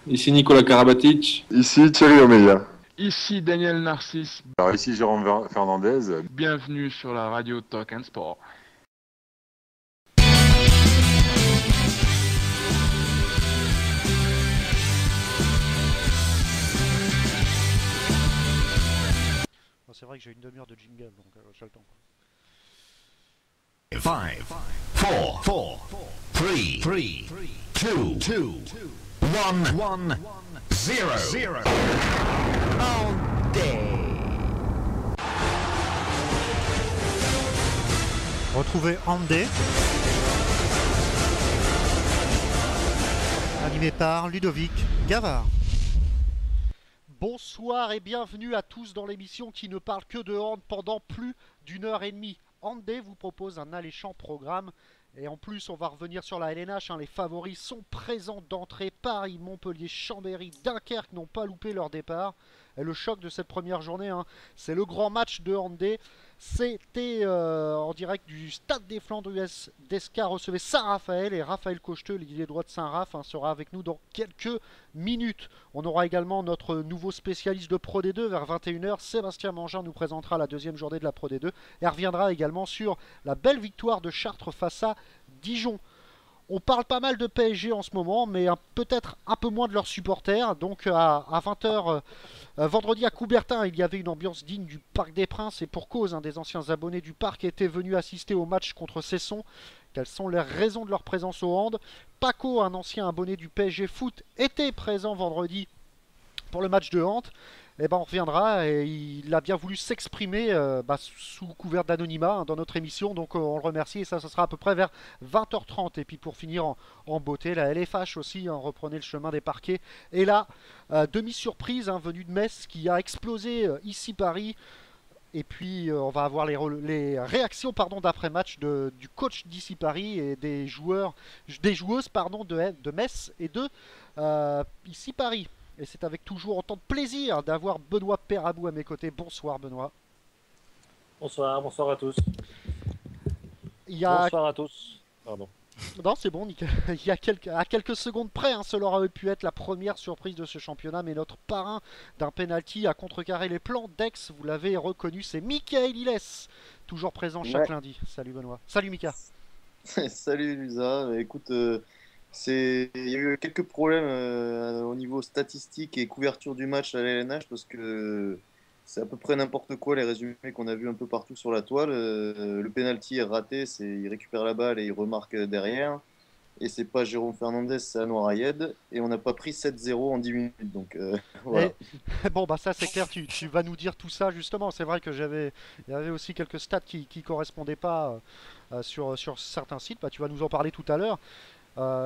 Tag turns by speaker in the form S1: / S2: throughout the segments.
S1: Ici Nicolas Karabatic.
S2: Ici Thierry Omeya.
S3: Ici Daniel Narcisse.
S2: Alors ici Jérôme Fernandez.
S3: Bienvenue sur la radio Talk and Sport.
S4: C'est vrai que j'ai une demi-heure de jingle, donc j'ai le temps.
S5: 5, 4, 3, 2, 1, 0. All day.
S4: Retrouvez Andé, animé par Ludovic Gavard. Bonsoir et bienvenue à tous dans l'émission qui ne parle que de hand pendant plus d'une heure et demie. Andé vous propose un alléchant programme et en plus on va revenir sur la LNH, les favoris sont présents d'entrée. Paris, Montpellier, Chambéry, Dunkerque n'ont pas loupé leur départ. Et le choc de cette première journée, c'est le grand match de Andé. C'était en direct du Stade des Flandres US. Desca recevait Saint-Raphaël et Raphaël Cocheteux, l'ailier droit de Saint-Raph, sera avec nous dans quelques minutes. On aura également notre nouveau spécialiste de Pro D2 vers 21h. Sébastien Mangin nous présentera la deuxième journée de la Pro D2 et reviendra également sur la belle victoire de Chartres face à Dijon. On parle pas mal de PSG en ce moment, mais peut-être un peu moins de leurs supporters. Donc à 20h, vendredi à Coubertin, il y avait une ambiance digne du Parc des Princes. Et pour cause, des anciens abonnés du parc étaient venus assister au match contre Cesson. Quelles sont les raisons de leur présence au hand? Paco, un ancien abonné du PSG Foot, était présent vendredi pour le match de hand. On reviendra et il a bien voulu s'exprimer sous couvert d'anonymat dans notre émission, donc on le remercie et ça sera à peu près vers 20h30. Et puis pour finir en beauté, la LFH aussi reprenait le chemin des parquets. Et là, demi-surprise venue de Metz qui a explosé ici Paris. Et puis on va avoir les réactions d'après-match du coach d'ici Paris et des joueuses de Metz et de ici Paris. Et c'est avec toujours autant de plaisir d'avoir Benoît Perabou à mes côtés. Bonsoir Benoît.
S6: Bonsoir à tous.
S4: Bonsoir
S6: à tous. Pardon.
S4: Non, c'est bon, nickel. Il y a à quelques secondes près, cela aurait pu être la première surprise de ce championnat, mais notre parrain d'un penalty a contrecarré les plans d'Aix, vous l'avez reconnu, c'est Mickaël Illes, toujours présent chaque lundi. Salut Benoît. Salut Mika.
S7: Salut Lusa. Écoute, il y a eu quelques problèmes au niveau statistique et couverture du match à l'LNH parce que c'est à peu près n'importe quoi les résumés qu'on a vus un peu partout sur la toile. Le penalty est raté, il récupère la balle et il remarque derrière. Et c'est pas Jérôme Fernandez, c'est Anouar Ayed. Et on n'a pas pris 7-0 en 10 minutes. Donc voilà.
S4: Bon, ça c'est clair, tu vas nous dire tout ça justement. C'est vrai que il y avait aussi quelques stats qui correspondaient pas sur certains sites. Tu vas nous en parler tout à l'heure.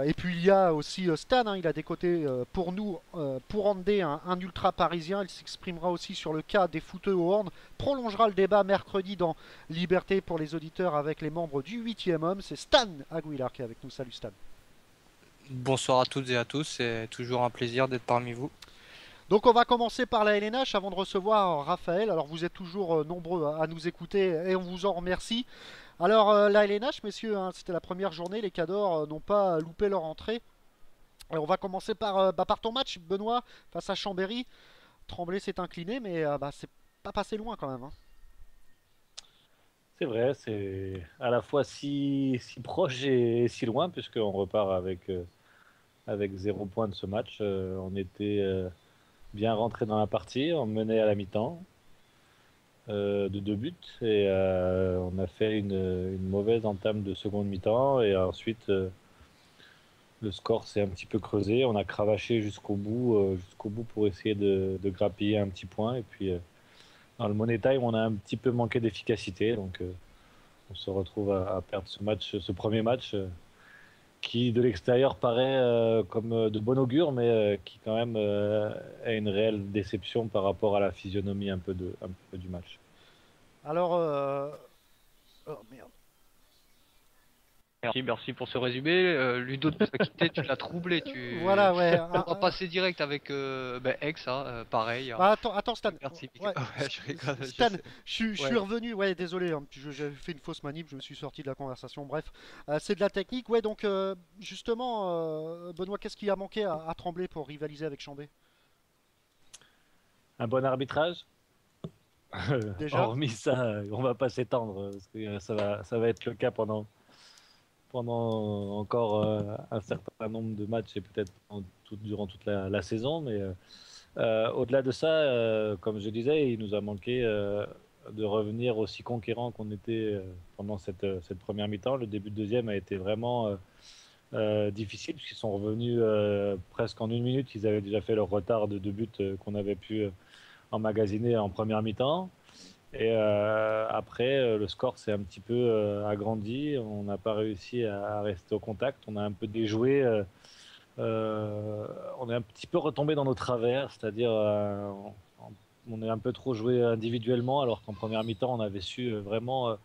S4: Et puis il y a aussi Stan, il a des côtés pour nous, pour Andé, un ultra parisien. Il s'exprimera aussi sur le cas des footeux au hand. Prolongera le débat mercredi dans Liberté pour les auditeurs avec les membres du 8e homme. C'est Stan Aguilar qui est avec nous. Salut Stan.
S8: Bonsoir à toutes et à tous, c'est toujours un plaisir d'être parmi vous.
S4: Donc on va commencer par la LNH avant de recevoir Raphaël. Alors vous êtes toujours nombreux à nous écouter et on vous en remercie. Alors la LNH, messieurs, c'était la première journée, les Cadors n'ont pas loupé leur entrée. Et on va commencer par ton match, Benoît, face à Chambéry. Tremblay s'est incliné, mais c'est pas passé loin quand même.
S6: C'est vrai, c'est à la fois si proche et si loin, puisqu'on repart avec 0 point de ce match. On était bien rentré dans la partie, on menait à la mi-temps. De 2 buts et on a fait une mauvaise entame de seconde mi-temps et ensuite le score s'est un petit peu creusé, on a cravaché jusqu'au bout pour essayer de grappiller un petit point et puis dans le Money Time on a un petit peu manqué d'efficacité donc on se retrouve à perdre ce premier match qui de l'extérieur paraît comme de bon augure mais qui quand même est une réelle déception par rapport à la physionomie un peu du match.
S4: Alors, oh merde.
S8: Merci pour ce résumé. Ludo, tu t'as quitté, tu l'as troublé.
S4: Voilà, ouais.
S8: On va passer direct avec X, hein, pareil. Hein.
S4: Bah, attends, Stan.
S8: Merci.
S4: Ouais.
S8: Ouais, je rigole, je
S4: Stan,
S8: sais.
S4: je suis
S8: Ouais.
S4: revenu. Ouais, désolé, hein, j'avais fait une fausse manip, je me suis sorti de la conversation. Bref, c'est de la technique. Ouais, donc justement, Benoît, qu'est-ce qui a manqué à Tremblay pour rivaliser avec Chambé?
S6: Un bon arbitrage.
S4: Déjà?
S6: Hormis ça, on va pas s'étendre parce que ça va être le cas pendant encore un certain nombre de matchs et peut-être durant toute la saison. Mais au-delà de ça, comme je disais, il nous a manqué de revenir aussi conquérant qu'on était pendant cette première mi-temps. Le début de deuxième a été vraiment difficile puisqu'ils sont revenus presque en 1 minute. Ils avaient déjà fait leur retard de 2 buts qu'on avait pu emmagasiner en première mi-temps. Et après, le score s'est un petit peu agrandi. On n'a pas réussi à rester au contact. On a un peu déjoué. On est un petit peu retombé dans nos travers, c'est-à-dire on est un peu trop joué individuellement, alors qu'en première mi-temps, on avait su vraiment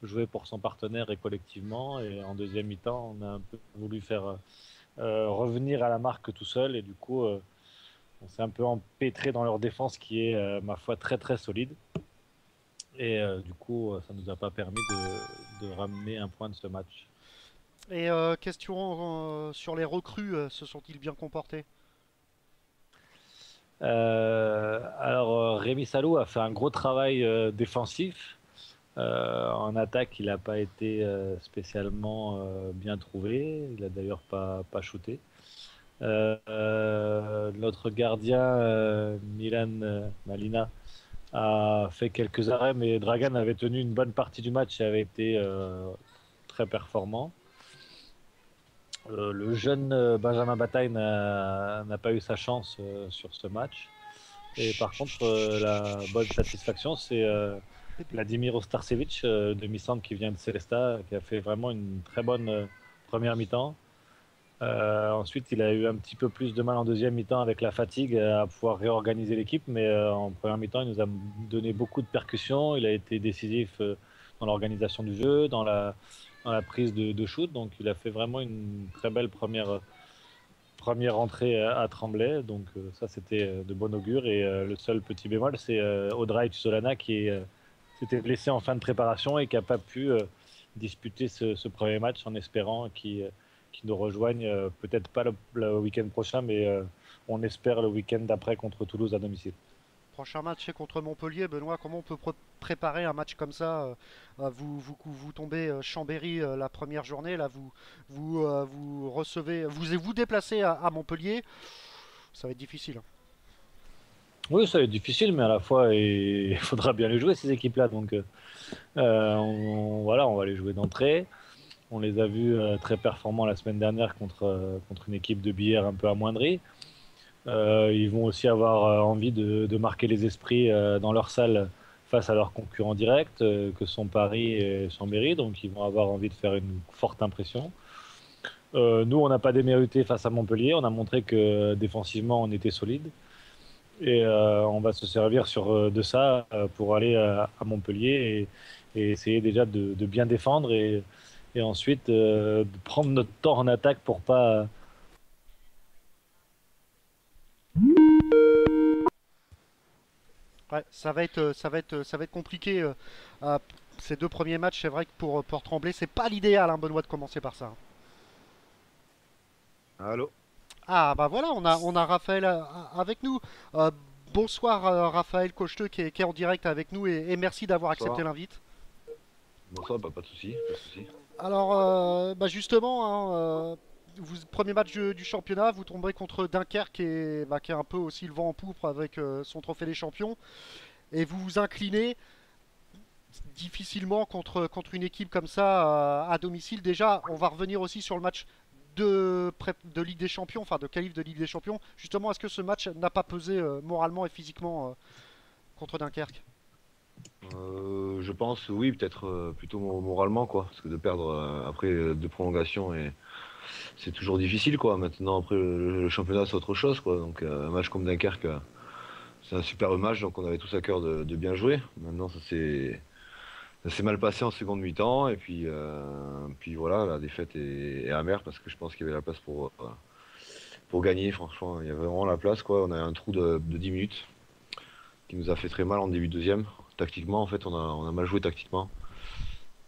S6: jouer pour son partenaire et collectivement. Et en deuxième mi-temps, on a un peu voulu faire revenir à la marque tout seul. Et du coup, on s'est un peu empêtré dans leur défense qui est, ma foi, très très solide. Et du coup, ça ne nous a pas permis de ramener un point de ce match.
S4: Et question sur les recrues, se sont-ils bien comportés?
S6: Alors, Rémi Salou a fait un gros travail défensif. En attaque, il n'a pas été spécialement bien trouvé. Il n'a d'ailleurs pas shooté. Notre gardien, Milan Malina, a fait quelques arrêts, mais Dragan avait tenu une bonne partie du match et avait été très performant. Le jeune Benjamin Bataille n'a pas eu sa chance sur ce match. Et par contre, la bonne satisfaction, c'est Vladimir Ostarcevic, demi-centre qui vient de Celesta, qui a fait vraiment une très bonne première mi-temps. Ensuite, il a eu un petit peu plus de mal en deuxième mi-temps avec la fatigue à pouvoir réorganiser l'équipe, mais en première mi-temps, il nous a donné beaucoup de percussions. Il a été décisif dans l'organisation du jeu, dans la prise de shoot. Donc, il a fait vraiment une très belle première entrée à Tremblay. Donc, ça, c'était de bon augure. Et le seul petit bémol, c'est Audrey Solana qui s'était blessé en fin de préparation et qui n'a pas pu disputer ce premier match en espérant qu'il nous rejoignent, peut-être pas le week-end prochain, mais on espère le week-end d'après contre Toulouse à domicile.
S4: Prochain match c'est contre Montpellier. Benoît, comment on peut préparer un match comme ça? Vous tombez Chambéry la première journée, là vous recevez, vous déplacez à Montpellier, ça va être difficile.
S6: Oui, ça va être difficile, mais à la fois, il faudra bien les jouer, ces équipes-là. Donc, voilà, on va les jouer d'entrée. On les a vus très performants la semaine dernière contre une équipe de Billère un peu amoindrie. Ils vont aussi avoir envie de marquer les esprits dans leur salle face à leurs concurrents directs, que sont Paris et Chambéry. Donc, ils vont avoir envie de faire une forte impression. Nous, on n'a pas démérité face à Montpellier. On a montré que défensivement, on était solide. Et on va se servir de ça pour aller à Montpellier et essayer déjà de bien défendre et ensuite de prendre notre temps en attaque pour pas...
S4: Ouais, ça va être compliqué. Ces deux premiers matchs, c'est vrai que pour Tremblay, c'est pas l'idéal, hein, Benoît, de commencer par ça.
S1: Allô?
S4: Ah bah voilà, on a Raphaël avec nous. Bonsoir Raphaël Cocheteux qui est en direct avec nous et merci d'avoir accepté l'invite.
S1: Bonsoir, pas de souci, pas de souci.
S4: Alors justement, premier match du championnat, vous tomberez contre Dunkerque qui est un peu aussi le vent en poupe avec son trophée des champions. Et vous vous inclinez difficilement contre une équipe comme ça à domicile. Déjà, on va revenir aussi sur le match de Ligue des Champions, enfin de qualif de Ligue des Champions. Justement, est-ce que ce match n'a pas pesé moralement et physiquement contre Dunkerque?
S1: Je pense oui, peut-être plutôt moralement quoi, parce que de perdre après deux prolongations c'est toujours difficile quoi. Maintenant après le championnat c'est autre chose quoi, donc un match comme Dunkerque c'est un superbe match, donc on avait tous à cœur de bien jouer. Maintenant ça Ça s'est mal passé en seconde mi-temps et puis voilà, la défaite est amère parce que je pense qu'il y avait la place pour gagner. Franchement, il y avait vraiment la place, quoi. On a un trou de 10 minutes qui nous a fait très mal en début de deuxième. Tactiquement, en fait, on a mal joué tactiquement.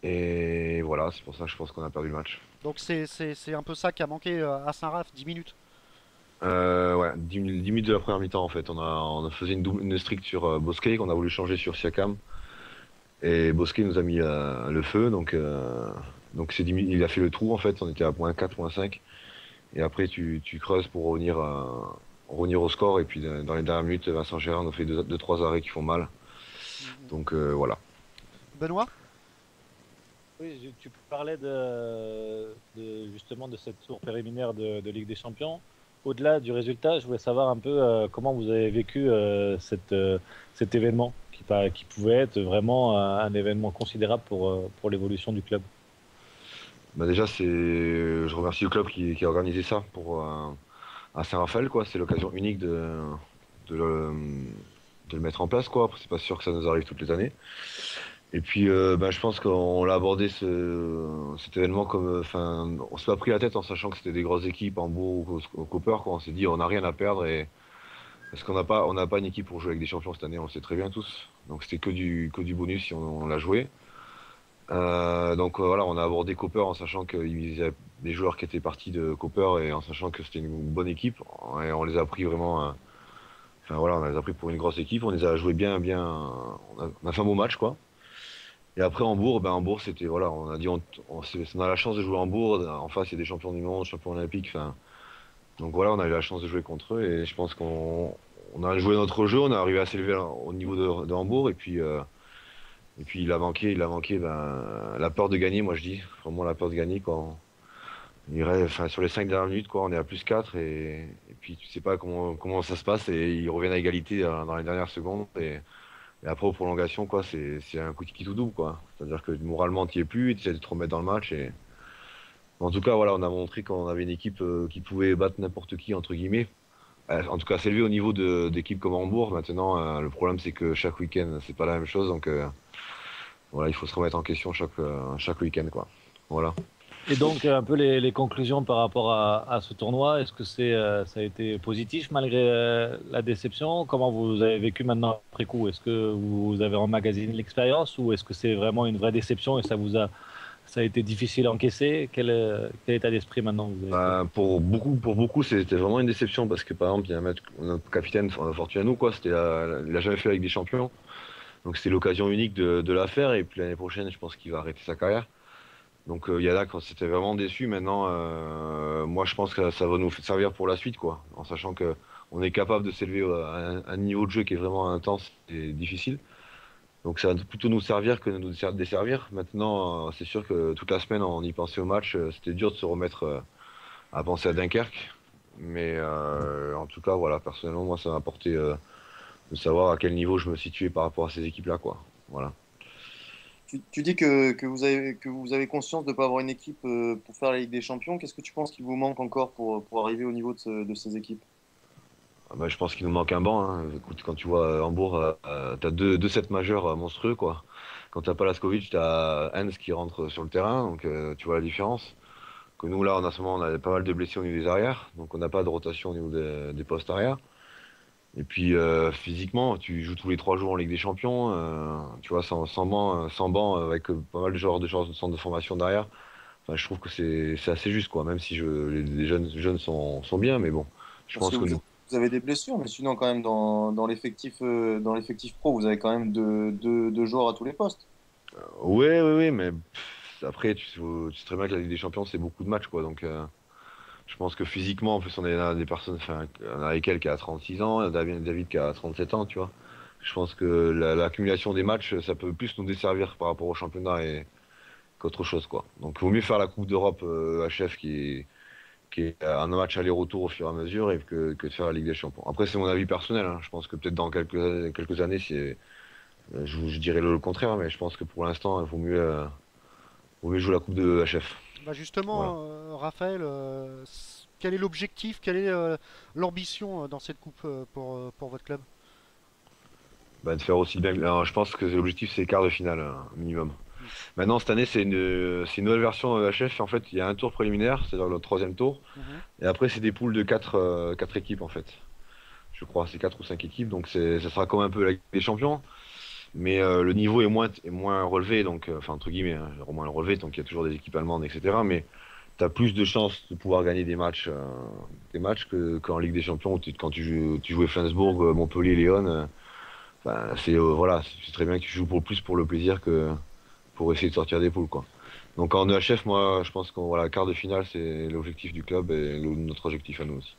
S1: Et voilà, c'est pour ça que je pense qu'on a perdu le match.
S4: Donc c'est un peu ça qui a manqué à Saint-Raph, 10 minutes.
S1: Ouais, 10 minutes de la première mi-temps en fait. On a fait une stricte sur Bosquet qu'on a voulu changer sur Siakam. Et Bosquet nous a mis le feu, donc c'est 10 minutes, il a fait le trou en fait. On était à -4, -5. Et après tu creuses pour revenir au score. Et puis dans les dernières minutes, Vincent Gérard nous fait deux, trois arrêts qui font mal. Donc voilà.
S4: Benoît?
S6: Oui, tu parlais justement de cette tour préliminaire de Ligue des Champions. Au-delà du résultat, je voulais savoir un peu comment vous avez vécu cet événement qui pouvait être vraiment un événement considérable pour l'évolution du club.
S1: Bah déjà, je remercie le club qui a organisé ça à Saint-Raphaël, quoi. C'est l'occasion unique de le mettre en place, quoi. Après, c'est pas sûr que ça nous arrive toutes les années. Et puis, je pense qu'on l'a abordé cet événement comme, enfin, on s'est pas pris la tête en sachant que c'était des grosses équipes, Hambourg ou Cooper, quoi. On s'est dit, on n'a rien à perdre parce qu'on n'a pas une équipe pour jouer avec des champions cette année, on le sait très bien tous. Donc c'était que du bonus si on l'a joué. Voilà, on a abordé Cooper en sachant qu'il y avait des joueurs qui étaient partis de Cooper et en sachant que c'était une bonne équipe. Et on les a pris vraiment. Enfin voilà, on les a pris pour une grosse équipe. On les a joués bien. On a fait un beau match, quoi. Et après Hambourg, Hambourg c'était voilà, on a dit on a la chance de jouer à Hambourg. En face, il y a des champions du monde, champions olympiques. Enfin, donc voilà, on a eu la chance de jouer contre eux et je pense qu'on a joué notre jeu. On est arrivé à s'élever au niveau de Hambourg et puis il a manqué la peur de gagner, moi je dis, vraiment la peur de gagner quand enfin, sur les 5 dernières minutes, quoi, on est à +4 et puis tu sais pas comment ça se passe et ils reviennent à égalité dans les dernières secondes et après aux prolongations, quoi, c'est un coup qui tout double, quoi. C'est-à-dire que moralement tu y es plus, tu essaies de te remettre dans le match et en tout cas voilà, on a montré qu'on avait une équipe qui pouvait battre n'importe qui entre guillemets. En tout cas s'élever au niveau d'équipes comme Hambourg. Maintenant le problème c'est que chaque week-end c'est pas la même chose donc voilà, il faut se remettre en question chaque week-end, quoi. Voilà.
S6: Et donc, un peu les conclusions par rapport à ce tournoi, est-ce que ça a été positif malgré la déception? Comment vous avez vécu maintenant après coup? Est-ce que vous avez emmagasiné l'expérience ou est-ce que c'est vraiment une vraie déception et ça a été difficile à encaisser? Quel état d'esprit maintenant vous avez?
S1: Pour beaucoup, c'était vraiment une déception parce que par exemple, il y a notre capitaine Fortunato, quoi. Il a jamais fait avec des champions. Donc c'était l'occasion unique de la faire et puis l'année prochaine je pense qu'il va arrêter sa carrière. Donc il y a là quand c'était vraiment déçu. Maintenant moi je pense que ça va nous servir pour la suite, quoi, en sachant que on est capable de s'élever à un niveau de jeu qui est vraiment intense et difficile. Donc ça va plutôt nous servir que de nous desservir. Maintenant c'est sûr que toute la semaine on y pensait au match, c'était dur de se remettre à penser à Dunkerque. Mais en tout cas voilà, personnellement moi ça m'a apporté de savoir à quel niveau je me situais par rapport à ces équipes-là, quoi. Voilà.
S7: Tu dis que vous avez conscience de ne pas avoir une équipe pour faire la Ligue des Champions. Qu'est-ce que tu penses qu'il vous manque encore pour arriver au niveau de ces équipes?
S1: Je pense qu'il nous manque un banc, hein. Écoute, quand tu vois Hambourg, t'as deux sets majeurs monstrueux, quoi. Quand t'as pas Laskovic, t'as Hans qui rentre sur le terrain, donc tu vois la différence. Que nous là, en ce moment, on a pas mal de blessés au niveau des arrières, donc on n'a pas de rotation au niveau des postes arrière. Et puis physiquement, tu joues tous les 3 jours en Ligue des Champions, tu vois, sans banc avec pas mal de joueurs de centre de formation derrière. Enfin, je trouve que c'est assez juste, quoi. Même si les jeunes sont bien, mais bon, je
S7: Parce
S1: pense
S7: que
S1: que
S7: vous avez des blessures, mais sinon, quand même, dans l'effectif pro, vous avez quand même deux joueurs à tous les postes.
S1: oui, mais après, tu sais très bien que la Ligue des Champions, c'est beaucoup de matchs, quoi. Donc, je pense que physiquement, en plus, on a des personnes, enfin, on a Ekel qui a 36 ans, David qui a 37 ans, tu vois. Je pense que l'accumulation des matchs, ça peut plus nous desservir par rapport au championnat qu'autre chose, quoi. Donc, il vaut mieux faire la Coupe d'Europe HF qui est un match aller-retour au fur et à mesure que de faire la Ligue des Champions. Après, c'est mon avis personnel, hein. Je pense que peut-être dans quelques années, je dirais le contraire, mais je pense que pour l'instant, il vaut mieux jouer la Coupe de HF.
S4: Justement,
S1: Voilà.
S4: Raphaël, quel est l'objectif, quelle est l'ambition dans cette coupe pour votre club?
S1: De faire aussi bien. Alors, je pense que l'objectif, c'est quart de finale, minimum. Maintenant, cette année, c'est une nouvelle version EHF. En fait, il y a un tour préliminaire, c'est-à-dire le troisième tour.
S4: Mhm.
S1: Et après, c'est des poules de 4 équipes, en fait. Je crois, c'est 4 ou 5 équipes. Donc, ça sera comme un peu la Ligue des Champions. Mais le niveau est moins relevé. Donc, enfin, entre guillemets, hein, moins relevé. Donc, il y a toujours des équipes allemandes, etc. Mais tu as plus de chances de pouvoir gagner des matchs qu'en Ligue des Champions, où quand tu jouais Flensburg, Montpellier, Lyon. Enfin, voilà, c'est très bien que tu joues plus pour le plaisir que pour essayer de sortir des poules, quoi. Donc en EHF, moi, je pense que voilà, quart de finale, c'est l'objectif du club et notre objectif à nous aussi.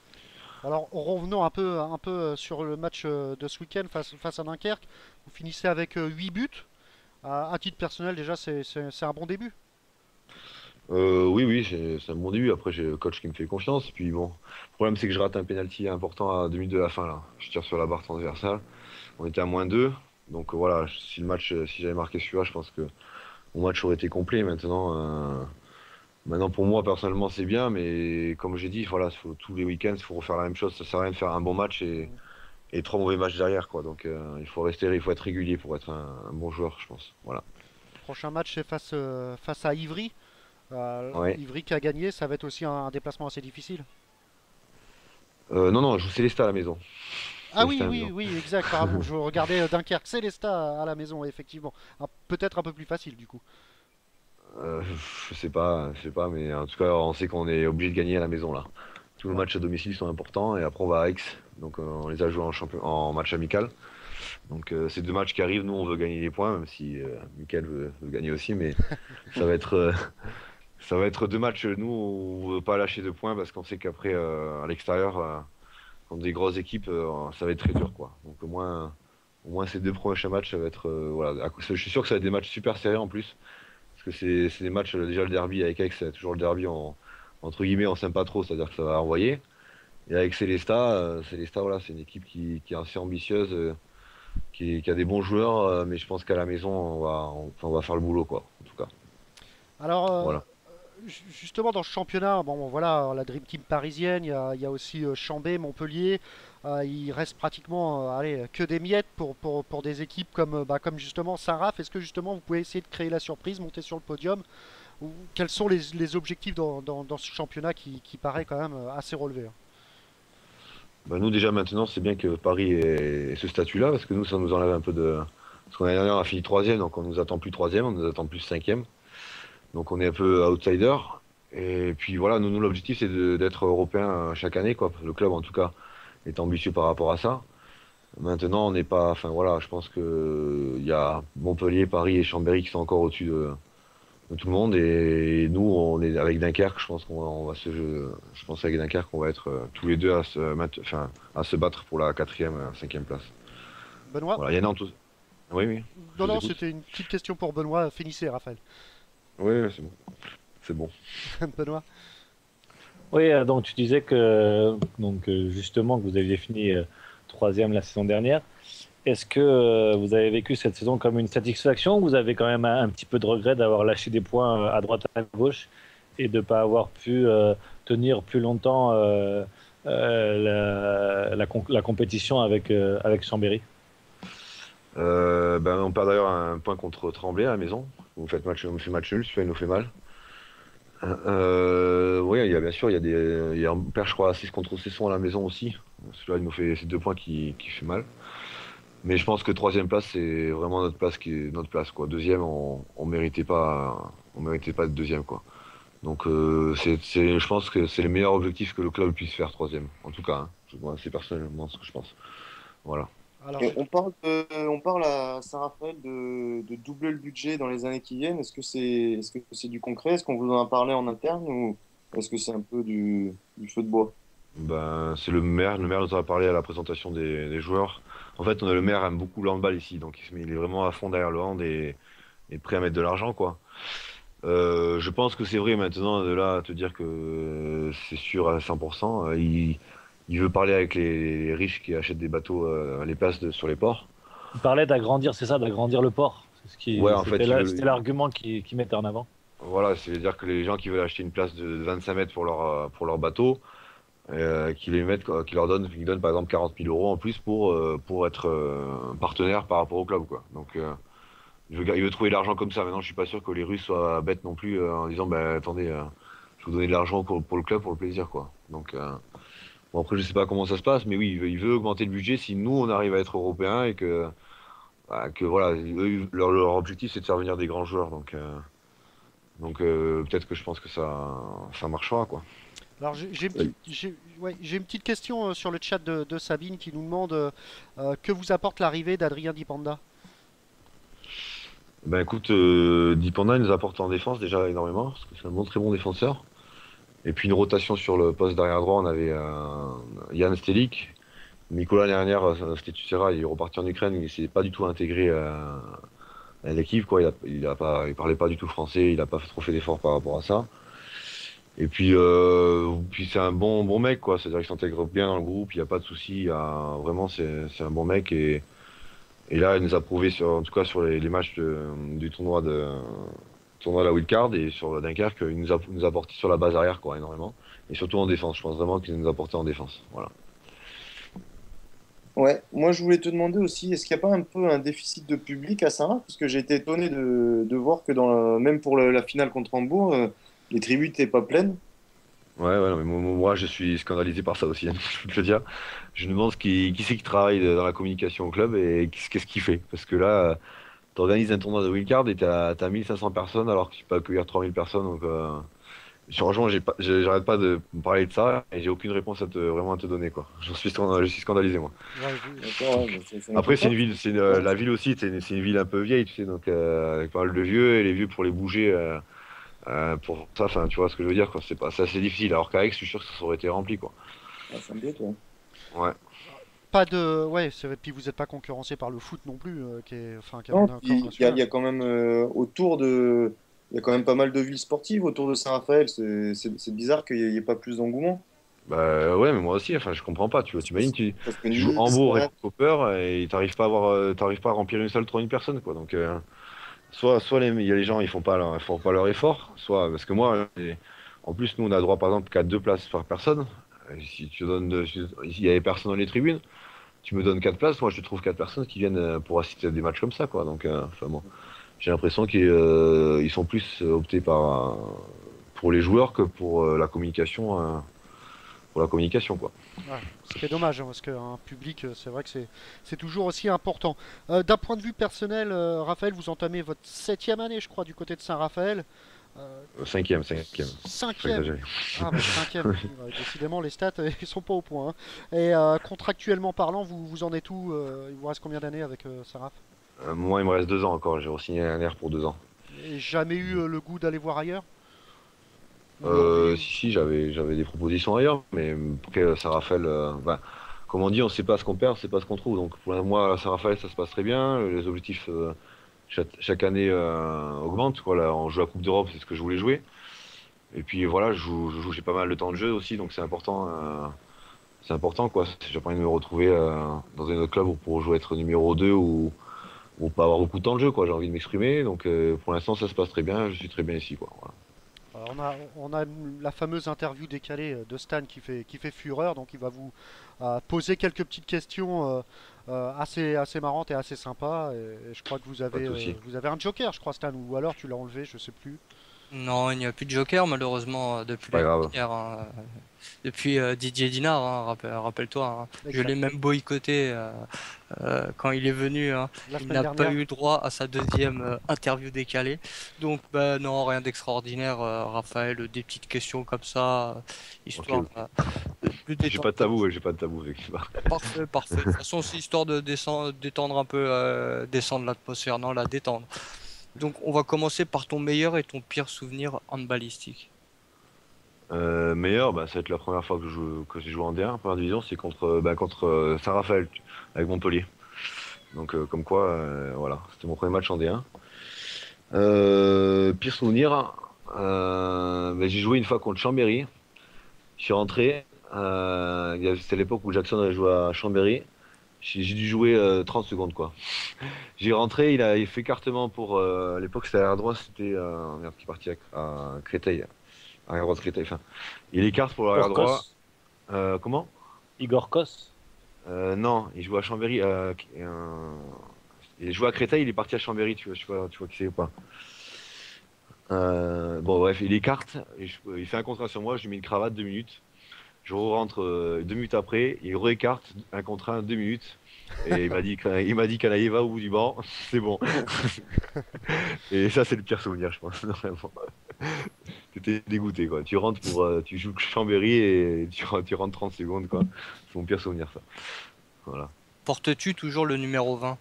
S4: Alors, revenons un peu sur le match de ce week-end face à Dunkerque. Vous finissez avec 8 buts. À titre personnel, déjà, c'est un bon début.
S1: Oui, oui, c'est un bon début. Après, j'ai le coach qui me fait confiance. Puis bon, le problème, c'est que je rate un penalty important à 2 minutes de la fin, là. Je tire sur la barre transversale. On était à -2. Donc voilà, si j'avais marqué celui-là, je pense que mon match aurait été complet. Maintenant, pour moi, personnellement, c'est bien. Mais comme j'ai dit, voilà, tous les week-ends, il faut refaire la même chose. Ça sert à rien de faire un bon match et 3 mauvais matchs derrière, quoi. Donc il faut être régulier pour être un bon joueur, je pense. Voilà.
S4: Prochain match, c'est face à Ivry.
S1: Ouais.
S4: Ivry qui a gagné, ça va être aussi un déplacement assez difficile.
S1: Non, non, je joue Célestat à la maison.
S4: Ah oui,
S1: Célestat à la
S4: oui,
S1: maison.
S4: oui, exact, pardon. Je regardais Dunkerque, Célestat à la maison, effectivement. Peut-être un peu plus facile, du coup.
S1: Euh, je sais pas, mais en tout cas, on sait qu'on est obligé de gagner à la maison là. Tous nos
S4: Ouais.
S1: matchs à domicile sont importants et après on va à Aix, donc on les a joués en match amical. Donc c'est 2 matchs qui arrivent, nous on veut gagner les points, même si Mickaël veut gagner aussi, mais ça va être, euh, ça va être 2 matchs, nous on veut pas lâcher de points parce qu'on sait qu'après à l'extérieur, contre des grosses équipes, ça va être très dur quoi. Donc au moins ces 2 prochains matchs, ça va être, voilà, je suis sûr que ça va être des matchs super serrés en plus. Parce que c'est des matchs, déjà le derby avec Aix, c'est toujours le derby entre guillemets, on s'aime pas trop, c'est-à-dire que ça va envoyer. Et avec Célestat, voilà, c'est une équipe qui est assez ambitieuse, qui a des bons joueurs, mais je pense qu'à la maison, on va faire le boulot, quoi, en tout cas.
S4: Alors,
S1: Voilà.
S4: justement, dans ce championnat, bon, voilà, la Dream Team parisienne, il y a aussi Chambé, Montpellier. Il reste pratiquement allez, que des miettes pour des équipes comme justement Saint-Raph. Est-ce que justement vous pouvez essayer de créer la surprise, monter sur le podium? Quels sont les objectifs dans ce championnat qui paraît quand même assez relevé, hein?
S1: Bah, nous, déjà, maintenant, c'est bien que Paris ait ce statut-là, parce que nous, ça nous enlève un peu de. Parce qu'on l'année dernière, on a fini troisième, donc on nous attend plus troisième, on nous attend plus cinquième. Donc on est un peu outsider. Et puis voilà, nous l'objectif, c'est d'être européen chaque année, quoi. Le club, en tout cas, est ambitieux par rapport à ça. Maintenant, on n'est pas. Enfin voilà, je pense que il y a Montpellier, Paris et Chambéry qui sont encore au-dessus de tout le monde. Et nous, on est avec Dunkerque. Je pense je pense avec Dunkerque, on va être tous les deux à se battre pour la quatrième, cinquième place.
S4: Benoît?
S1: Voilà, il y en a en tout. Oui, oui. Je
S4: Non,
S1: vous
S4: non,
S1: écoute.
S4: c'était une petite question pour Benoît. Finissez, Raphaël.
S1: Oui, oui, c'est bon. C'est bon.
S4: Benoît?
S6: Oui, donc tu disais que justement que vous aviez fini troisième la saison dernière. Est-ce que vous avez vécu cette saison comme une satisfaction ou vous avez quand même un petit peu de regret d'avoir lâché des points à droite à gauche et de ne pas avoir pu tenir plus longtemps la compétition avec Chambéry?
S1: On perd d'ailleurs un point contre Tremblay à la maison. On fait match nul, celui-là il nous fait mal. Oui, bien sûr, on perd, je crois, 6 contre Cesson à la maison aussi. Celui-là, il nous fait ces 2 points qui fait mal. Mais je pense que troisième place, c'est vraiment notre place qui est notre place, quoi. Deuxième, on méritait pas de deuxième, quoi. Donc, je pense que c'est le meilleur objectif que le club puisse faire, troisième. En tout cas, hein. Moi, c'est personnellement ce que je pense. Voilà.
S4: Alors,
S7: On parle à Saint-Raphaël de doubler le budget dans les années qui viennent. Est-ce que c'est du concret? Est-ce qu'on vous en a parlé en interne ou est-ce que c'est un peu du feu de bois?
S1: C'est le maire. Le maire nous en a parlé à la présentation des joueurs. En fait, le maire aime beaucoup le handball ici, donc il est vraiment à fond derrière le hand et prêt à mettre de l'argent, quoi. Je pense que c'est vrai maintenant, de là à te dire que c'est sûr à 100%. Il veut parler avec les riches qui achètent des bateaux, les places sur les ports.
S6: Il parlait d'agrandir, c'est ça, d'agrandir le port.
S1: Ouais, en fait,
S6: C'était l'argument qu'il mettait en avant.
S1: voilà, c'est-à-dire que les gens qui veulent acheter une place de 25 mètres pour leur bateau, qu'ils donnent par exemple 40 000 € en plus pour être partenaire par rapport au club, quoi. Donc il veut trouver de l'argent comme ça. Maintenant, je suis pas sûr que les Russes soient bêtes non plus en disant bah attendez, je vais vous donner de l'argent pour le club, pour le plaisir, quoi. Donc bon, après, je sais pas comment ça se passe, mais oui, il veut augmenter le budget si nous on arrive à être européens et que voilà, eux, leur objectif c'est de faire venir des grands joueurs. Donc peut-être que je pense que ça marchera, quoi.
S4: Alors j'ai une petite question sur le chat de Sabine qui nous demande que vous apporte l'arrivée d'Adrien Dipanda.
S1: Ben écoute, Dipanda il nous apporte en défense déjà énormément, parce que c'est un très bon défenseur. Et puis une rotation sur le poste d'arrière droit, on avait Jan Stelik. Mikola l'année dernière, c'était Tussera, il est reparti en Ukraine, il s'est pas du tout intégré à l'équipe, quoi. Il parlait pas du tout français, il a pas trop fait d'efforts par rapport à ça. Et puis c'est un bon mec, quoi. C'est-à-dire qu'il s'intègre bien dans le groupe, il n'y a pas de souci. Vraiment, c'est un bon mec. Et là, il nous a prouvé, en tout cas sur les matchs du tournoi de la Wildcard et sur Dunkerque, il nous a apporté sur la base arrière, quoi, énormément. Et surtout en défense. Je pense vraiment qu'il nous a apporté en défense. Voilà.
S7: Ouais, moi je voulais te demander aussi, est-ce qu'il n'y a pas un peu un déficit de public à Saint-Raph? Parce que j'ai été étonné de voir que même pour la finale contre Hambourg, les tribunes n'étaient pas pleines.
S1: Ouais, non, mais moi, je suis scandalisé par ça aussi, hein, je peux te le dire. Je me demande qui c'est qui travaille dans la communication au club et qu'est-ce qu'il fait. Parce que là, tu organises un tournoi de wildcard et t'as 1500 personnes alors que tu peux accueillir 3000 personnes. Donc, franchement, j'arrête pas de me parler de ça et j'ai aucune réponse vraiment à te donner, quoi. Je suis scandalisé, moi.
S4: Ouais,
S7: D'accord, ouais, mais c'est
S1: Après, c'est
S7: n'importe
S1: une ville, la ville aussi, c'est une ville un peu vieille, tu sais, donc avec pas mal de vieux et les vieux pour les bouger. Pour ça, enfin, tu vois ce que je veux dire, quoi. C'est assez difficile. Alors qu'à Aix, je suis sûr que ça aurait été rempli, quoi.
S7: quoi. Ça me doute, ouais.
S1: Ouais.
S4: pas de. Ouais, c'est vrai, puis vous n'êtes pas concurrencé par le foot non plus, qui a
S7: Non,
S4: un corps
S7: puis il y a,
S4: national.
S7: il y a quand même il y a quand même pas mal de villes sportives autour de Saint-Raphaël. C'est bizarre qu'il n'y ait pas plus d'engouement.
S1: Bah ouais, mais moi aussi, enfin, je comprends pas, tu vois. T'imagines,
S7: Parce que
S1: tu joues
S7: Nice,
S1: Hambourg et
S7: Rennes,
S1: Cooper et t'arrives pas à remplir une salle 3000 personnes, quoi. Donc, soit il y a les gens, ils font pas leur effort, soit, parce que moi, en plus, nous, on a droit, par exemple, qu'à 2 places par personne. Si tu donnes, s'il y avait personne dans les tribunes, tu me donnes 4 places, moi, je te trouve 4 personnes qui viennent pour assister à des matchs comme ça, quoi. Donc, enfin, bon, j'ai l'impression qu'ils sont plus optés pour les joueurs que pour la communication, quoi.
S4: Ouais, ce qui est dommage, hein, parce qu'un public, c'est vrai que c'est toujours aussi important. D'un point de vue personnel, Raphaël, vous entamez votre 7e année, je crois, du côté de Saint-Raphaël.
S1: Cinquième, faut pas
S4: 5e.
S1: exagérer.
S4: Ah, bah, 5e. Ouais, décidément, les stats, ils sont pas au point, hein. Et contractuellement parlant, vous en êtes où il vous reste combien d'années avec Saint-Raph?
S1: Moi, il me reste 2 ans encore, j'ai re-signé un air pour 2 ans.
S4: Et jamais eu le goût d'aller voir ailleurs? Ou
S1: Si, j'avais des propositions ailleurs, mais après, Saint-Raphaël, ben, comme on dit, on sait pas ce qu'on perd, on sait pas ce qu'on trouve. Donc pour moi, à Saint-Raphaël, ça se passe très bien. Les objectifs chaque année augmentent, quoi. Là, on joue la Coupe d'Europe, c'est ce que je voulais jouer. Et puis voilà, j'ai pas mal de temps de jeu aussi, donc c'est important, quoi. J'ai pas envie de me retrouver dans un autre club pour jouer être numéro 2 ou pas avoir beaucoup de temps de jeu, quoi. J'ai envie de m'exprimer, donc pour l'instant, ça se passe très bien. Je suis très bien ici, quoi. Voilà.
S4: on a la fameuse interview décalée de Stan qui fait fureur, donc il va vous poser quelques petites questions assez marrantes et assez sympas. Et je crois que
S1: Pas de souci.
S4: vous avez un joker, je crois, Stan, ou alors tu l'as enlevé, je sais plus.
S8: Non, il n'y a plus de joker malheureusement depuis
S1: Pas
S8: l'année
S1: grave.
S8: dernière, hein. Depuis Didier Dinard, hein, rappelle-toi, hein. Je
S4: Exact.
S8: l'ai même boycotté quand il est venu, hein.
S4: La
S8: Il
S4: semaine
S8: n'a pas
S4: dernière.
S8: eu droit à sa deuxième interview décalée. Donc, bah, non, rien d'extraordinaire, Raphaël, des petites questions comme ça, histoire
S1: Ok.
S8: de
S1: J'ai pas
S8: détendre.
S1: de tabou, ouais, j'ai pas de tabou, effectivement.
S8: Parfait, parfait. De toute façon, c'est histoire de détendre un peu, descendre l'atmosphère, non, la détendre. Donc, on va commencer par ton meilleur et ton pire souvenir handballistique.
S1: Meilleur, bah, ça va être la première fois que j'ai joué en D1, première division, c'est contre Saint-Raphaël, avec Montpellier. Donc, comme quoi, voilà, c'était mon premier match en D1. Pire souvenir, j'ai joué une fois contre Chambéry. Je suis rentré, c'était l'époque où Jackson avait joué à Chambéry. J'ai dû jouer 30 secondes, quoi. J'ai rentré, il fait écartement pour. À l'époque, c'était arrière droit, c'était. Merde, qui est parti à Créteil. Arrière droit de Créteil, enfin. Il écarte pour l'arrière
S6: Igor
S1: droit.
S6: Kos.
S1: Comment?
S6: Igor Kos.
S1: Non, il joue à Chambéry. Et je vois à Créteil, il est parti à Chambéry, tu vois qui c'est ou pas. Bon, bref, il écarte, il fait un contrat sur moi, je lui mets une cravate 2 minutes. Je rentre 2 minutes après, il réécarte un contrat 2 minutes. Et il m'a dit Canaille va au bout du banc, c'est bon. Et ça, c'est le pire souvenir, je pense. Vraiment. T'étais dégoûté, quoi. Tu joues Chambéry et tu rentres 30 secondes, quoi. C'est mon pire souvenir, ça. Voilà.
S8: Portes-tu toujours le numéro 20?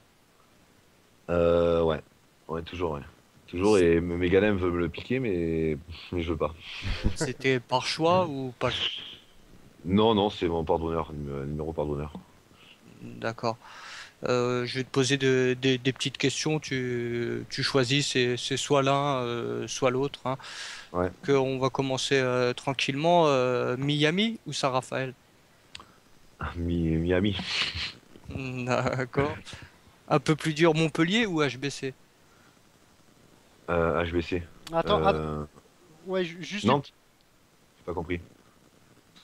S1: Ouais. Ouais, toujours, ouais. Toujours, et mes galèmes veulent me le piquer, mais je veux pas.
S8: C'était par choix ou pas?
S1: Non, non, c'est mon pardonneur, numéro pardonneur.
S8: D'accord. Je vais te poser des petites questions. Tu choisis, c'est soit l'un, soit l'autre, hein.
S1: Ouais.
S8: On va commencer tranquillement. Miami ou Saint-Raphaël?
S1: Miami.
S8: D'accord. Un peu plus dur, Montpellier ou HBC?
S1: HBC.
S4: Attends, ouais, juste une-
S1: Nantes. J'ai pas compris.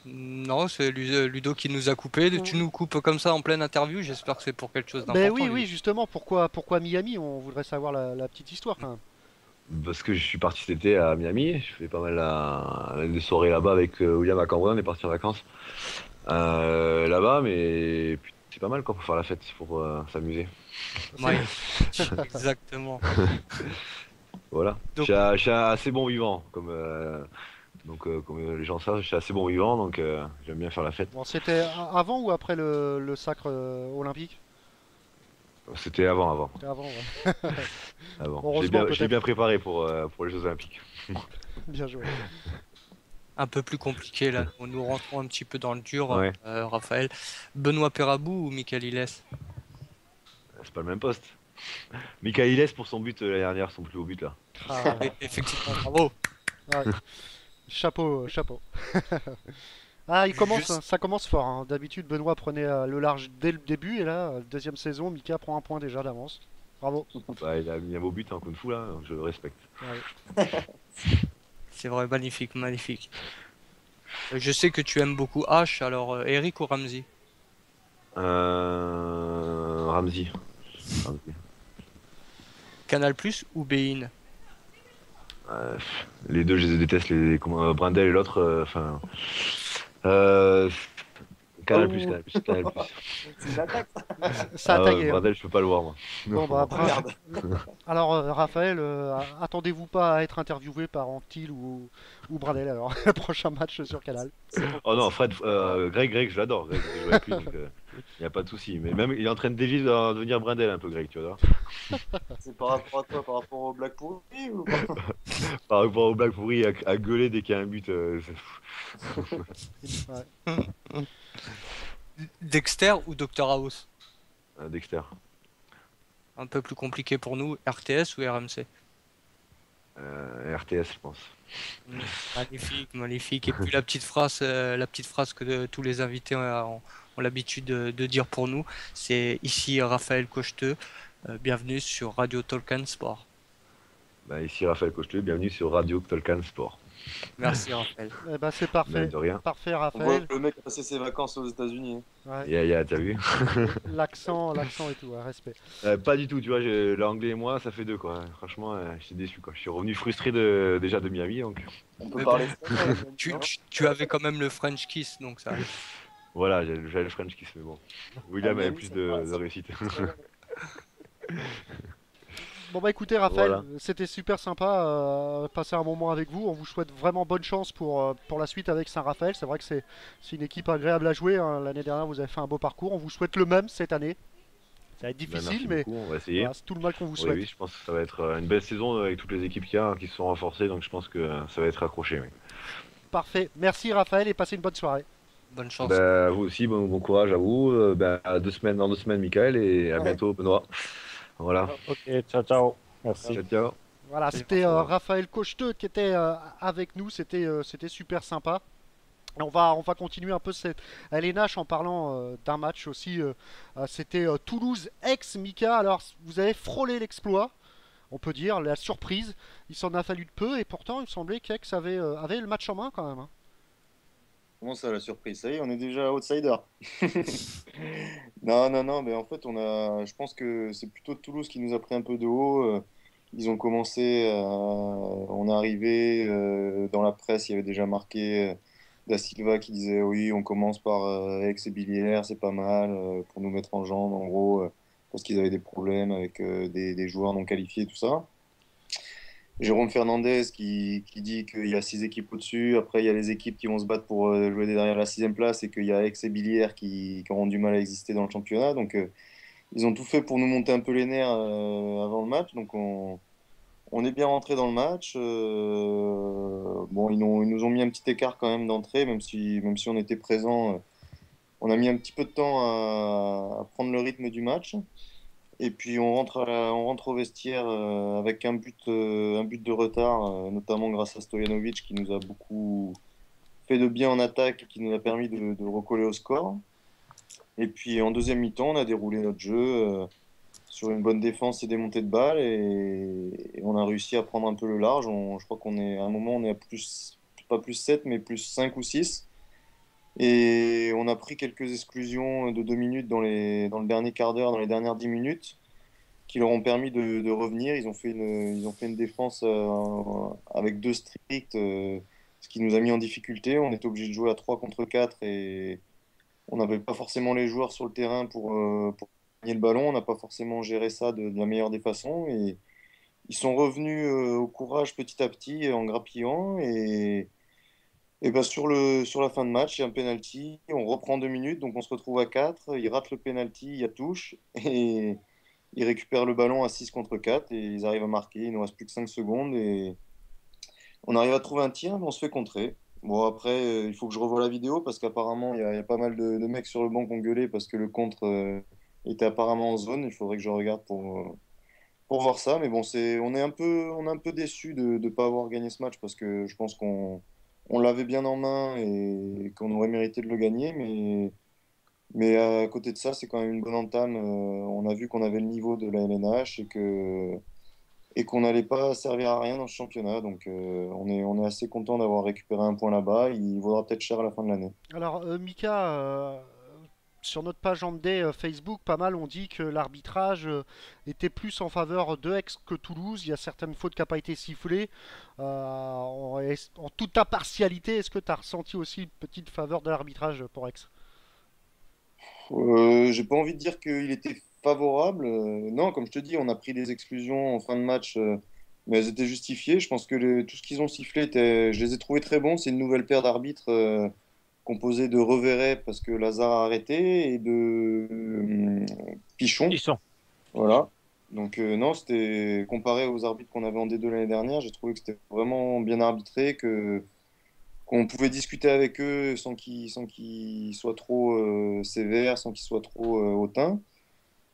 S8: Non, c'est Ludo qui nous a coupé. Tu nous coupes comme ça en pleine interview. J'espère que c'est pour quelque chose
S4: Ben
S8: d'important.
S4: oui,
S8: Ludo.
S4: oui, justement, pourquoi Miami? On voudrait savoir la petite histoire quand même.
S1: Parce que je suis parti cet été à Miami, je fais pas mal de soirées là-bas avec William à Cambrai, on est parti en vacances là-bas, mais putain, c'est pas mal quoi pour faire la fête, pour s'amuser.
S8: Ouais, exactement.
S1: Voilà.
S8: Donc-
S1: Je suis assez bon vivant, comme les gens savent, je suis assez bon vivant, donc j'aime bien faire la fête.
S4: Bon, c'était avant ou après le sacre olympique?
S1: C'était avant.
S4: C'était avant, ouais.
S1: Avant.
S4: Heureusement,
S1: Je l'ai
S4: peut-être.
S1: bien préparé pour les Jeux Olympiques.
S4: Bien joué.
S8: Un peu plus compliqué là. Nous rentrons un petit peu dans le dur,
S1: Ouais.
S8: Raphaël. Benoît Perabou ou Michael Ilès?
S1: C'est pas le même poste. Michael pour son but l'année dernière, son plus haut but là.
S4: Ah,
S8: Effectivement, bravo.
S4: ouais. Chapeau. Ah,
S8: Juste-
S4: ça commence fort, hein. D'habitude, Benoît prenait le large dès le début, et là, deuxième saison, Mika prend un point déjà d'avance. Bravo.
S1: Bah, il a mis un beau but en Kung Fu là, je le respecte.
S4: Ouais.
S8: C'est vrai, magnifique, magnifique. Je sais que tu aimes beaucoup H, alors Eric ou Ramsey?
S1: Ramsey.
S8: Canal Plus ou Bein?
S1: Les deux, je les déteste, Brindel et l'autre, enfin. Canal Plus.
S7: C'est une attaque.
S4: Ça a tagué, hein.
S1: Brindel, je peux pas le voir moi.
S4: Bon, bah,
S7: Merde.
S4: alors, Raphaël, attendez-vous pas à être interviewé par Antil ou Bradel, alors, le prochain match sur Canal.
S1: Oh non, Fred, Greg, je l'adore. Greg, je joue avec lui, donc y a pas de souci. Mais même, il est en train de déjà de devenir Brindel un peu, Greg, tu vois.
S7: C'est par rapport à quoi? Par rapport au Black pourri ou pas?
S1: Par rapport au Black pourri, à gueuler dès qu'il y a un but.
S4: Ouais.
S8: Dexter ou Dr House?
S1: Dexter.
S8: Un peu plus compliqué pour nous, RTS ou RMC?
S1: RTS, je pense.
S8: Magnifique, magnifique. Et puis la petite phrase que tous les invités ont l'habitude de dire pour nous, c'est ici Raphaël Cocheteux, bienvenue sur Radio Tolkien Sport.
S1: Bah, ici Raphaël Cocheteux, bienvenue sur Radio Tolkien Sport.
S8: Merci Raphaël.
S4: Eh ben, c'est
S1: Bah,
S4: parfait.
S1: de rien.
S4: Parfait,
S7: On voit
S4: Raphaël.
S7: le mec a passé ses vacances aux États-Unis.
S4: Ouais.
S1: T'as vu?
S4: L'accent et tout, ouais, respect.
S1: Pas du tout, tu vois, l'anglais et moi, ça fait deux, quoi. Franchement, j'étais déçu, quoi. Je suis revenu frustré déjà de Miami, donc
S7: On peut
S8: Mais
S7: parler
S8: bon,
S7: français,
S8: Tu,
S7: non
S8: tu- tu avais quand même le French Kiss, donc ça.
S1: voilà, j'avais le French kiss, mais bon. William avait
S7: Miami,
S1: plus
S7: ça
S1: de
S7: va, ça-
S1: réussite.
S4: Bon bah écoutez Raphaël,
S1: Voilà.
S4: c'était super sympa passer un moment avec vous. On vous souhaite vraiment bonne chance pour la suite avec Saint-Raphaël. C'est vrai que c'est une équipe agréable à jouer, hein. L'année dernière vous avez fait un beau parcours. On vous souhaite le même cette année. Ça va être
S1: Bah,
S4: difficile
S1: merci
S4: mais
S1: beaucoup, on va essayer.
S4: voilà, c'est tout le mal qu'on vous
S1: Oui,
S4: souhaite.
S1: oui, je pense que ça va être une belle saison avec toutes les équipes qu'il y a, qui se sont renforcées, donc je pense que ça va être accroché. Oui.
S4: Parfait. Merci Raphaël et passez une bonne soirée.
S8: Bonne chance.
S1: Bah, vous aussi, bon courage à vous. Dans 2 semaines, Michael, et à bientôt, Benoît. Voilà.
S6: Ok, ciao. Merci.
S1: Ciao, ciao.
S4: Voilà,
S8: Salut,
S4: c'était
S1: François.
S4: Raphaël Cocheteux qui était avec nous. C'était super sympa. Et on va continuer un peu cette LNH en parlant d'un match aussi. C'était Toulouse ex-Mika. Alors, vous avez frôlé l'exploit, on peut dire, la surprise. Il s'en a fallu de peu et pourtant, il me semblait qu'Aix avait le match en main quand même, hein.
S7: Comment ça, la surprise? Ça y est, on est déjà outsider. Non, non, non, mais en fait, je pense que c'est plutôt Toulouse qui nous a pris un peu de haut. Ils ont commencé, on est arrivé dans la presse, il y avait déjà marqué Da Silva qui disait oui, on commence par Aix et Billière, c'est pas mal pour nous mettre en jambe, en gros, parce qu'ils avaient des problèmes avec des joueurs non qualifiés, tout ça. Jérôme Fernandez qui dit qu'il y a 6 équipes au-dessus. Après, il y a les équipes qui vont se battre pour jouer derrière la 6e place et qu'il y a Aix et Billière qui auront du mal à exister dans le championnat. Donc, ils ont tout fait pour nous monter un peu les nerfs avant le match. Donc, on est bien rentré dans le match. Bon, ils nous ont mis un petit écart quand même d'entrée, même si on était présent. On a mis un petit peu de temps à prendre le rythme du match. Et puis on rentre au vestiaire avec un but de retard, notamment grâce à Stojanovic qui nous a beaucoup fait de bien en attaque et qui nous a permis de recoller au score. Et puis en deuxième mi-temps, on a déroulé notre jeu sur une bonne défense et des montées de balles et on a réussi à prendre un peu le large. Je crois qu'on est à un moment on est à plus, pas plus 7 mais plus 5 ou 6. Et on a pris quelques exclusions de 2 minutes dans le dernier quart d'heure, dans les dernières 10 minutes, qui leur ont permis de revenir. Ils ont fait une défense avec 2 stricts, ce qui nous a mis en difficulté. On était obligé de jouer à 3 contre 4 et on n'avait pas forcément les joueurs sur le terrain pour gagner le ballon. On n'a pas forcément géré ça de la meilleure des façons. Et ils sont revenus au courage petit à petit en grappillant. Et ben sur la fin de match, il y a un penalty, on reprend 2 minutes, donc on se retrouve à 4. Ils ratent le penalty, il y a touche, et ils récupèrent le ballon à 6 contre 4, et ils arrivent à marquer. Il ne nous reste plus que 5 secondes, et on arrive à trouver un tir, mais on se fait contrer. Bon, après, il faut que je revoie la vidéo, parce qu'apparemment, il y a pas mal de mecs sur le banc qui ont gueulé, parce que le contre était apparemment en zone. Il faudrait que je regarde pour voir ça, mais bon, on est un peu déçus de ne pas avoir gagné ce match, parce que je pense qu'on l'avait bien en main et qu'on aurait mérité de le gagner, mais à côté de ça, c'est quand même une bonne entame. On a vu qu'on avait le niveau de la LNH et qu'on n'allait pas servir à rien dans ce championnat. Donc on est assez content d'avoir récupéré un point là-bas. Il vaudra peut-être cher à la fin de l'année.
S4: Alors, Mika, sur notre page Handé Facebook, pas mal ont dit que l'arbitrage était plus en faveur de Aix que Toulouse. Il y a certaines fautes qui n'ont pas été sifflées. En toute impartialité, est-ce que tu as ressenti aussi une petite faveur de l'arbitrage pour Aix?
S7: J'ai pas envie de dire qu'il était favorable. Non, comme je te dis, on a pris des exclusions en fin de match, mais elles étaient justifiées. Je pense que tout ce qu'ils ont sifflé, je les ai trouvés très bons. C'est une nouvelle paire d'arbitres composée de Reveret parce que Lazare a arrêté et de Pichon.
S6: Ils sont.
S7: Voilà. Donc non, c'était comparé aux arbitres qu'on avait en D2 l'année dernière, j'ai trouvé que c'était vraiment bien arbitré, que qu'on pouvait discuter avec eux sans qu'ils soient trop sévères, sans qu'ils soient trop hautains.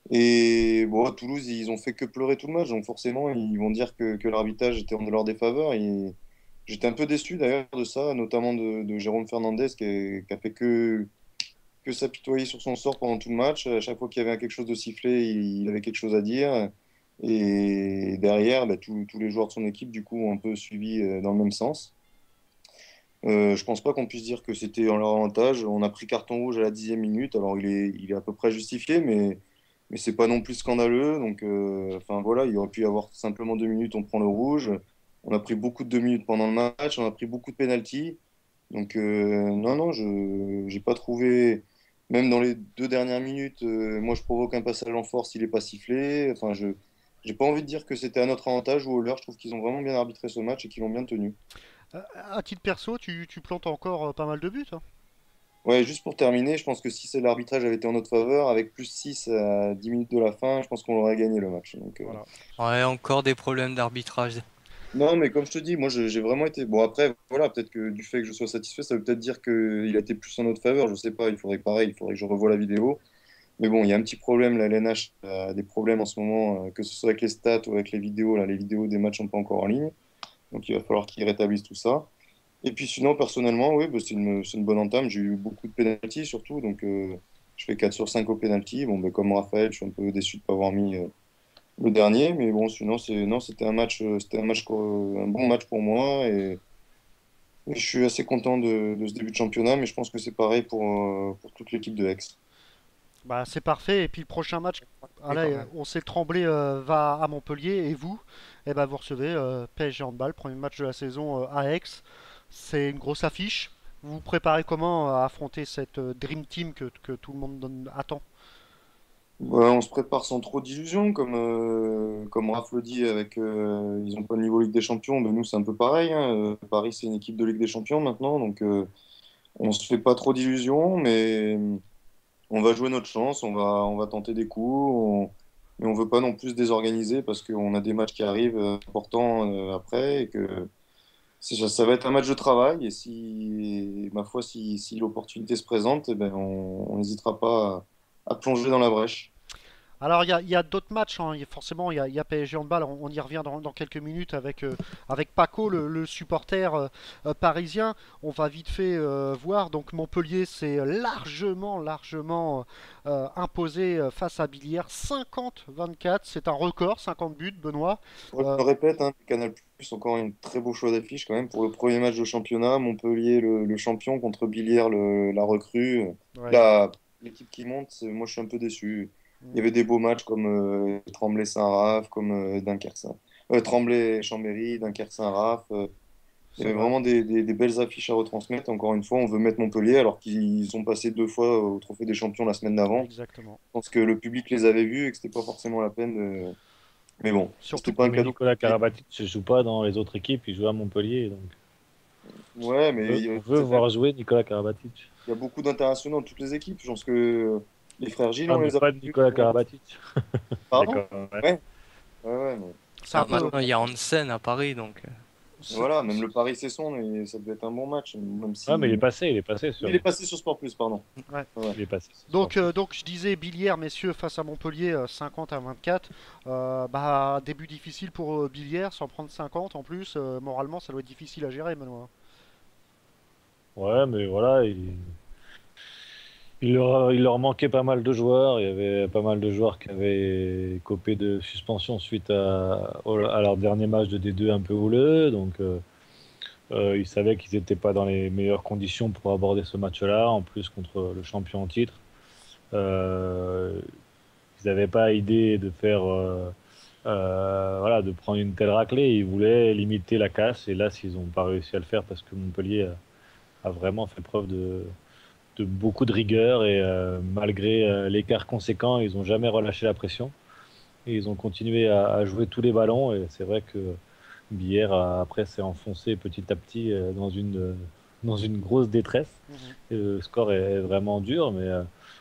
S7: Et bon, à Toulouse, ils ont fait que pleurer tout le match, donc forcément, ils vont dire que l'arbitrage était en leur défaveur. Et j'étais un peu déçu d'ailleurs de ça, notamment de Jérôme Fernandez qui a fait que s'apitoyer sur son sort pendant tout le match. À chaque fois qu'il y avait quelque chose de sifflé, il avait quelque chose à dire. Et derrière, bah, tous les joueurs de son équipe, du coup, ont un peu suivi dans le même sens. Je pense pas qu'on puisse dire que c'était en leur avantage. On a pris carton rouge à la 10e minute, alors il est à peu près justifié, mais c'est pas non plus scandaleux. Donc, enfin voilà, il aurait pu y avoir simplement 2 minutes, on prend le rouge. On a pris beaucoup de 2 minutes pendant le match, on a pris beaucoup de pénaltys. Donc, non, non, je j'ai pas trouvé, même dans les 2 dernières minutes, moi je provoque un passage en force, il est pas sifflé. Enfin, j'ai pas envie de dire que c'était à notre avantage ou au leur. Je trouve qu'ils ont vraiment bien arbitré ce match et qu'ils l'ont bien tenu.
S4: À titre perso, tu plantes encore pas mal de buts, hein.
S7: Ouais, juste pour terminer, je pense que si l'arbitrage avait été en notre faveur, avec plus 6 à 10 minutes de la fin, je pense qu'on aurait gagné le match. Donc,
S4: Voilà.
S8: Ouais, encore des problèmes d'arbitrage.
S7: non, mais comme je te dis, moi j'ai vraiment été. Bon, après, voilà, peut-être que du fait que je sois satisfait, ça veut peut-être dire qu'il a été plus en notre faveur. Je sais pas, il faudrait que je revoie la vidéo. Mais bon, il y a un petit problème. La LNH a des problèmes en ce moment, que ce soit avec les stats ou avec les vidéos. Là, les vidéos des matchs sont pas encore en ligne. Donc il va falloir qu'ils rétablissent tout ça. Et puis sinon, personnellement, oui, bah, c'est une bonne entame. J'ai eu beaucoup de pénaltys surtout. Donc je fais 4 sur 5 au pénalty. Bon, bah, comme Raphaël, je suis un peu déçu de ne pas avoir mis le dernier. Mais bon, sinon, non, un bon match pour moi. Et je suis assez content de ce début de championnat. Mais je pense que c'est pareil pour toute l'équipe de Aix.
S4: Bah, c'est parfait. Et puis le prochain match,
S8: quand même.
S4: on sait que Tremblay va à Montpellier et vous, eh ben, vous recevez PSG Handball, premier match de la saison à Aix. C'est une grosse affiche. Vous vous préparez comment à affronter cette Dream Team que tout le monde attend?
S7: Ouais, on se prépare sans trop d'illusions, comme Raph le dit, ils ont pas le niveau Ligue des Champions, mais nous c'est un peu pareil, hein. Paris c'est une équipe de Ligue des Champions maintenant, donc on se fait pas trop d'illusions, mais on va jouer notre chance, on va tenter des coups, mais on veut pas non plus se désorganiser parce qu'on a des matchs qui arrivent importants après et que ça va être un match de travail et ma foi, si l'opportunité se présente, eh ben, on n'hésitera pas à plonger dans la brèche.
S4: Alors il y a d'autres matchs, hein. Forcément il y a PSG Handball, on y revient dans quelques minutes avec Paco, le supporter parisien. On va vite fait voir, donc Montpellier s'est largement imposé face à Billière, 50-24, c'est un record, 50 buts Benoît.
S7: Ouais, je
S4: Euh,
S7: le répète, hein, Canal+, encore un très beau choix d'affiche quand même pour le premier match de championnat. Montpellier, le champion contre Billière, la recrue.
S4: ouais.
S7: La, l'équipe qui monte, moi je suis un peu déçu. Il y avait des beaux matchs comme Tremblay-Saint-Raph, comme Dunkerque-Saint... Tremblay-Chambéry, Dunkerque-Saint-Raph. Il y
S4: C'est
S7: avait
S4: vrai.
S7: vraiment des belles affiches à retransmettre. Encore une fois, on veut mettre Montpellier alors qu'ils sont passés 2 fois au Trophée des Champions la semaine d'avant. Je
S4: Exactement.
S7: pense que le public les avait vus et que c'était pas forcément la peine de... Mais bon,
S4: Surtout
S7: c'était pas
S6: Ouais,
S7: un
S6: mais
S7: cadeau.
S6: Nicolas Karabatic ne joue pas dans les autres équipes, il joue à Montpellier. Donc
S7: Ouais, mais
S6: on veut voir jouer Nicolas Karabatic.
S7: il y a beaucoup d'internationaux dans toutes les équipes. Je pense que les frères Gilles,
S6: Ah,
S7: on
S6: mais
S7: les a
S6: pas
S7: pas
S6: de
S7: vus.
S6: Nicolas Karabatic.
S7: Pardon?
S6: D'accord. Ouais.
S7: Ouais, ouais, mais
S4: C'est un
S8: Ah,
S4: peu.
S8: maintenant, il y a Hansen à Paris, donc.
S4: c'est-
S7: voilà, même le Paris-Cesson, et ça devait être un bon match, même
S6: Ah, mais
S7: si...
S6: il est passé sur.
S7: Il est passé sur Sport Plus, pardon.
S4: Ouais.
S7: Ouais.
S6: Il est passé.
S4: Donc je disais Billière, messieurs, face à Montpellier, 50-24. Bah, début difficile pour Billière, sans prendre 50 en plus. Moralement, ça doit être difficile à gérer, Benoît.
S6: Ouais, mais voilà, il leur manquait pas mal de joueurs. Il y avait pas mal de joueurs qui avaient copé de suspension suite à leur dernier match de D2 un peu houleux. Donc, ils savaient qu'ils n'étaient pas dans les meilleures conditions pour aborder ce match-là, en plus contre le champion en titre. Euh, Ils n'avaient pas idée de faire, voilà, de prendre une telle raclée. Ils voulaient limiter la casse. Et là, s'ils n'ont pas réussi à le faire parce que Montpellier a vraiment fait preuve de beaucoup de rigueur et malgré l'écart conséquent, ils n'ont jamais relâché la pression. Et ils ont continué à jouer tous les ballons. Et c'est vrai que Bière, après, s'est enfoncé petit à petit dans une grosse détresse.
S4: Mhm.
S6: Et le score est vraiment dur, mais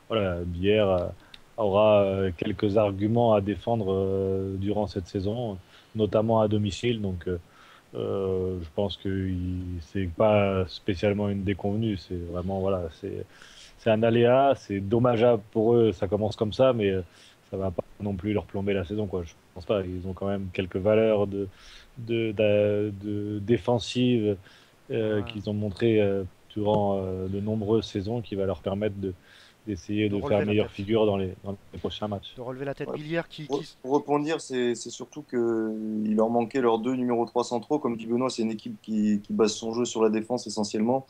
S6: voilà, Bière aura quelques arguments à défendre durant cette saison, notamment à domicile. Donc, je pense que c'est pas spécialement une déconvenue. C'est vraiment, voilà, c'est un aléa. C'est dommageable pour eux. Ça commence comme ça, mais ça va pas non plus leur plomber la saison, quoi. Je pense pas. Ils ont quand même quelques valeurs de défensive
S4: Ouais.
S6: qu'ils ont montré durant de nombreuses saisons qui va leur permettre d'essayer
S4: De
S6: de
S4: relever
S6: faire
S4: la
S6: meilleure
S4: tête.
S6: figure dans les prochains matchs.
S4: De relever la tête.
S7: Ouais.
S4: Billière
S7: Pour rebondir, c'est surtout qu'il leur manquait leurs deux numéros 3 centraux. Comme dit Benoît, c'est une équipe qui base son jeu sur la défense essentiellement.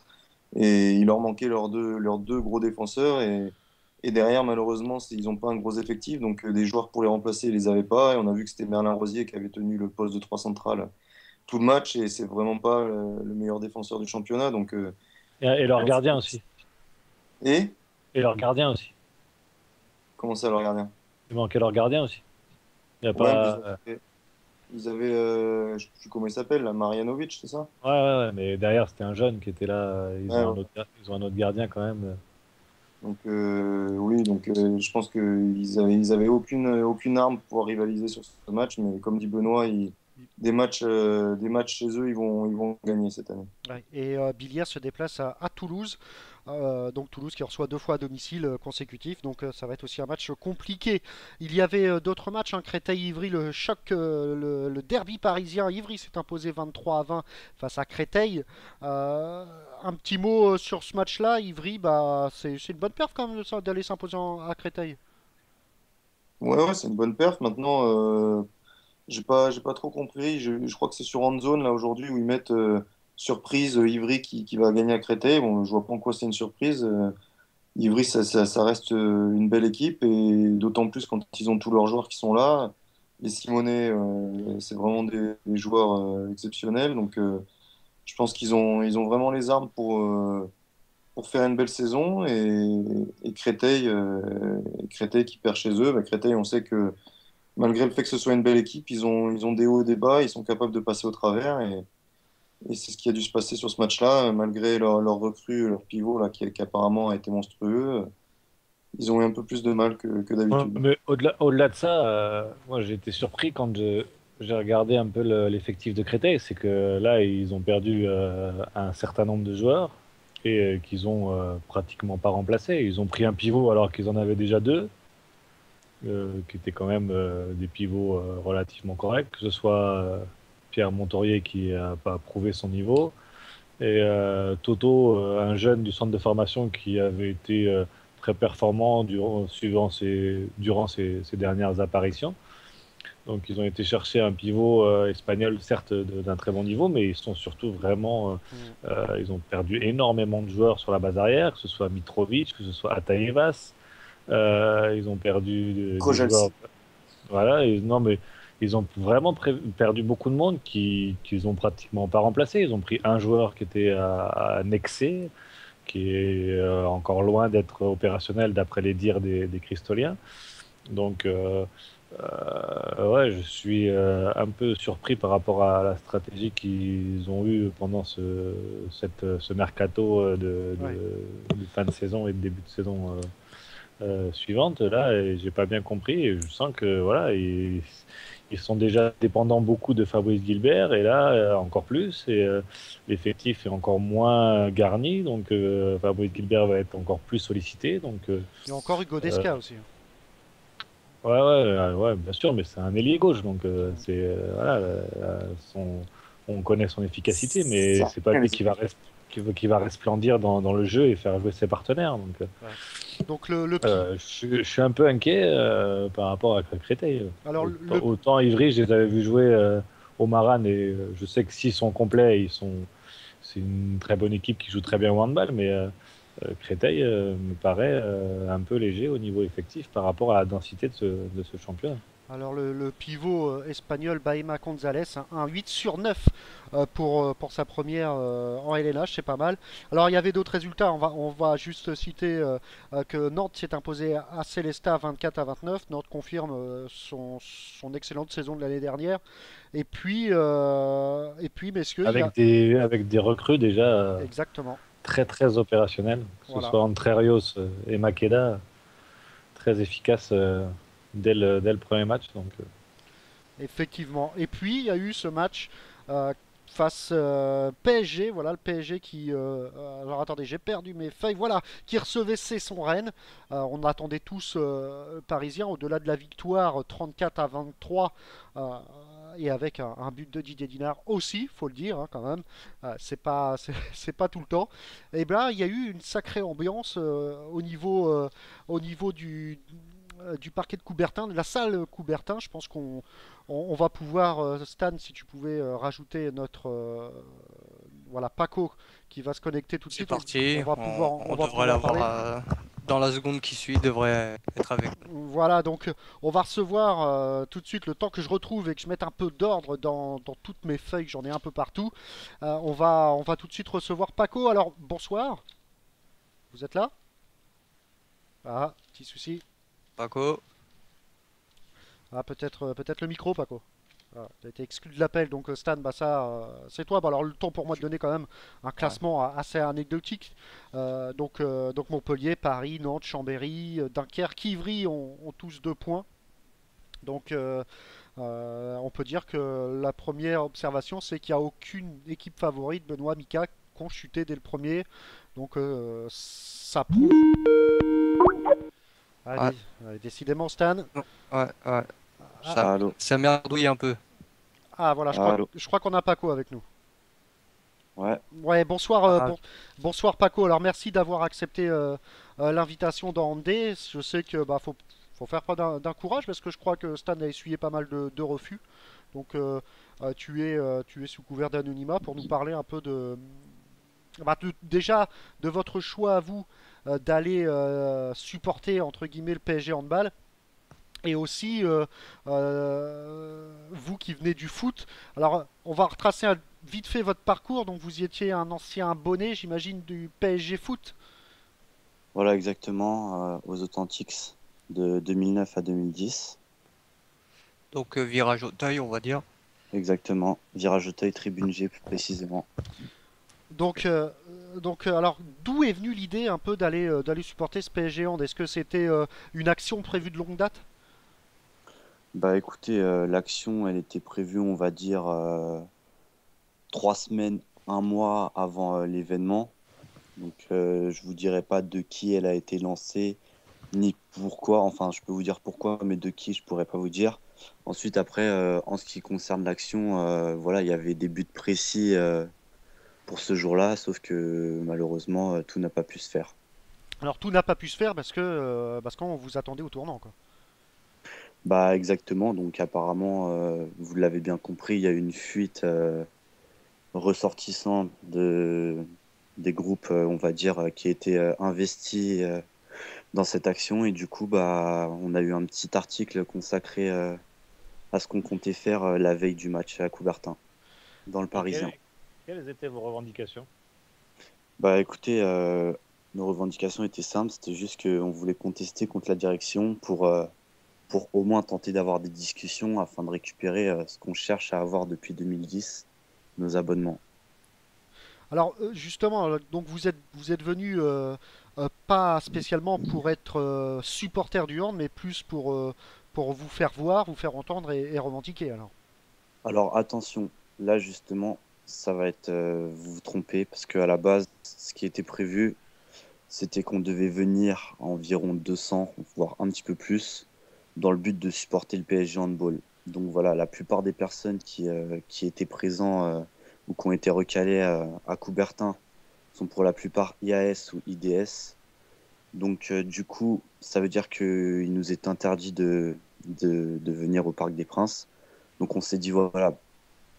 S7: Et il leur manquait leurs deux gros défenseurs. Et derrière, malheureusement, ils n'ont pas un gros effectif. Donc des joueurs pour les remplacer, ils les avaient pas. Et on a vu que c'était Merlin Rosier qui avait tenu le poste de 3 central tout le match. Et c'est vraiment pas le meilleur défenseur du championnat. Donc,
S6: Et leur gardien aussi.
S7: et
S6: Et leur gardien aussi.
S7: comment ça, leur gardien?
S6: Il manquait leur gardien aussi. Il y a
S7: Ouais,
S6: pas.
S7: ils avaient je sais plus comment il s'appelle, là, Marjanovic, c'est ça?
S6: Ouais, mais derrière, c'était un jeune qui était là.
S7: Ouais, ouais.
S6: Ils ont un autre gardien quand même.
S7: Donc oui, donc je pense qu'ils avaient aucune arme pour pouvoir rivaliser sur ce match, mais comme dit Benoît, des matchs chez eux, ils vont gagner cette année.
S4: Ouais. Et Billière se déplace à Toulouse. Donc Toulouse qui reçoit 2 fois à domicile consécutifs. Donc ça va être aussi un match compliqué. Il y avait d'autres matchs, hein, Créteil-Ivry, le choc, le derby parisien. Ivry s'est imposé 23-20 face à Créteil. Un petit mot sur ce match-là. Ivry, bah, c'est une bonne perf quand même d'aller s'imposer à Créteil.
S7: Ouais, c'est une bonne perf. Maintenant, j'ai pas trop compris. Je crois que c'est sur Endzone là aujourd'hui où ils mettent surprise Ivry qui va gagner à Créteil. Bon, je vois pas en quoi c'est une surprise. Ivry, ça reste une belle équipe et d'autant plus quand ils ont tous leurs joueurs qui sont là. Les Simonet, c'est vraiment des joueurs exceptionnels. Donc, je pense qu'ils ont vraiment les armes pour faire une belle saison. Et Créteil qui perd chez eux, bah, Créteil, on sait que malgré le fait que ce soit une belle équipe, ils ont des hauts et des bas, ils sont capables de passer au travers. Et c'est ce qui a dû se passer sur ce match-là, malgré leur recrue, leur pivot, là, qui apparemment a été monstrueux. Ils ont eu un peu plus de mal que
S6: Ouais,
S7: d'habitude.
S6: mais au-delà de ça, moi j'ai été surpris quand j'ai regardé un peu l'effectif de Créteil. C'est que là, ils ont perdu un certain nombre de joueurs et qu'ils ont pratiquement pas remplacé. Ils ont pris un pivot alors qu'ils en avaient déjà deux, qui étaient quand même des pivots relativement corrects, que ce soit Pierre Montorier qui a pas prouvé son niveau et Toto, un jeune du centre de formation qui avait été très performant durant ses dernières apparitions. Donc ils ont été chercher un pivot espagnol, certes d'un très bon niveau, mais ils sont surtout vraiment, ils ont perdu énormément de joueurs sur la base arrière, que ce soit Mitrovic, que ce soit Ataevas. Ils ont perdu des joueurs.
S7: Kojalski.
S6: Voilà, non, mais ils ont vraiment perdu beaucoup de monde qu'ils ont pratiquement pas remplacé. Ils ont pris un joueur qui était à Nexé, qui est encore loin d'être opérationnel d'après les dires des Cristoliens. Donc, ouais, je suis un peu surpris par rapport à la stratégie qu'ils ont eue pendant ce mercato
S4: Ouais.
S6: de fin de saison et de début de saison suivante. Là, et j'ai pas bien compris. Et je sens que voilà, ils sont déjà dépendants beaucoup de Fabrice Gilbert et là encore plus. Et l'effectif est encore moins garni, donc Fabrice Gilbert va être encore plus sollicité. Donc
S4: Il y a encore Hugo Desca aussi.
S6: ouais, bien sûr, mais c'est un ailier gauche, donc c'est voilà, on connaît son efficacité, mais c'est pas lui qui va resplendir dans le jeu et faire jouer ses partenaires. Donc
S4: Donc
S6: je suis un peu inquiet par rapport à Créteil.
S4: Alors,
S6: Autant Ivry, je les avais vus jouer au Maran et je sais que s'ils sont complets, c'est une très bonne équipe qui joue très bien au handball, mais Créteil me paraît un peu léger au niveau effectif par rapport à la densité de ce championnat.
S4: Alors le pivot espagnol Baima González, un 8 sur 9 pour sa première en LNH, c'est pas mal. Alors il y avait d'autres résultats, on va juste citer que Nantes s'est imposé à Célestat 24-29. Nantes confirme son excellente saison de l'année dernière. Et puis messieurs,
S6: Avec des recrues déjà
S4: exactement.
S6: très très opérationnelles, que
S4: Voilà.
S6: ce soit Entrerios et Makeda, très efficaces dès le premier match. Donc,
S4: Effectivement. Et puis, il y a eu ce match face PSG. Voilà, le PSG qui. Alors, attendez, j'ai perdu mes feuilles. Voilà, qui recevait son Rennes. On attendait tous Parisiens, au-delà de la victoire 34-23. Et avec un but de Didier Dinard aussi, faut le dire, hein, quand même. C'est pas tout le temps. Et bien, il y a eu une sacrée ambiance au niveau du parquet de Coubertin, de la salle Coubertin. Je pense qu'on va pouvoir, Stan, si tu pouvais rajouter notre voilà, Paco qui va se connecter tout de
S8: C'est
S4: suite.
S8: parti,
S4: On va pouvoir,
S8: on
S4: va
S8: devrait
S4: pouvoir
S8: l'avoir
S4: parler.
S8: dans la seconde qui suit, il devrait être avec nous.
S4: Voilà, donc on va recevoir tout de suite, le temps que je retrouve et que je mette un peu d'ordre dans toutes mes feuilles, que j'en ai un peu partout. On va tout de suite recevoir Paco. Alors, bonsoir. Vous êtes là? Ah, petit souci.
S8: Paco,
S4: Ah, peut-être le micro, Paco. Ah, t'as été exclu de l'appel, donc Stan, bah ça, c'est toi. Bah, alors le temps pour moi de donner quand même un classement assez anecdotique. Donc Montpellier, Paris, Nantes, Chambéry, Dunkerque, Ivry ont tous 2 points. Donc on peut dire que la première observation, c'est qu'il n'y a aucune équipe favorite, Benoît, Mika, qui ont chuté dès le premier. Donc ça prouve.
S8: Ouais.
S4: Allez, décidément, Stan.
S8: ouais,
S4: Ah,
S7: Allô.
S8: ça merdouille un peu.
S4: voilà,
S7: Allô.
S4: je crois qu'on a Paco avec nous.
S7: Ouais.
S4: Ouais, bonsoir,
S8: Ah.
S4: bonsoir Paco. Alors merci d'avoir accepté l'invitation dans Andé. Je sais que faut faire pas d'un courage parce que je crois que Stan a essuyé pas mal de refus. Donc tu es sous couvert d'anonymat pour nous parler un peu déjà de votre choix à vous d'aller supporter entre guillemets le PSG handball. Et aussi, vous qui venez du foot, alors on va retracer vite fait votre parcours. Donc vous y étiez un ancien abonné, j'imagine, du PSG Foot.
S9: Voilà, exactement, aux Authentics de 2009 à 2010.
S8: Donc virage Auteuil, on va dire.
S9: Exactement, virage Auteuil, tribune G plus précisément.
S4: Donc, alors, d'où est venue l'idée un peu d'aller supporter ce PSG Hand? Est-ce que c'était une action prévue de longue date?
S9: Bah écoutez, l'action, elle était prévue, on va dire, 3 semaines, un mois avant l'événement. Donc je vous dirai pas de qui elle a été lancée, ni pourquoi. Enfin, je peux vous dire pourquoi, mais de qui, je pourrais pas vous dire. Ensuite, après, en ce qui concerne l'action, voilà, il y avait des buts précis pour ce jour-là, sauf que malheureusement, tout n'a pas pu se faire.
S4: Alors, tout n'a pas pu se faire parce qu'on vous attendait au tournant, quoi.
S9: Bah exactement, donc apparemment, vous l'avez bien compris, il y a eu une fuite ressortissant des groupes, on va dire, qui étaient investis dans cette action. Et du coup, bah, on a eu un petit article consacré à ce qu'on comptait faire la veille du match à Coubertin, dans le Parisien.
S6: Quelles étaient vos revendications?
S9: Bah écoutez, nos revendications étaient simples, c'était juste qu'on voulait contester contre la direction pour au moins tenter d'avoir des discussions afin de récupérer ce qu'on cherche à avoir depuis 2010, nos abonnements.
S4: Alors, justement, donc vous êtes venu pas spécialement pour être supporter du hand, mais plus pour vous faire voir, vous faire entendre et revendiquer, alors.
S9: Alors attention, là justement, ça va être vous vous trompez parce qu'à la base, ce qui était prévu, c'était qu'on devait venir à environ 200, voire un petit peu plus, dans le but de supporter le PSG Handball. Donc voilà, la plupart des personnes qui étaient présents ou qui ont été recalés à Coubertin sont pour la plupart IAS ou IDS. Donc du coup, ça veut dire qu'il nous est interdit de venir au Parc des Princes. Donc on s'est dit, voilà,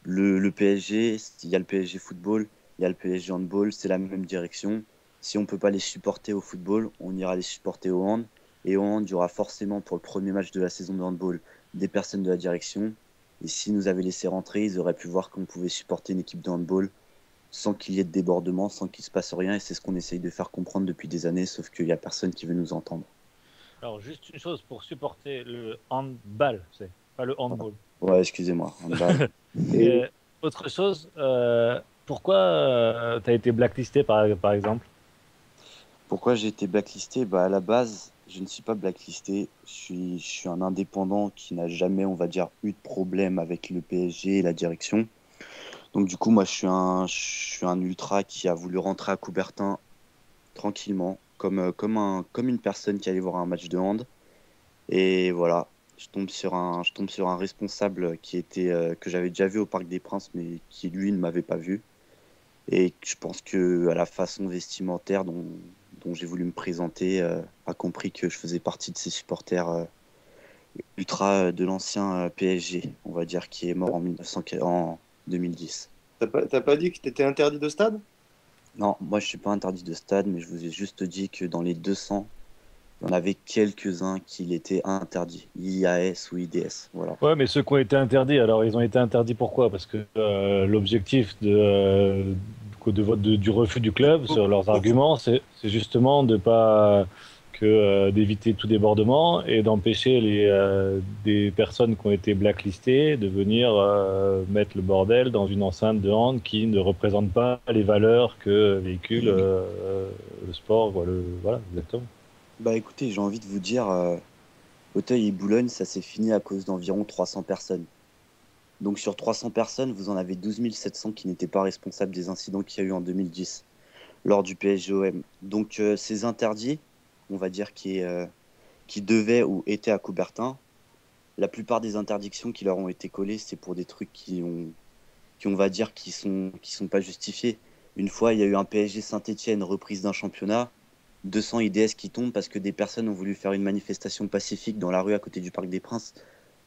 S9: le PSG, il y a le PSG football, il y a le PSG handball, c'est la même direction. Si on ne peut pas les supporter au football, on ira les supporter au hand. Et au hand, il y aura forcément pour le premier match de la saison de handball des personnes de la direction. Et s'ils nous avaient laissé rentrer, ils auraient pu voir qu'on pouvait supporter une équipe de handball sans qu'il y ait de débordement, sans qu'il se passe rien. Et c'est ce qu'on essaye de faire comprendre depuis des années, sauf qu'il n'y a personne qui veut nous entendre.
S6: Alors, juste une chose, pour supporter le handball, c'est pas le handball.
S9: Ouais, excusez-moi. Handball.
S6: Et autre chose, pourquoi tu as été blacklisté par exemple?
S9: Pourquoi j'ai été blacklisté? Bah, à la base, je ne suis pas blacklisté. Je suis un indépendant qui n'a jamais, on va dire, eu de problème avec le PSG et la direction. Donc du coup, moi, je suis un ultra qui a voulu rentrer à Coubertin tranquillement, comme une personne qui allait voir un match de hand. Et voilà, je tombe sur un responsable que j'avais déjà vu au Parc des Princes, mais qui lui ne m'avait pas vu. Et je pense que à la façon vestimentaire dont j'ai voulu me présenter, a compris que je faisais partie de ces supporters ultra de l'ancien PSG, on va dire, qui est mort en 2010.
S7: T'as pas dit que t'étais interdit de stade?
S9: Non, moi je suis pas interdit de stade, mais je vous ai juste dit que dans les 200, il y en avait quelques-uns qui étaient interdits, IAS ou IDS, voilà.
S6: Ouais, mais ceux qui ont été interdits, alors ils ont été interdits pourquoi? Parce que l'objectif du refus du club, sur leurs arguments, c'est justement d'éviter tout débordement et d'empêcher des personnes qui ont été blacklistées de venir mettre le bordel dans une enceinte de hand qui ne représente pas les valeurs que véhicule le sport. Voilà, exactement.
S9: Bah écoutez, j'ai envie de vous dire, Auteuil et Boulogne, ça s'est fini à cause d'environ 300 personnes. Donc sur 300 personnes, vous en avez 12 700 qui n'étaient pas responsables des incidents qu'il y a eu en 2010 lors du PSG-OM. Donc ces interdits, on va dire, qui devaient ou étaient à Coubertin, la plupart des interdictions qui leur ont été collées, c'est pour des trucs qui on va dire, qui sont pas justifiés. Une fois, il y a eu un PSG Saint-Etienne, reprise d'un championnat, 200 IDS qui tombent parce que des personnes ont voulu faire une manifestation pacifique dans la rue à côté du Parc des Princes.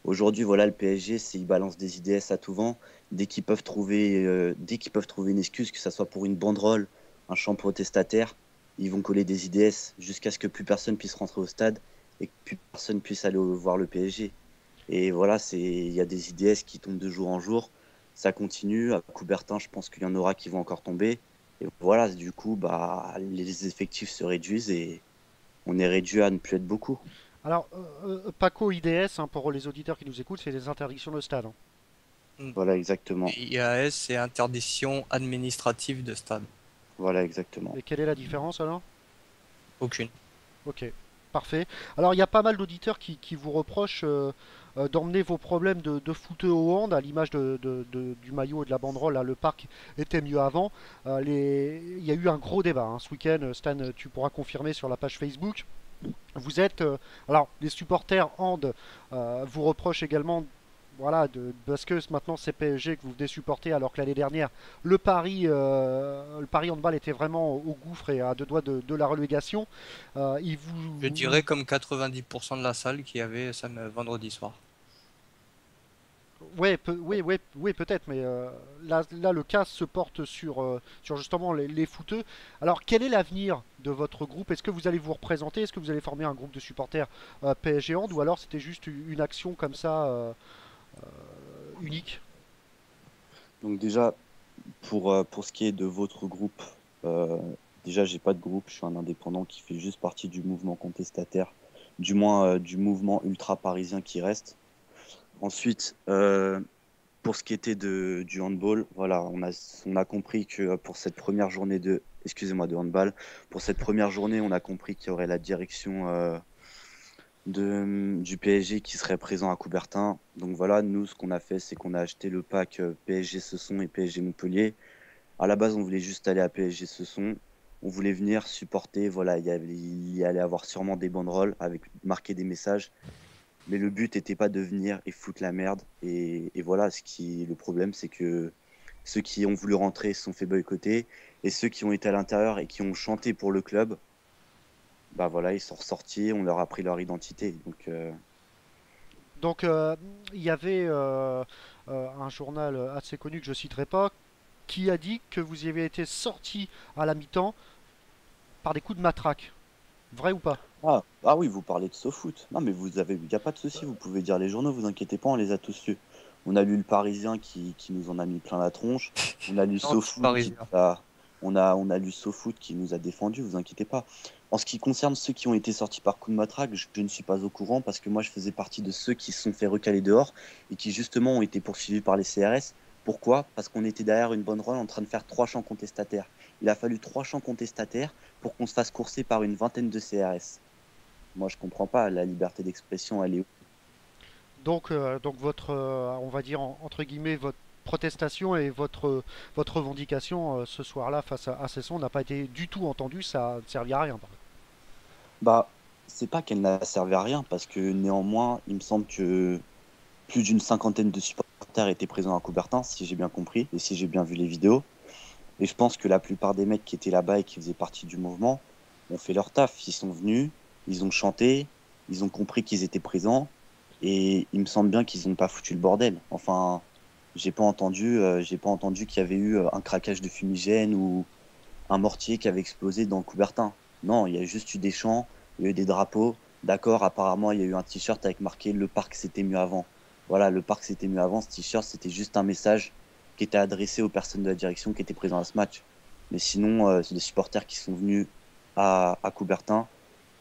S9: Aujourd'hui, voilà, le PSG, ils balancent des IDS à tout vent. Dès qu'ils peuvent trouver une excuse, que ce soit pour une banderole, un chant protestataire, ils vont coller des IDS jusqu'à ce que plus personne puisse rentrer au stade et que plus personne puisse aller voir le PSG. Et voilà, il y a des IDS qui tombent de jour en jour. Ça continue. À Coubertin, je pense qu'il y en aura qui vont encore tomber. Et voilà, du coup, les effectifs se réduisent et on est réduit à ne plus être beaucoup.
S4: Alors, Paco, IDS, hein, pour les auditeurs qui nous écoutent, c'est des interdictions de stade. Hein.
S9: Voilà, exactement.
S8: Et IAS, c'est interdiction administrative de stade.
S9: Voilà, exactement.
S4: Et quelle est la différence alors?
S8: Aucune.
S4: Ok, parfait. Alors, il y a pas mal d'auditeurs qui vous reprochent d'emmener vos problèmes de footeux au hand, à l'image du maillot et de la banderole. Là, le parc était mieux avant. Il y a eu un gros débat hein, ce week-end. Stan, tu pourras confirmer sur la page Facebook. Vous êtes. Alors, les supporters hand vous reprochent également. Voilà, parce que maintenant c'est PSG que vous venez supporter, alors que l'année dernière, le Paris handball était vraiment au gouffre et à deux doigts de la relégation.
S8: Je dirais comme 90% de la salle qui avait ça vendredi soir.
S4: Ouais, oui, peut-être, mais là, le cas se porte sur justement les footeux. Alors, quel est l'avenir de votre groupe? Est-ce que vous allez vous représenter? Est-ce que vous allez former un groupe de supporters PSG hand, ou alors c'était juste une action comme ça unique?
S9: Donc déjà, pour ce qui est de votre groupe, déjà j'ai pas de groupe, je suis un indépendant qui fait juste partie du mouvement contestataire, du moins du mouvement ultra parisien qui reste. Ensuite, pour ce qui était du handball, voilà, on a compris que pour cette première journée de handball, pour cette première journée, on a compris qu'il y aurait la direction du PSG qui serait présent à Coubertin. Donc voilà, nous, ce qu'on a fait, c'est qu'on a acheté le pack PSG Cesson et PSG Montpellier. À la base, on voulait juste aller à PSG Cesson. On voulait venir supporter. Voilà, il y allait avoir sûrement des banderoles avec marqué des messages. Mais le but n'était pas de venir et foutre la merde. Et voilà, le problème, c'est que ceux qui ont voulu rentrer se sont fait boycotter. Et ceux qui ont été à l'intérieur et qui ont chanté pour le club, bah voilà, ils sont ressortis, on leur a pris leur identité.
S4: Donc, il y avait un journal assez connu que je citerai pas, qui a dit que vous y avez été sorti à la mi-temps par des coups de matraque. Vrai ou pas?
S9: Ah oui, vous parlez de SoFoot. Non, mais il n'y a pas de souci, vous pouvez dire les journaux, vous inquiétez pas, on les a tous lus. On a lu le Parisien qui nous en a mis plein la tronche. On a lu SoFoot on a lu SoFoot qui nous a défendu, vous inquiétez pas. En ce qui concerne ceux qui ont été sortis par coup de matraque, je ne suis pas au courant parce que moi je faisais partie de ceux qui se sont fait recaler dehors et qui justement ont été poursuivis par les CRS. Pourquoi? Parce qu'on était derrière une banderole en train de faire 3 champs contestataires. Il a fallu 3 champs contestataires pour qu'on se fasse courser par une vingtaine de CRS. Moi je comprends pas, la liberté d'expression elle est où?
S4: Donc votre, on va dire entre guillemets, votre protestation et votre revendication ce soir-là face à Cesson n'a pas été du tout entendue, ça ne servira à rien.
S9: Bah, c'est pas qu'elle n'a servi à rien, parce que néanmoins, il me semble que plus d'une cinquantaine de supporters étaient présents à Coubertin, si j'ai bien compris, et si j'ai bien vu les vidéos. Et je pense que la plupart des mecs qui étaient là-bas et qui faisaient partie du mouvement ont fait leur taf. Ils sont venus, ils ont chanté, ils ont compris qu'ils étaient présents, et il me semble bien qu'ils n'ont pas foutu le bordel. Enfin, j'ai pas entendu qu'il y avait eu un craquage de fumigène ou un mortier qui avait explosé dans Coubertin. Non, il y a juste eu des chants, il y a eu des drapeaux. D'accord, apparemment, il y a eu un t-shirt avec marqué « Le parc, c'était mieux avant ». Voilà, le parc, c'était mieux avant. Ce t-shirt, c'était juste un message qui était adressé aux personnes de la direction qui étaient présentes à ce match. Mais sinon, c'est des supporters qui sont venus à Coubertin.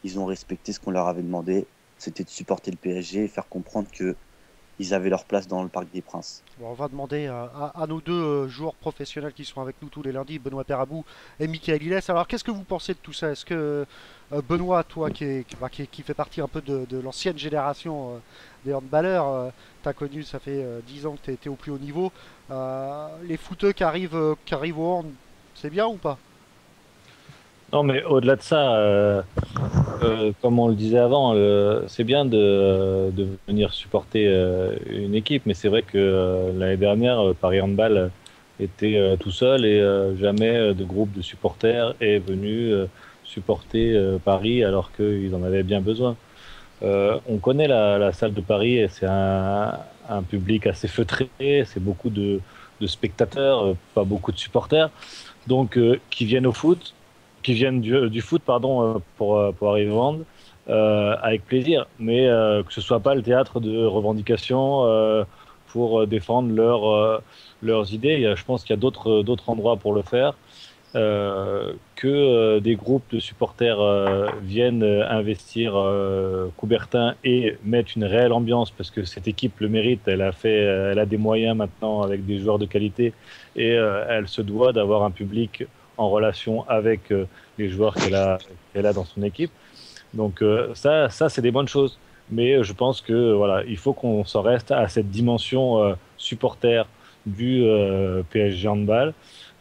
S9: Ils ont respecté ce qu'on leur avait demandé. C'était de supporter le PSG et faire comprendre qu'ils avaient leur place dans le Parc des Princes.
S4: Bon, on va demander à nos deux joueurs professionnels qui sont avec nous tous les lundis, Benoît Perabou et Michael Ilès. Alors, qu'est-ce que vous pensez de tout ça? Est-ce que Benoît, toi qui fait partie un peu de l'ancienne génération des handballeurs, t'as connu, ça fait 10 ans que tu étais au plus haut niveau, les footeux qui arrivent au hand, c'est bien ou pas?
S6: Non, mais au-delà de ça, comme on le disait avant, c'est bien de venir supporter une équipe, mais c'est vrai que l'année dernière, Paris Handball était tout seul et jamais de groupe de supporters est venu supporter Paris alors qu'ils en avaient bien besoin. On connaît la salle de Paris et c'est un public assez feutré, c'est beaucoup de spectateurs, pas beaucoup de supporters, donc qui viennent au foot. qui viennent du foot, pardon, pour arriver à vendre, avec plaisir, mais que ce soit pas le théâtre de revendication pour défendre leurs idées. Je pense qu'il y a d'autres endroits pour le faire. Que des groupes de supporters viennent investir Coubertin et mettre une réelle ambiance, parce que cette équipe le mérite, elle a des moyens maintenant avec des joueurs de qualité, et elle se doit d'avoir un public en relation avec les joueurs qu'elle a dans son équipe. Donc ça c'est des bonnes choses, mais je pense que voilà, il faut qu'on s'en reste à cette dimension supporter du PSG handball.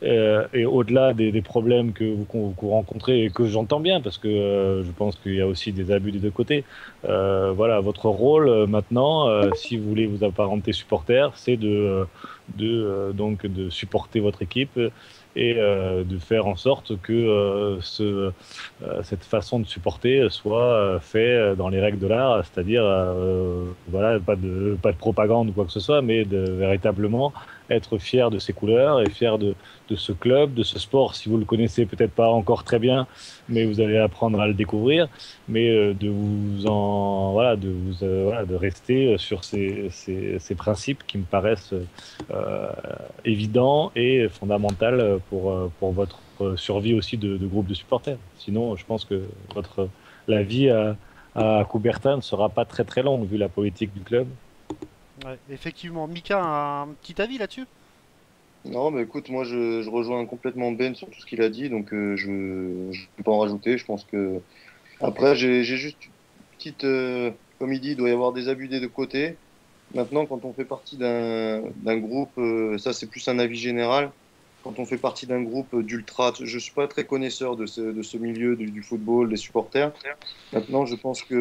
S6: Et au-delà des problèmes que vous rencontrez et que j'entends bien, parce que je pense qu'il y a aussi des abus des deux côtés, voilà, votre rôle maintenant, si vous voulez vous apparenter supporter, c'est donc de supporter votre équipe et de faire en sorte que cette façon de supporter soit fait dans les règles de l'art, c'est-à-dire voilà, pas de propagande ou quoi que ce soit, mais de véritablement être fier de ses couleurs et fier de ce club, de ce sport, si vous le connaissez peut-être pas encore très bien, mais vous allez apprendre à le découvrir, mais de rester sur ces principes qui me paraissent évidents et fondamentaux pour votre survie aussi de groupe de supporters. Sinon, je pense que la vie à Coubertin ne sera pas très très longue vu la politique du club.
S4: Ouais, effectivement. Mika, un petit avis là-dessus?
S7: Non, mais écoute, moi je rejoins complètement Ben sur tout ce qu'il a dit, donc je ne peux pas en rajouter. Je pense que. Après, j'ai juste une petite. Comme il dit, il doit y avoir des abus des deux côtés. Maintenant, quand on fait partie d'un groupe, ça c'est plus un avis général. Quand on fait partie d'un groupe d'ultra, je suis pas très connaisseur de ce milieu du football, des supporters. Maintenant, je pense que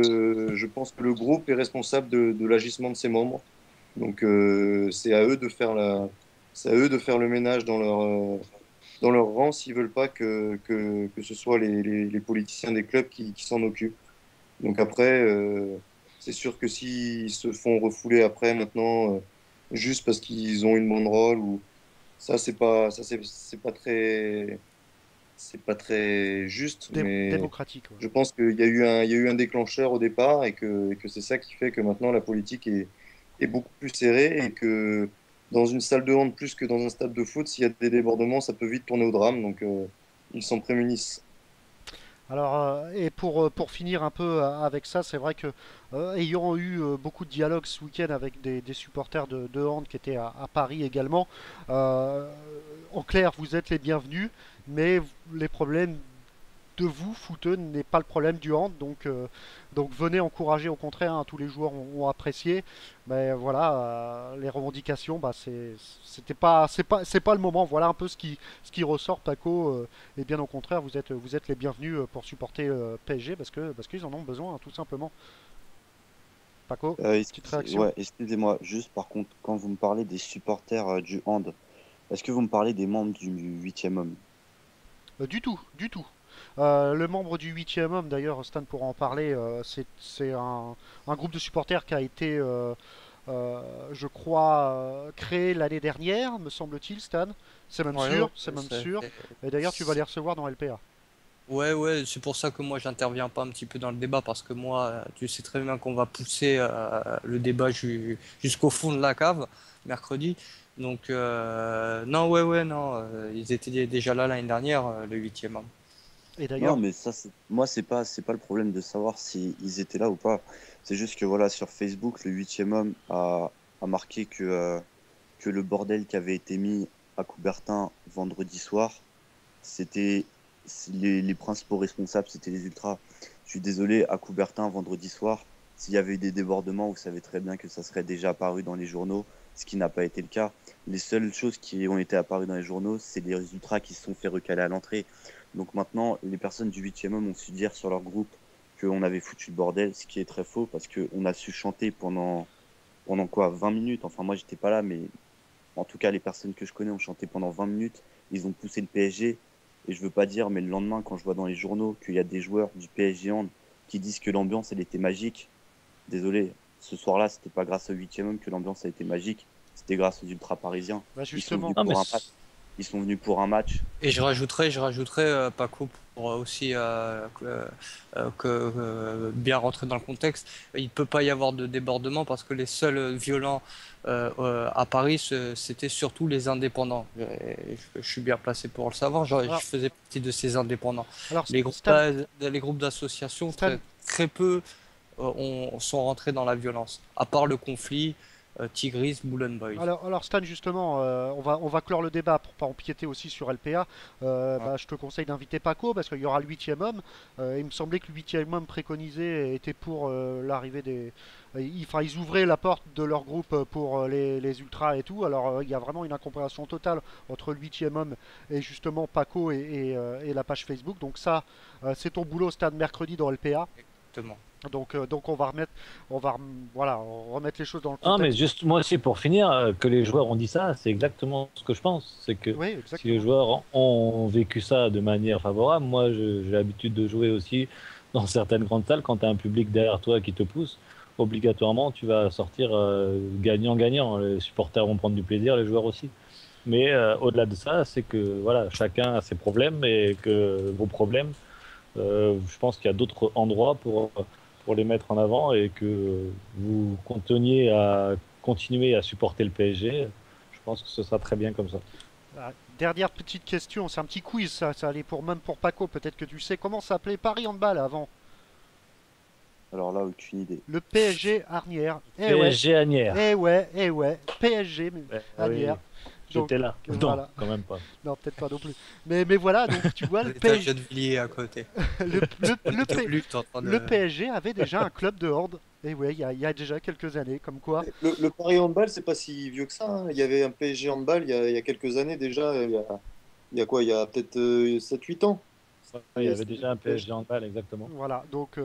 S7: le groupe est responsable de l'agissement de ses membres. Donc, c'est à eux de faire le ménage dans leur rang s'ils veulent pas que ce soit les politiciens des clubs qui s'en occupent. Donc après, c'est sûr que s'ils se font refouler après maintenant, juste parce qu'ils ont une banderole ou ça c'est pas très juste, mais
S4: Démocratique. Ouais.
S7: je pense qu'il y a eu un déclencheur au départ et que c'est ça qui fait que maintenant la politique est beaucoup plus serrée et que dans une salle de hand plus que dans un stade de foot, s'il y a des débordements, ça peut vite tourner au drame. Donc ils s'en prémunissent.
S4: Alors, et pour finir un peu avec ça, c'est vrai que ayant eu beaucoup de dialogues ce week-end avec des supporters de hand qui étaient à Paris également, en clair, vous êtes les bienvenus, mais les problèmes de vous, footeux, n'est pas le problème du hand, donc venez encourager au contraire, hein, tous les joueurs ont apprécié, mais voilà, les revendications, bah c'est pas le moment, voilà un peu ce qui ressort, Paco, et bien au contraire, vous êtes les bienvenus pour supporter PSG parce qu'ils en ont besoin, hein, tout simplement. Paco, petite réaction?
S9: Ouais, excusez-moi, juste par contre, quand vous me parlez des supporters du hand, est-ce que vous me parlez des membres du 8e homme?
S4: Du tout, du tout. Le membre du 8e homme, d'ailleurs, Stan pourra en parler, c'est un groupe de supporters qui a été, je crois, créé l'année dernière, me semble-t-il, Stan. C'est même
S8: Ouais,
S4: sûr,
S8: ouais,
S4: c'est même
S8: c'est-
S4: sûr. Et d'ailleurs, tu vas les recevoir dans LPA.
S8: ouais, c'est pour ça que moi j'interviens pas un petit peu dans le débat parce que moi, tu sais très bien qu'on va pousser le débat jusqu'au fond de la cave mercredi. Donc non, non, ils étaient déjà là l'année dernière, le 8e homme.
S4: Et
S9: Non,
S4: d'ailleurs,
S9: mais ça, moi, c'est pas le problème de savoir si ils étaient là ou pas. C'est juste que voilà, sur Facebook, le 8e homme a marqué que le bordel qui avait été mis à Coubertin vendredi soir, c'était les principaux responsables, c'était les ultras. Je suis désolé, à Coubertin, vendredi soir, s'il y avait eu des débordements, vous savez très bien que ça serait déjà apparu dans les journaux, ce qui n'a pas été le cas. Les seules choses qui ont été apparues dans les journaux, c'est les ultras qui se sont fait recaler à l'entrée. Donc maintenant, les personnes du 8e homme ont su dire sur leur groupe qu'on avait foutu le bordel, ce qui est très faux parce qu'on a su chanter pendant quoi, 20 minutes. Enfin, moi, j'étais pas là, mais en tout cas, les personnes que je connais ont chanté pendant 20 minutes. Ils ont poussé le PSG. Et je veux pas dire, mais le lendemain, quand je vois dans les journaux qu'il y a des joueurs du PSG Hand qui disent que l'ambiance, elle était magique, désolé, ce soir-là, c'était pas grâce au 8e homme que l'ambiance a été magique. C'était grâce aux ultras parisiens.
S4: bah
S9: Ils sont
S4: justement,
S9: venus
S6: Non, mais
S9: pour un match. ils sont venus pour un match.
S8: Et je rajouterais Paco, pour aussi bien rentrer dans le contexte. Il ne peut pas y avoir de débordement parce que les seuls violents à Paris, c'était surtout les indépendants. Je suis bien placé pour le savoir. Je faisais partie de ces indépendants.
S4: Alors,
S8: Les groupes d'associations, très peu sont rentrés dans la violence, à part le conflit Tigris, Boulogne Boys.
S4: Alors Stan, justement, on va clore le débat pour pas empiéter aussi sur LPA. Je te conseille d'inviter Paco parce qu'il y aura le 8e homme. Il me semblait que le 8e homme préconisé était pour l'arrivée des... Ils ouvraient la porte de leur groupe pour les ultras et tout. Alors il y a vraiment une incompréhension totale entre le 8e homme et justement Paco et la page Facebook. Donc ça, c'est ton boulot, Stan, mercredi dans LPA.
S8: Exactement.
S4: Donc on va remettre les choses dans le contexte.
S6: Non, mais juste moi aussi pour finir, que les joueurs ont dit ça, c'est exactement ce que je pense. C'est que si les joueurs ont vécu ça de manière favorable, moi j'ai l'habitude de jouer aussi dans certaines grandes salles. Quand tu as un public derrière toi qui te pousse, obligatoirement tu vas sortir gagnant-gagnant. Les supporters vont prendre du plaisir, les joueurs aussi. Mais au-delà de ça, c'est que voilà, chacun a ses problèmes et que vos problèmes, je pense qu'il y a d'autres endroits pour les mettre en avant et que vous continuez à supporter le PSG. Je pense que ce sera très bien comme ça.
S4: Dernière petite question, c'est un petit quiz, ça allait même pour Paco, peut-être que tu sais comment s'appelait Paris Handball avant.
S9: Alors là, aucune idée.
S4: Le PSG Arnières.
S6: PSG Arnières.
S4: PSG Arnières.
S6: Oui. J'étais là.
S4: Voilà.
S6: Non, quand même pas.
S4: Non, peut-être pas non plus. Mais voilà, donc tu vois, le
S8: PSG de Villiers à côté.
S4: le PSG avait déjà un club de hand. Et ouais, il y a déjà quelques années, comme quoi.
S7: Le Paris Handball, c'est pas si vieux que ça, hein. Il y avait un PSG Handball il y a quelques années déjà. Il y a quoi? Il y a peut-être 7-8 ans.
S6: Il y avait déjà un PSG Handball, exactement.
S4: Voilà, donc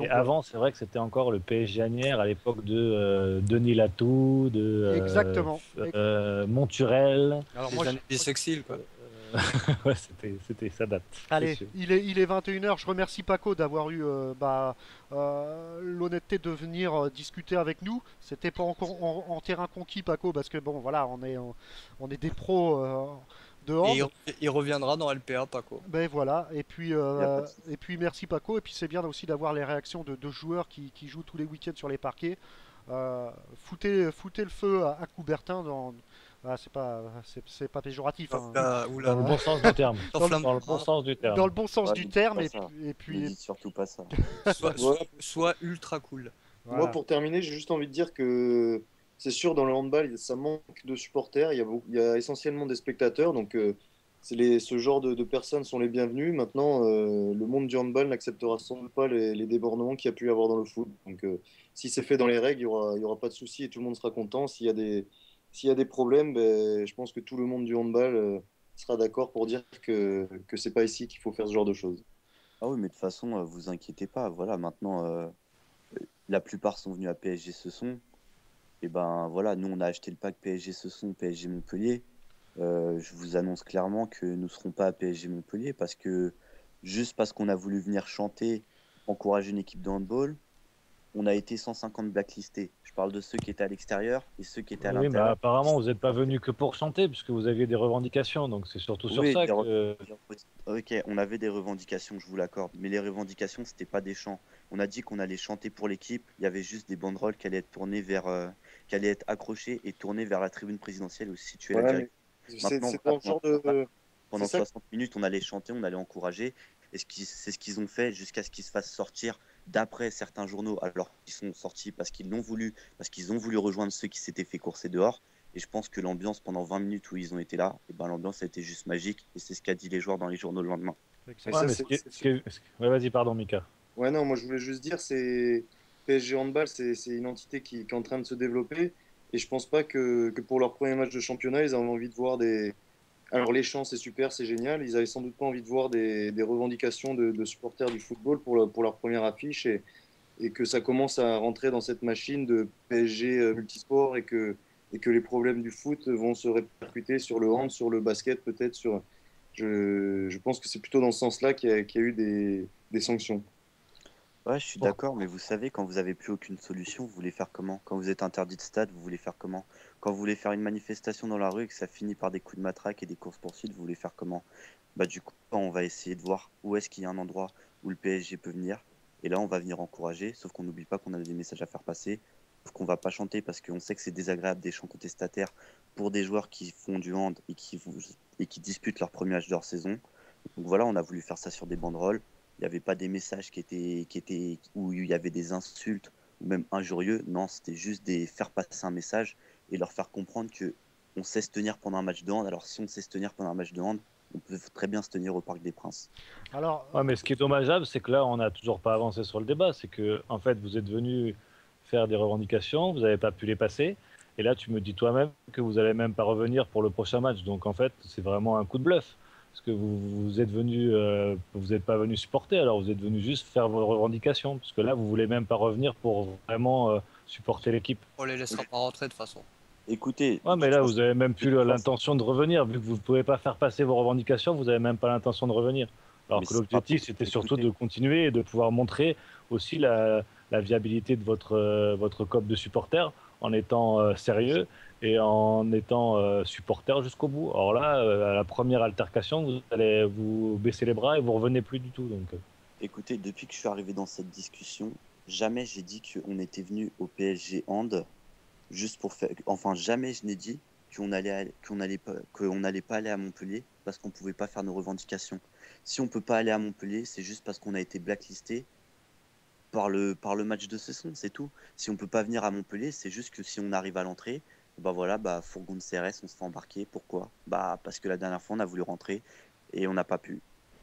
S6: et avant, c'est vrai que c'était encore le PSG Agnières à l'époque de Denis Latou, de
S4: exactement.
S6: Monturel.
S8: Alors moi, j'ai bisexile, quoi.
S6: Ouais, ça date.
S4: Allez, il est 21h. Je remercie Paco d'avoir eu l'honnêteté de venir discuter avec nous. C'était pas encore en terrain conquis, Paco, parce que bon, voilà, on est des pros de hand.
S8: Et il reviendra dans LPA, Paco.
S4: Ben voilà. Et puis merci Paco. Et puis c'est bien aussi d'avoir les réactions de joueurs qui jouent tous les week-ends sur les parquets. Foutez le feu à Coubertin dans. Ah, c'est pas péjoratif. Hein.
S6: Dans le bon sens du terme. Dans le bon sens du terme.
S4: Dans le bon sens du terme.
S9: Et puis ne dites surtout pas ça.
S8: Soit ultra cool.
S7: Moi, pour terminer, j'ai juste envie de dire que c'est sûr, dans le handball, ça manque de supporters. Il y a essentiellement des spectateurs. Donc, ce genre de personnes sont les bienvenus. Maintenant, le monde du handball n'acceptera sans doute pas les débordements qu'il y a pu y avoir dans le foot. Donc, si c'est fait dans les règles, il y aura pas de souci et tout le monde sera content. S'il y a des problèmes, je pense que tout le monde du handball sera d'accord pour dire que c'est pas ici qu'il faut faire ce genre de choses.
S9: Ah oui, mais de toute façon, vous inquiétez pas. Voilà, maintenant, la plupart sont venus à PSG Cesson. Et ben voilà, nous on a acheté le pack PSG Cesson, PSG Montpellier. Je vous annonce clairement que nous ne serons pas à PSG Montpellier parce qu'on a voulu venir chanter, encourager une équipe de handball, on a été 150 blacklistés. Je parle de ceux qui étaient à l'extérieur et ceux qui étaient à l'intérieur.
S6: Oui, apparemment, vous n'êtes pas venus que pour chanter, puisque vous aviez des revendications, donc c'est surtout sur ça que...
S9: Ok, on avait des revendications, je vous l'accorde, mais les revendications, c'était pas des chants. On a dit qu'on allait chanter pour l'équipe, il y avait juste des banderoles qui allaient être tournées qui allaient être accrochées et tournées vers la tribune présidentielle où se situait la direction. Maintenant, pendant 60 minutes, on allait chanter, on allait encourager, et c'est ce qu'ils ont fait jusqu'à ce qu'ils se fassent sortir d'après certains journaux, alors qu'ils sont sortis parce qu'ils ont voulu rejoindre ceux qui s'étaient fait courser dehors. Et je pense que l'ambiance pendant 20 minutes où ils ont été là, l'ambiance a été juste magique. Et c'est ce qu'a dit les joueurs dans les journaux le lendemain.
S6: Vas-y, pardon, Mika.
S7: Ouais, non, moi je voulais juste dire, c'est PSG Handball, c'est une entité qui est en train de se développer. Et je pense pas que pour leur premier match de championnat, ils avaient envie de voir des... Alors les chants, c'est super, c'est génial. Ils avaient sans doute pas envie de voir des revendications de supporters du football pour leur première affiche et que ça commence à rentrer dans cette machine de PSG multisport et que les problèmes du foot vont se répercuter sur le hand, sur le basket peut-être. Je pense que c'est plutôt dans ce sens-là qu'il y a eu des sanctions.
S9: Ouais, je suis
S4: Bon.
S9: d'accord, mais vous savez, quand vous avez plus aucune solution, vous voulez faire comment? Quand vous êtes interdit de stade, vous voulez faire comment? Quand vous voulez faire une manifestation dans la rue et que ça finit par des coups de matraque et des courses-poursuites, vous voulez faire comment? Bah du coup, on va essayer de voir où est-ce qu'il y a un endroit où le PSG peut venir. Et là, on va venir encourager, sauf qu'on n'oublie pas qu'on a des messages à faire passer, sauf qu'on va pas chanter parce qu'on sait que c'est désagréable des chants contestataires pour des joueurs qui font du hand et qui disputent leur premier match de leur saison. Donc voilà, on a voulu faire ça sur des banderoles. Il n'y avait pas des messages où il y avait des insultes ou même injurieux. Non, c'était juste faire passer un message et leur faire comprendre que on sait se tenir pendant un match de hand. Alors si on sait se tenir pendant un match de hand, on peut très bien se tenir au Parc des Princes.
S4: Alors,
S6: Ouais, mais ce qui est dommageable, c'est que là, on n'a toujours pas avancé sur le débat. C'est que, en fait, vous êtes venu faire des revendications, vous n'avez pas pu les passer. Et là, tu me dis toi-même que vous n'allez même pas revenir pour le prochain match. Donc, en fait, c'est vraiment un coup de bluff. Parce que vous êtes venu, vous n'êtes pas venu supporter, alors vous êtes venu juste faire vos revendications. Parce que là, vous voulez même pas revenir pour vraiment supporter l'équipe.
S8: On les laissera pas rentrer de toute façon.
S9: Écoutez,
S6: Ouais, mais là, vous avez même plus
S9: de toute
S6: l'intention de revenir. Vu que vous ne pouvez pas faire passer vos revendications, vous n'avez même pas l'intention de revenir. Alors
S9: Mais
S6: que
S9: c'est
S6: l'objectif,
S9: pas-
S6: c'était surtout
S9: écoutez.
S6: de continuer et de pouvoir montrer aussi la viabilité de votre COP de supporters en étant sérieux et en étant supporter jusqu'au bout. Alors là, à la première altercation, vous allez vous baisser les bras et vous revenez plus du tout. Donc,
S9: Écoutez, depuis que je suis arrivé dans cette discussion, jamais j'ai dit qu'on était venu au PSG Hand juste pour faire. Enfin, jamais je n'ai dit qu'on n'allait pas aller à Montpellier parce qu'on pouvait pas faire nos revendications. Si on peut pas aller à Montpellier, c'est juste parce qu'on a été blacklisté par le match de saison, c'est tout. Si on peut pas venir à Montpellier, c'est juste que si on arrive à l'entrée, bah voilà, bah fourgon de CRS, on se fait embarquer. Pourquoi? Bah parce que la dernière fois on a voulu rentrer et on n'a pas pu.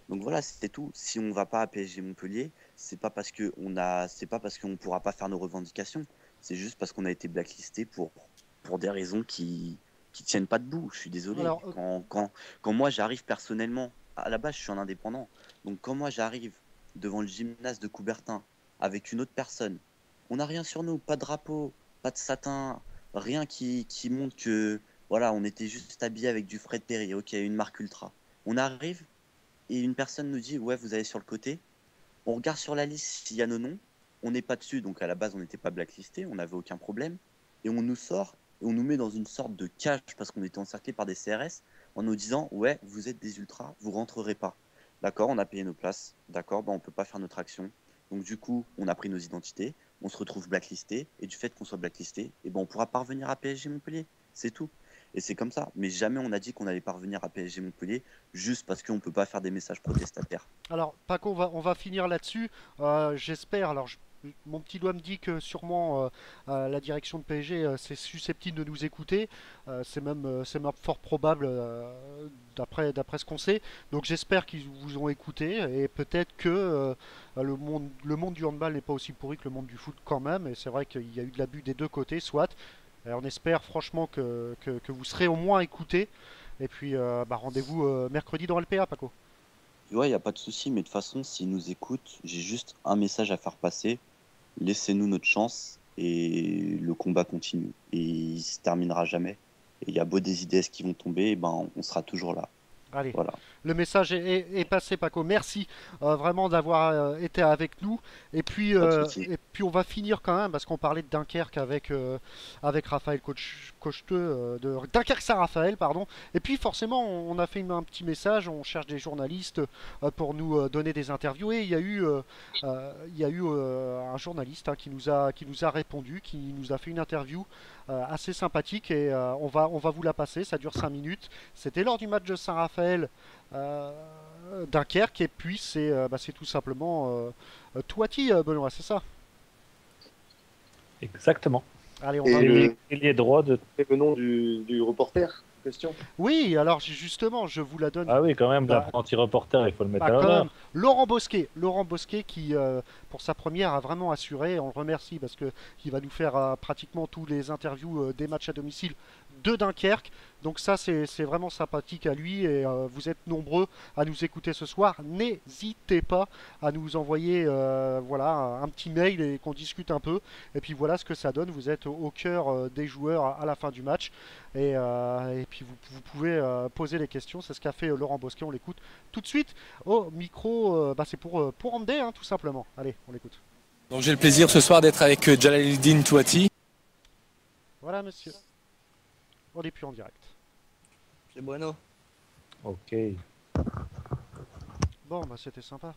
S9: Donc voilà, c'était tout. Si on va pas à PSG Montpellier, c'est pas parce qu'on pourra pas faire nos revendications. C'est juste parce qu'on a été blacklisté pour des raisons qui tiennent pas debout. Je suis désolé.
S4: alors,
S9: Quand moi j'arrive personnellement, à la base je suis un indépendant. Donc quand moi j'arrive devant le gymnase de Coubertin avec une autre personne, on n'a rien sur nous, pas de drapeau, pas de satin, rien qui montre que voilà, on était juste habillé avec du Fred Perry, ok, une marque ultra. On arrive et une personne nous dit ouais, vous allez sur le côté. On regarde sur la liste s'il y a nos noms, on n'est pas dessus, donc à la base on n'était pas blacklisté, on n'avait aucun problème, et on nous sort et on nous met dans une sorte de cage parce qu'on était encerclé par des CRS en nous disant ouais, vous êtes des ultras, vous rentrerez pas. D'accord, on a payé nos places, d'accord, bah on peut pas faire notre action. Donc du coup, on a pris nos identités, on se retrouve blacklisté, et du fait qu'on soit blacklisté, et ben on pourra pas revenir à PSG Montpellier, c'est tout. Et c'est comme ça. Mais jamais on a dit qu'on allait pas revenir à PSG Montpellier juste parce qu'on peut pas faire des messages protestataires.
S4: alors, Paco, on va finir là-dessus. J'espère. Alors, mon petit doigt me dit que sûrement la direction de PSG c'est susceptible de nous écouter. C'est même fort probable d'après ce qu'on sait. Donc, j'espère qu'ils vous ont écouté et peut-être que le monde du handball n'est pas aussi pourri que le monde du foot quand même. Et c'est vrai qu'il y a eu de l'abus des deux côtés, soit. Et on espère franchement que vous serez au moins écoutés. Et puis, rendez-vous mercredi dans LPA, Paco.
S9: Ouais, il n'y a pas de souci, mais de toute façon, s'ils nous écoutent, j'ai juste un message à faire passer. Laissez-nous notre chance et le combat continue. Et il se terminera jamais. Et il y a beau des idées qui vont tomber, et ben, on sera toujours là.
S4: Allez,
S9: Voilà.
S4: le message est passé, Paco. Merci vraiment d'avoir été avec nous.
S9: Pas de souci.
S4: Et puis on va finir quand même parce qu'on parlait de Dunkerque avec Raphaël Cocheteux de Dunkerque Saint-Raphaël, pardon. Et puis forcément, on a fait un petit message. On cherche des journalistes pour nous donner des interviews. Et il y a eu un journaliste hein, qui nous a répondu, qui nous a fait une interview assez sympathique. Et on va vous la passer. Ça dure 5 minutes. C'était lors du match de Saint-Raphaël. Euh, Dunkerque et puis c'est tout simplement Touati, Benoît, c'est ça.
S6: exactement.
S4: Allez, on
S2: Et
S4: va.
S2: le-
S6: Il est droit de.
S2: Et le nom du reporter, question.
S4: Oui, alors justement, je vous la donne.
S6: Ah oui, quand même,
S4: Bah,
S6: l'apprenti reporter, il faut le mettre à
S4: Quand
S6: l'honneur.
S4: même, Laurent Bosquet qui, pour sa première, a vraiment assuré. On le remercie parce que il va nous faire pratiquement tous les interviews des matchs à domicile de Dunkerque. Donc ça, c'est vraiment sympathique à lui et vous êtes nombreux à nous écouter ce soir. N'hésitez pas à nous envoyer voilà, un petit mail et qu'on discute un peu. Et puis voilà ce que ça donne. Vous êtes au cœur des joueurs à la fin du match. Et puis vous pouvez poser les questions. C'est ce qu'a fait Laurent Bosquet. On l'écoute tout de suite au micro. C'est pour Andé, hein, tout simplement. Allez, on l'écoute.
S10: Donc j'ai le plaisir ce soir d'être avec Jalaluddin Touati.
S4: Voilà, monsieur. On n'est plus en direct.
S8: C'est bueno.
S6: Ok.
S4: Bon, bah c'était sympa.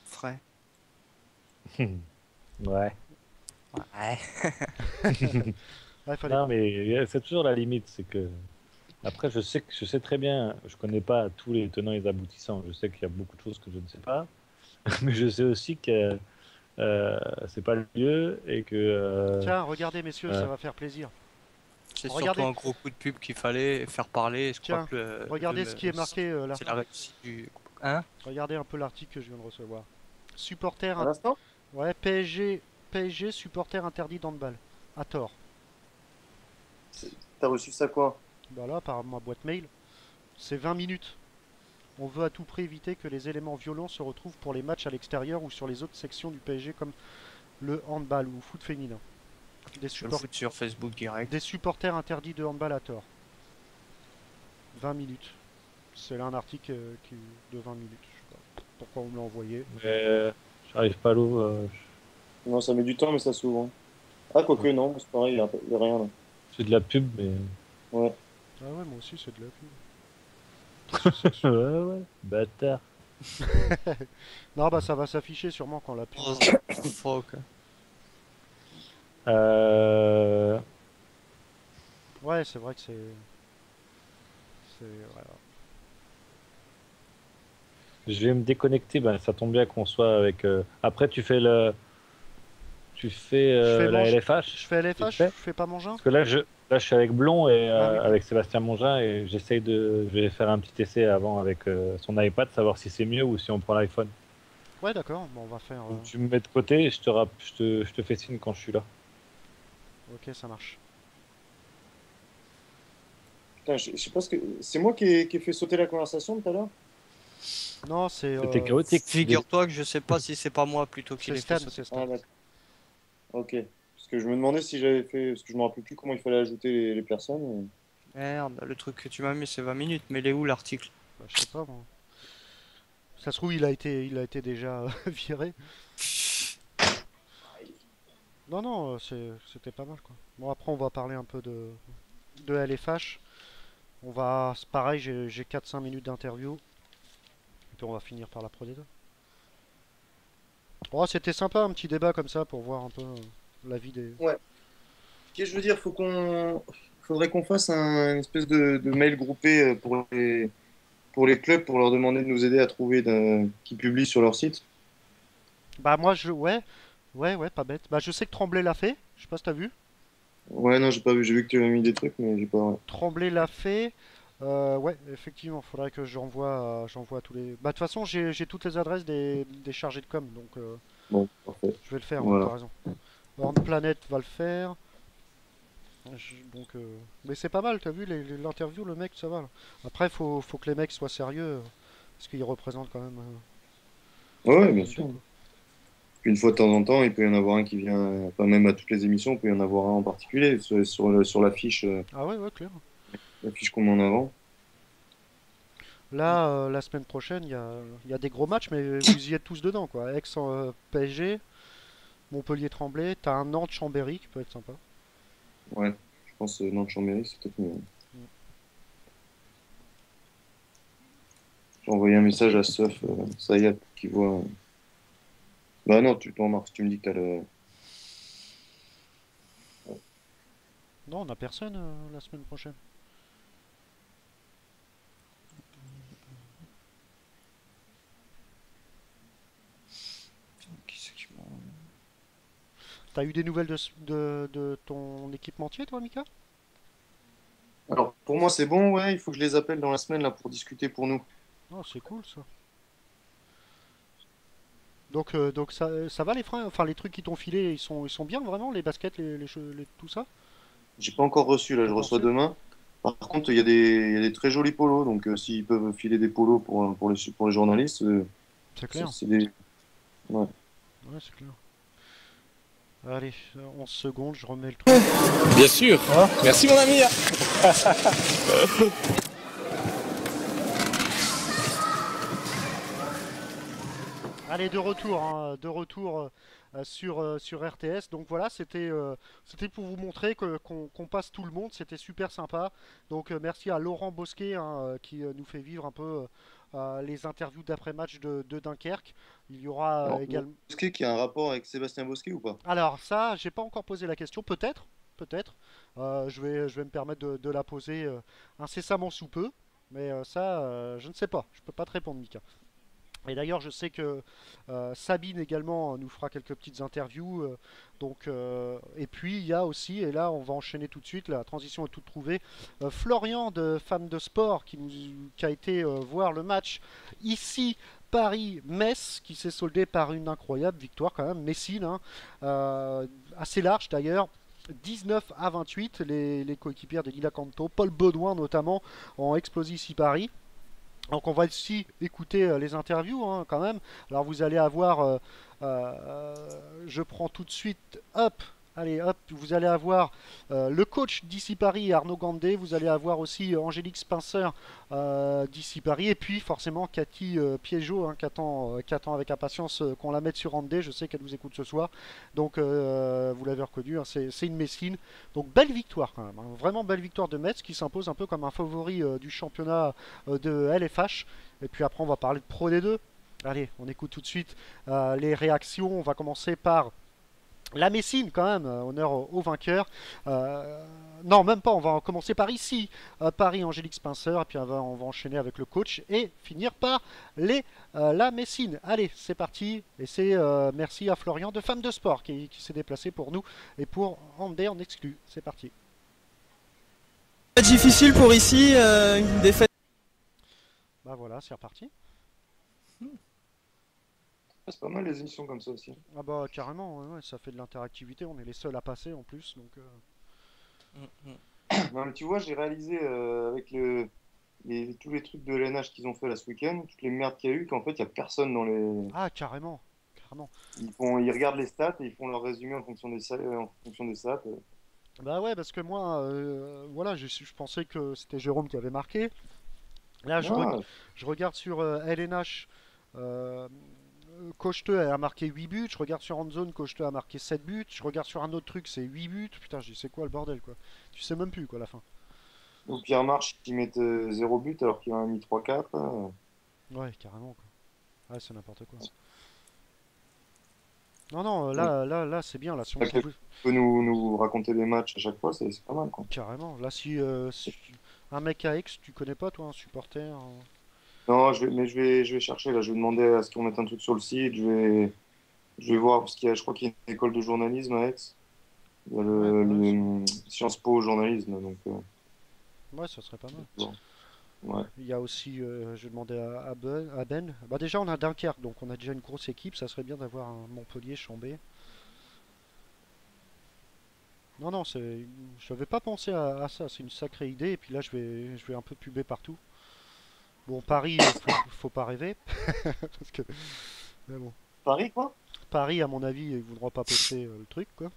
S8: Frais.
S6: Ouais.
S8: Ouais.
S4: Ouais, fallait...
S6: Non, mais c'est toujours la limite, c'est que après je sais très bien, je connais pas tous les tenants et les aboutissants. Je sais qu'il y a beaucoup de choses que je ne sais pas, mais je sais aussi que c'est pas le lieu et que.
S4: Tiens, regardez, messieurs, ça va faire plaisir.
S8: C'est
S4: Regardez.
S8: surtout un gros coup de pub qu'il fallait faire parler. Je
S4: Tiens,
S8: crois que
S4: regardez ce qui est marqué là.
S8: C'est la réussite du. Hein?
S4: Regardez un peu l'article que je viens de recevoir. Supporter.
S2: À l'instant?
S4: Ouais, PSG supporter interdit d'handball. À tort.
S2: T'as reçu ça quoi?
S4: Bah là, par ma boîte mail, c'est 20 minutes. On veut à tout prix éviter que les éléments violents se retrouvent pour les matchs à l'extérieur ou sur les autres sections du PSG comme le handball ou foot féminin.
S8: Le foot sur Facebook direct.
S4: Des supporters interdits de handball à tort. 20 minutes. C'est là un article de 20 minutes. Je sais pas pourquoi on me l'a envoyé.
S6: Mais j'arrive pas à l'ouvrir.
S2: Non, ça met du temps, mais ça s'ouvre. Hein. Ah, quoique, non, c'est pareil, il n'y a rien là.
S6: C'est de la pub, mais.
S2: Ouais.
S4: Ah ouais, moi aussi, c'est de la pub.
S6: Ouais, bâtard.
S4: Non, bah ça va s'afficher sûrement quand la pub.
S8: Fuck.
S4: Ouais, c'est vrai que c'est. Voilà.
S6: Je vais me déconnecter, ben, ça tombe bien qu'on soit avec. Après, tu fais la LFH.
S4: Je fais LFH, je fais pas Mongin.
S6: Parce que là, je suis avec Blond et
S4: Ah oui.
S6: avec Sébastien Mongin et je vais faire un petit essai avant avec son iPad, savoir si c'est mieux ou si on prend l'iPhone.
S4: Ouais, d'accord, bon, on va faire.
S6: Donc, tu me mets de côté et je te fais signe quand je suis là.
S4: Ok, ça marche.
S2: Putain, je sais pas ce que. C'est moi qui ai fait sauter la conversation tout à l'heure?
S4: Non, c'est.
S6: C'était chaotique.
S8: Figure-toi que je sais pas si c'est pas moi plutôt qui
S4: C'est
S8: l'ai
S4: Stan,
S8: fait sauter.
S4: c'est Stan.
S2: Ah, d'accord. Ok. Parce que je me demandais si j'avais fait. Parce que je me rappelle plus comment il fallait ajouter les personnes.
S8: Merde, le truc que tu m'as mis c'est 20 minutes, mais il est où l'article?
S4: Bah, je sais pas, moi. Ça se trouve, il a été déjà viré. Non, non, c'était pas mal, quoi. Bon, après, on va parler un peu de LFH. On va. C'est pareil, j'ai 4-5 minutes d'interview. Et puis on va finir par la Pro D2. Oh, c'était sympa, un petit débat comme ça pour voir un peu la vie des.
S2: Ouais. Ce que je veux dire, faudrait qu'on fasse une espèce de mail groupé pour les clubs pour leur demander de nous aider à trouver qui publient sur leur site.
S4: Bah, moi, ouais, pas bête. Bah, je sais que Tremblay l'a fait. Je sais pas si t'as vu.
S2: Ouais, non, j'ai pas vu. J'ai vu que tu avais mis des trucs, mais j'ai pas. Ouais.
S4: Tremblay l'a fait. Ouais, effectivement, faudrait que j'envoie à tous les. Bah, de toute façon, j'ai toutes les adresses des chargés de com, donc
S2: Bon, parfait.
S4: je vais le faire,
S2: Voilà.
S4: t'as raison. Horn Planet va le faire. Donc, mais c'est pas mal, t'as vu l'interview, le mec, ça va. Là. Après, faut que les mecs soient sérieux, parce qu'ils représentent quand même.
S2: Ouais, bien sûr. Puis une fois de temps en temps, il peut y en avoir un qui vient, enfin même à toutes les émissions, il peut y en avoir un en particulier sur l'affiche,
S4: Ah ouais, clair.
S2: l'affiche qu'on met en avant.
S4: Là, la semaine prochaine, il y a des gros matchs, mais vous y êtes tous dedans, quoi. Aix PSG, Montpellier-Tremblay, t'as un Nantes-Chambéry qui peut être sympa.
S2: Ouais, je pense Nantes-Chambéry, c'est peut-être mieux. J'ai envoyé un message à Suf, Sayat, qui voit. Bah non, tu t'en remarques, tu me dis que t'as le.
S4: Non, on a personne la semaine prochaine. T'as eu des nouvelles de ton équipementier, toi, Mika?
S2: Alors, pour moi, c'est bon, ouais, il faut que je les appelle dans la semaine là pour discuter pour nous.
S4: Oh, c'est cool ça. Donc ça va les freins, enfin les trucs qui t'ont filé, ils sont bien vraiment, les baskets, tout ça?
S2: J'ai pas encore reçu, là, je reçois demain. Par contre, il y a des très jolis polos, donc s'ils peuvent filer des polos pour les journalistes,
S4: c'est clair.
S2: C'est des. Ouais.
S4: Ouais, c'est clair. Allez, 11 secondes, je remets le truc.
S10: Bien sûr. Merci mon ami.
S4: Allez, de retour, hein, sur RTS. Donc voilà, c'était pour vous montrer qu'on passe tout le monde. C'était super sympa. Donc merci à Laurent Bosquet hein, qui nous fait vivre un peu les interviews d'après-match de Dunkerque. Il y aura
S2: Alors,
S4: également.
S2: Bosquet qui a un rapport avec Sébastien Bosquet ou pas?
S4: Alors ça, j'ai pas encore posé la question. Peut-être, peut-être. Je vais me permettre de la poser incessamment sous peu. Mais ça, je ne sais pas. Je peux pas te répondre, Mika. Et d'ailleurs, je sais que Sabine également nous fera quelques petites interviews. Et puis, il y a aussi, et là, on va enchaîner tout de suite, la transition est toute trouvée, Florian de Femmes de Sport qui a été voir le match ici, Paris-Metz, qui s'est soldé par une incroyable victoire quand même, Messine, hein, assez large d'ailleurs. 19-28, les coéquipières de Lila Canto, Paul Baudouin notamment, ont explosé ici Paris. Donc on va aussi écouter les interviews hein, quand même. Alors vous allez avoir, je prends tout de suite, allez hop, vous allez avoir le coach d'ici Paris, Arnaud Gandé. Vous allez avoir aussi Angélique Spencer d'ici Paris. Et puis forcément Cathy Piégeot hein, qui attend avec impatience qu'on la mette sur Andé. Je sais qu'elle nous écoute ce soir. Donc vous l'avez reconnu, hein, c'est une Messine. Donc belle victoire quand même. Hein, vraiment belle victoire de Metz qui s'impose un peu comme un favori du championnat de LFH. Et puis après on va parler de Pro D2. Allez, on écoute tout de suite les réactions. On va commencer par la Messine quand même, honneur au vainqueur. Non, même pas, on va commencer par ici, Paris Angélique Spencer, et puis on va enchaîner avec le coach et finir par la Messine. Allez, c'est parti, et c'est merci à Florian de Femmes de Sport qui s'est déplacé pour nous et pour Andé en exclu. C'est parti.
S11: Difficile pour ici, une défaite.
S4: Bah voilà, c'est reparti.
S2: C'est pas mal les émissions comme ça aussi.
S4: Ah bah carrément, ouais, ça fait de l'interactivité, on est les seuls à passer en plus, donc...
S2: Non, mais tu vois, j'ai réalisé avec tous les trucs de LNH qu'ils ont fait là ce week-end, toutes les merdes qu'il y a eu, qu'en fait il n'y a personne dans les...
S4: Ah carrément, carrément.
S2: Ils regardent les stats et ils font leur résumé en fonction des stats.
S4: Bah ouais, parce que moi, voilà, je pensais que c'était Jérôme qui avait marqué. Là, je regarde sur LNH... Cocheteux a marqué 8 buts, je regarde sur Endzone, Cocheteux a marqué 7 buts, je regarde sur un autre truc, c'est 8 buts, putain, je dis c'est quoi le bordel quoi. Tu sais même plus quoi à la fin.
S2: Donc Pierre Marche qui met 0 but alors qu'il en a mis 3-4.
S4: Ouais, carrément quoi. Ouais, c'est n'importe quoi. Non, là, c'est bien, là, si on
S2: peut nous raconter les matchs à chaque fois, c'est pas mal quoi.
S4: Carrément, là si un mec à Aix, tu connais pas toi, un supporter
S2: Non, je vais chercher là. Je vais demander à ce qu'on mette un truc sur le site. Je vais voir parce je crois qu'il y a une école de journalisme à Aix. Il y a le Sciences Po journalisme, donc.
S4: Ouais, ça serait pas mal.
S2: Bon. Ouais.
S4: Il y a aussi, je vais demander à Ben. Bah déjà on a Dunkerque, donc on a déjà une grosse équipe. Ça serait bien d'avoir un Montpellier, Chambé. Non, je n'avais pas pensé à ça. C'est une sacrée idée. Et puis là, je vais un peu puber partout. Bon, Paris, faut pas rêver. Parce que... Mais bon.
S2: Paris, quoi?
S4: Paris, à mon avis, ils voudront pas poster le truc, quoi.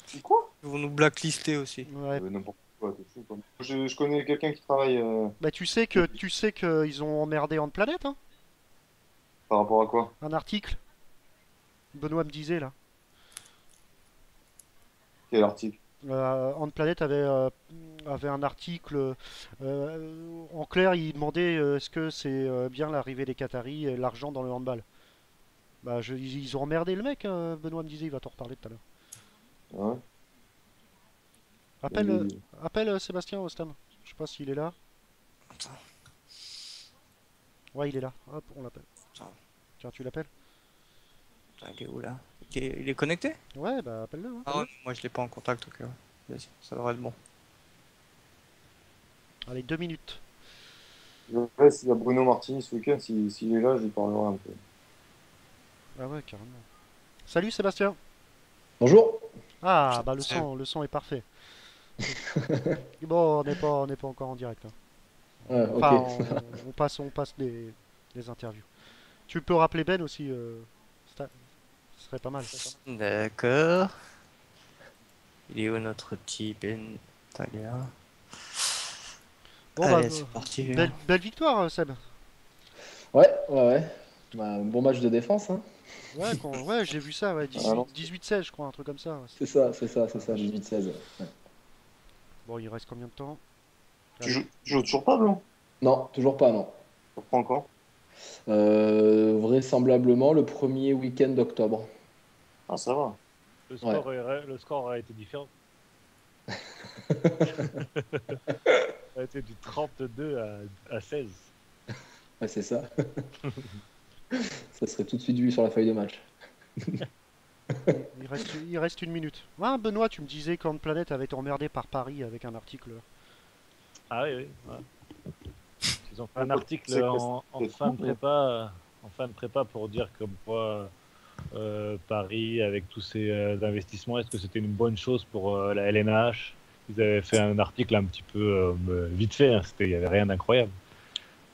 S2: C'est quoi?
S8: Ils vont nous blacklister aussi.
S4: Ouais.
S2: N'importe quoi, c'est fou, quoi. Je connais quelqu'un qui travaille...
S4: Bah, tu sais que ils ont emmerdé Hand Planet, hein?
S2: Par rapport à quoi?
S4: Un article. Benoît me disait, là.
S2: Quel article?
S4: Hand Planet avait un article en clair, il demandait est-ce que c'est bien l'arrivée des Qataris et l'argent dans le handball. Bah ils ont emmerdé le mec, Benoît me disait, il va t'en reparler tout à l'heure.
S2: Ouais.
S4: Appelle Sébastien Ostam, je sais pas s'il est là. Ouais, il est là, hop, on l'appelle. Tiens, tu l'appelles?
S8: Il est où là? Il est connecté?
S4: Ouais, bah appelle-le. Hein.
S8: Ah ouais, moi je l'ai pas en contact, ok. Vas-y, ça devrait être bon.
S4: Allez, 2 minutes.
S2: Ouais, s'il y a Bruno Martini ce week-end, s'il est là, je lui parlerai un peu.
S4: Ah ouais, carrément. Salut Sébastien.
S12: Bonjour.
S4: Ah, bah le son est parfait. Bon, on n'est pas encore en direct. Hein.
S12: Ouais,
S4: enfin,
S12: okay.
S4: on passe des interviews. Tu peux rappeler Ben aussi, ce serait pas mal.
S8: D'accord. Il est où notre petit Ben Talia?
S4: Bon,
S8: allez,
S4: bah,
S8: c'est parti.
S4: Belle victoire, Seb.
S12: Ouais. Bah, un bon match de défense, hein.
S4: Ouais, j'ai vu ça, ouais,
S2: Ah non.
S4: 18-16, je crois, un truc comme ça.
S12: C'est ça, 18-16. Ouais.
S4: Bon, il reste combien de temps?
S2: Tu joues toujours pas, Blanc?
S12: Non, toujours pas, non.
S2: Tu reprends quand?
S12: Vraisemblablement le premier week-end d'octobre.
S2: Ah, ça va.
S6: Le score aurait été différent. Ça a été du 32 à 16.
S12: Ouais, c'est ça. Ça serait tout de suite vu sur la feuille de match.
S4: Il reste une minute. Ouais, Benoît, tu me disais quand Planète avait été emmerdé par Paris avec un article.
S6: Ah oui. Ouais. Ils ont fait un article
S2: C'est
S6: en fin de prépa pour dire comme quoi Paris, avec tous ces investissements, est-ce que c'était une bonne chose pour la LNH? Ils avaient fait un article un petit peu vite fait, hein, il n'y avait rien d'incroyable.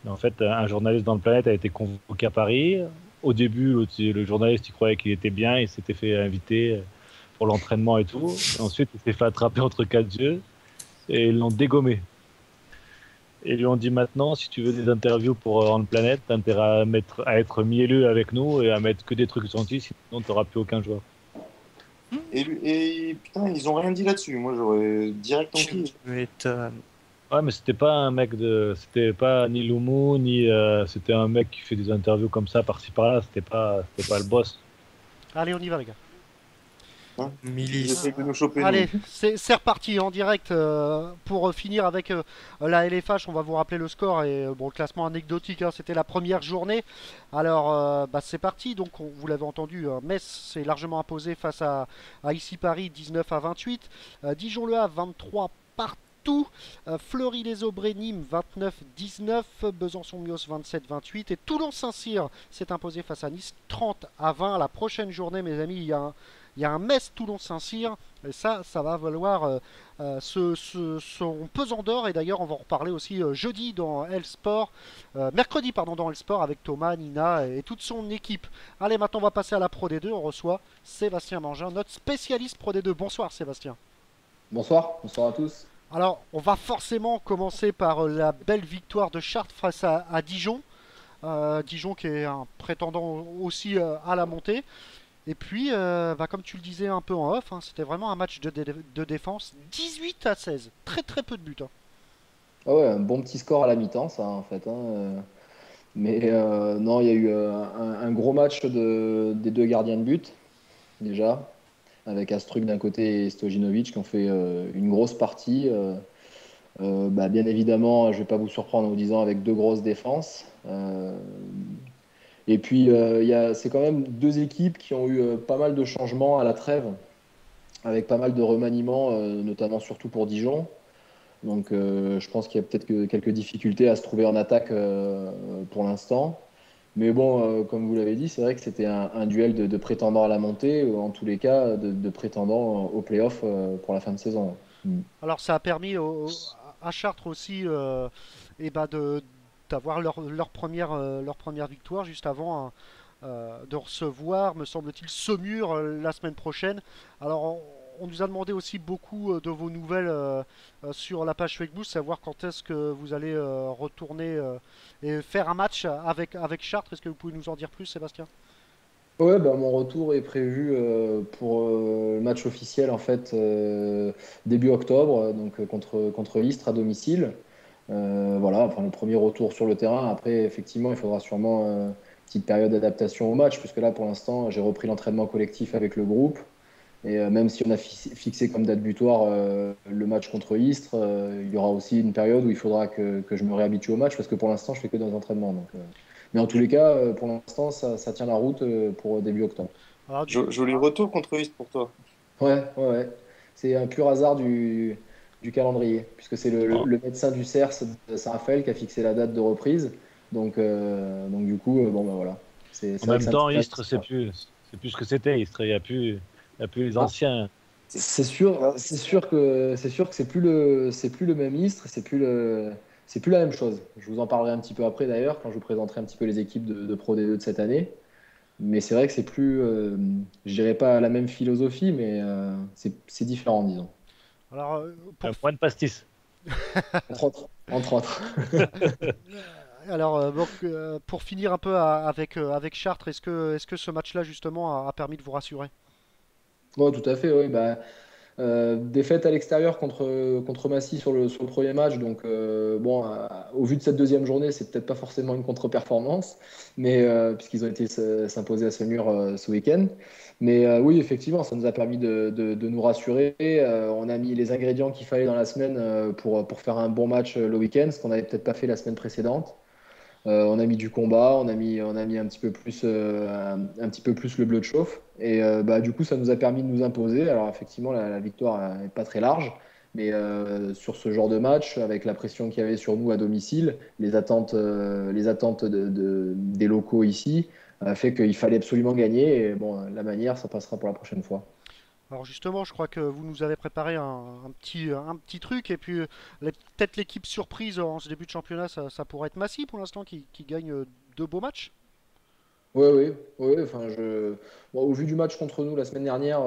S6: Mais en fait, un journaliste dans le Planète a été convoqué à Paris. Au début, le journaliste il croyait qu'il était bien, il s'était fait inviter pour l'entraînement et tout. Et ensuite, il s'est fait attraper entre quatre yeux et ils l'ont dégommé. Et ils lui ont dit maintenant, si tu veux des interviews pour rendre Planète, t'as intérêt à être mielleux avec nous et à mettre que des trucs gentils, sinon t'auras plus aucun joueur.
S2: Et putain, ils ont rien dit là-dessus. Moi, j'aurais direct enquille.
S6: Ouais, mais c'était pas un mec c'était pas ni Loumou, ni c'était un mec qui fait des interviews comme ça par-ci par-là. C'était pas le boss.
S4: Allez, on y va, les gars.
S2: Milice. De nous choper,
S4: Allez, c'est reparti en direct pour finir avec la LFH. On va vous rappeler le score et bon, le classement anecdotique. Hein, c'était la première journée. Alors, c'est parti. Donc, vous l'avez entendu, Metz s'est largement imposé face à ici Paris, 19-28. Dijon-Le Havre, 23 partout. Fleury-les-Aubrais, Nîmes, 29-19. Besançon-Mios, 27-28. Et Toulon-Saint-Cyr s'est imposé face à Nice, 30-20. La prochaine journée, mes amis, il y a un Metz-Toulon-Saint-Cyr, et ça va valoir son pesant d'or. Et d'ailleurs, on va en reparler aussi jeudi dans L-Sport, mercredi, pardon, dans L-Sport avec Thomas, Nina et toute son équipe. Allez, maintenant, on va passer à la Pro D2. On reçoit Sébastien Mangin, notre spécialiste Pro D2. Bonsoir, Sébastien.
S12: Bonsoir à tous.
S4: Alors, on va forcément commencer par la belle victoire de Chartres face à Dijon. Dijon qui est un prétendant aussi à la montée. Et puis, comme tu le disais un peu en off, hein, c'était vraiment un match de défense. 18-16. Très très peu de buts. Hein.
S12: Ah ouais, un bon petit score à la mi-temps, ça, en fait. Hein. Mais non, il y a eu un gros match des deux gardiens de but, déjà, avec Astruc d'un côté et Stojinovic qui ont fait une grosse partie. Bien évidemment, je ne vais pas vous surprendre en vous disant avec deux grosses défenses. Et puis, c'est quand même deux équipes qui ont eu pas mal de changements à la trêve, avec pas mal de remaniements, notamment surtout pour Dijon. Donc, je pense qu'il y a peut-être quelques difficultés à se trouver en attaque pour l'instant. Mais bon, comme vous l'avez dit, c'est vrai que c'était un duel de prétendants à la montée, ou en tous les cas, de prétendants au play-off pour la fin de saison.
S4: Alors, ça a permis à Chartres aussi d'avoir leur première victoire juste avant de recevoir, me semble-t-il, Saumur la semaine prochaine. Alors, on nous a demandé aussi beaucoup de vos nouvelles sur la page Facebook, savoir quand est-ce que vous allez retourner et faire un match avec Chartres. Est-ce que vous pouvez nous en dire plus, Sébastien?
S12: Ouais, mon retour est prévu pour le match officiel en fait début octobre, donc contre Istres à domicile. Voilà, enfin le premier retour sur le terrain. Après, effectivement, il faudra sûrement une petite période d'adaptation au match, puisque là, pour l'instant, j'ai repris l'entraînement collectif avec le groupe. Et même si on a fixé comme date butoir le match contre Istres, il y aura aussi une période où il faudra que je me réhabitue au match, parce que pour l'instant, je fais que dans les entraînements. Donc, mais en tous les cas, pour l'instant, ça tient la route pour début octobre.
S4: Alors,
S2: Joli retour contre Istres pour toi.
S12: Ouais. C'est un pur hasard du calendrier, puisque c'est le médecin du CERS de Saint-Raphaël qui a fixé la date de reprise. Donc du coup, voilà.
S6: En même temps, Istres, c'est plus ce que c'était. Istres, il n'y a plus les anciens.
S12: C'est sûr que c'est plus le même Istres, c'est plus la même chose. Je vous en parlerai un petit peu après d'ailleurs, quand je vous présenterai un petit peu les équipes de Pro D2 de cette année. Mais c'est vrai que c'est plus, je dirais pas la même philosophie, mais c'est différent, disons.
S4: Alors,
S6: Un point de pastis.
S12: Entre autres.
S4: Alors, pour finir un peu avec Chartres, est-ce que ce match-là, justement, a permis de vous rassurer?
S12: Ouais, tout à fait, oui. Bah, défaite à l'extérieur contre Massy sur le premier match. Donc, bon, au vu de cette deuxième journée, c'est peut-être pas forcément une contre-performance, mais puisqu'ils ont été s'imposer à Semur ce week-end. Mais oui, effectivement, ça nous a permis de nous rassurer. On a mis les ingrédients qu'il fallait dans la semaine pour faire un bon match le week-end, ce qu'on n'avait peut-être pas fait la semaine précédente. On a mis du combat, on a mis un petit peu plus le bleu de chauffe. Et bah, du coup, ça nous a permis de nous imposer. Alors, effectivement, la victoire n'est pas très large. Mais sur ce genre de match, avec la pression qu'il y avait sur nous à domicile, les attentes des locaux ici, a fait qu'il fallait absolument gagner. Et bon, la manière, ça passera pour la prochaine fois.
S4: Alors justement, je crois que vous nous avez préparé un petit truc, et puis peut-être l'équipe surprise en ce début de championnat, ça pourrait être Massy pour l'instant qui gagne deux beaux matchs.
S12: Oui, oui, oui. Enfin, bon, au vu du match contre nous la semaine dernière,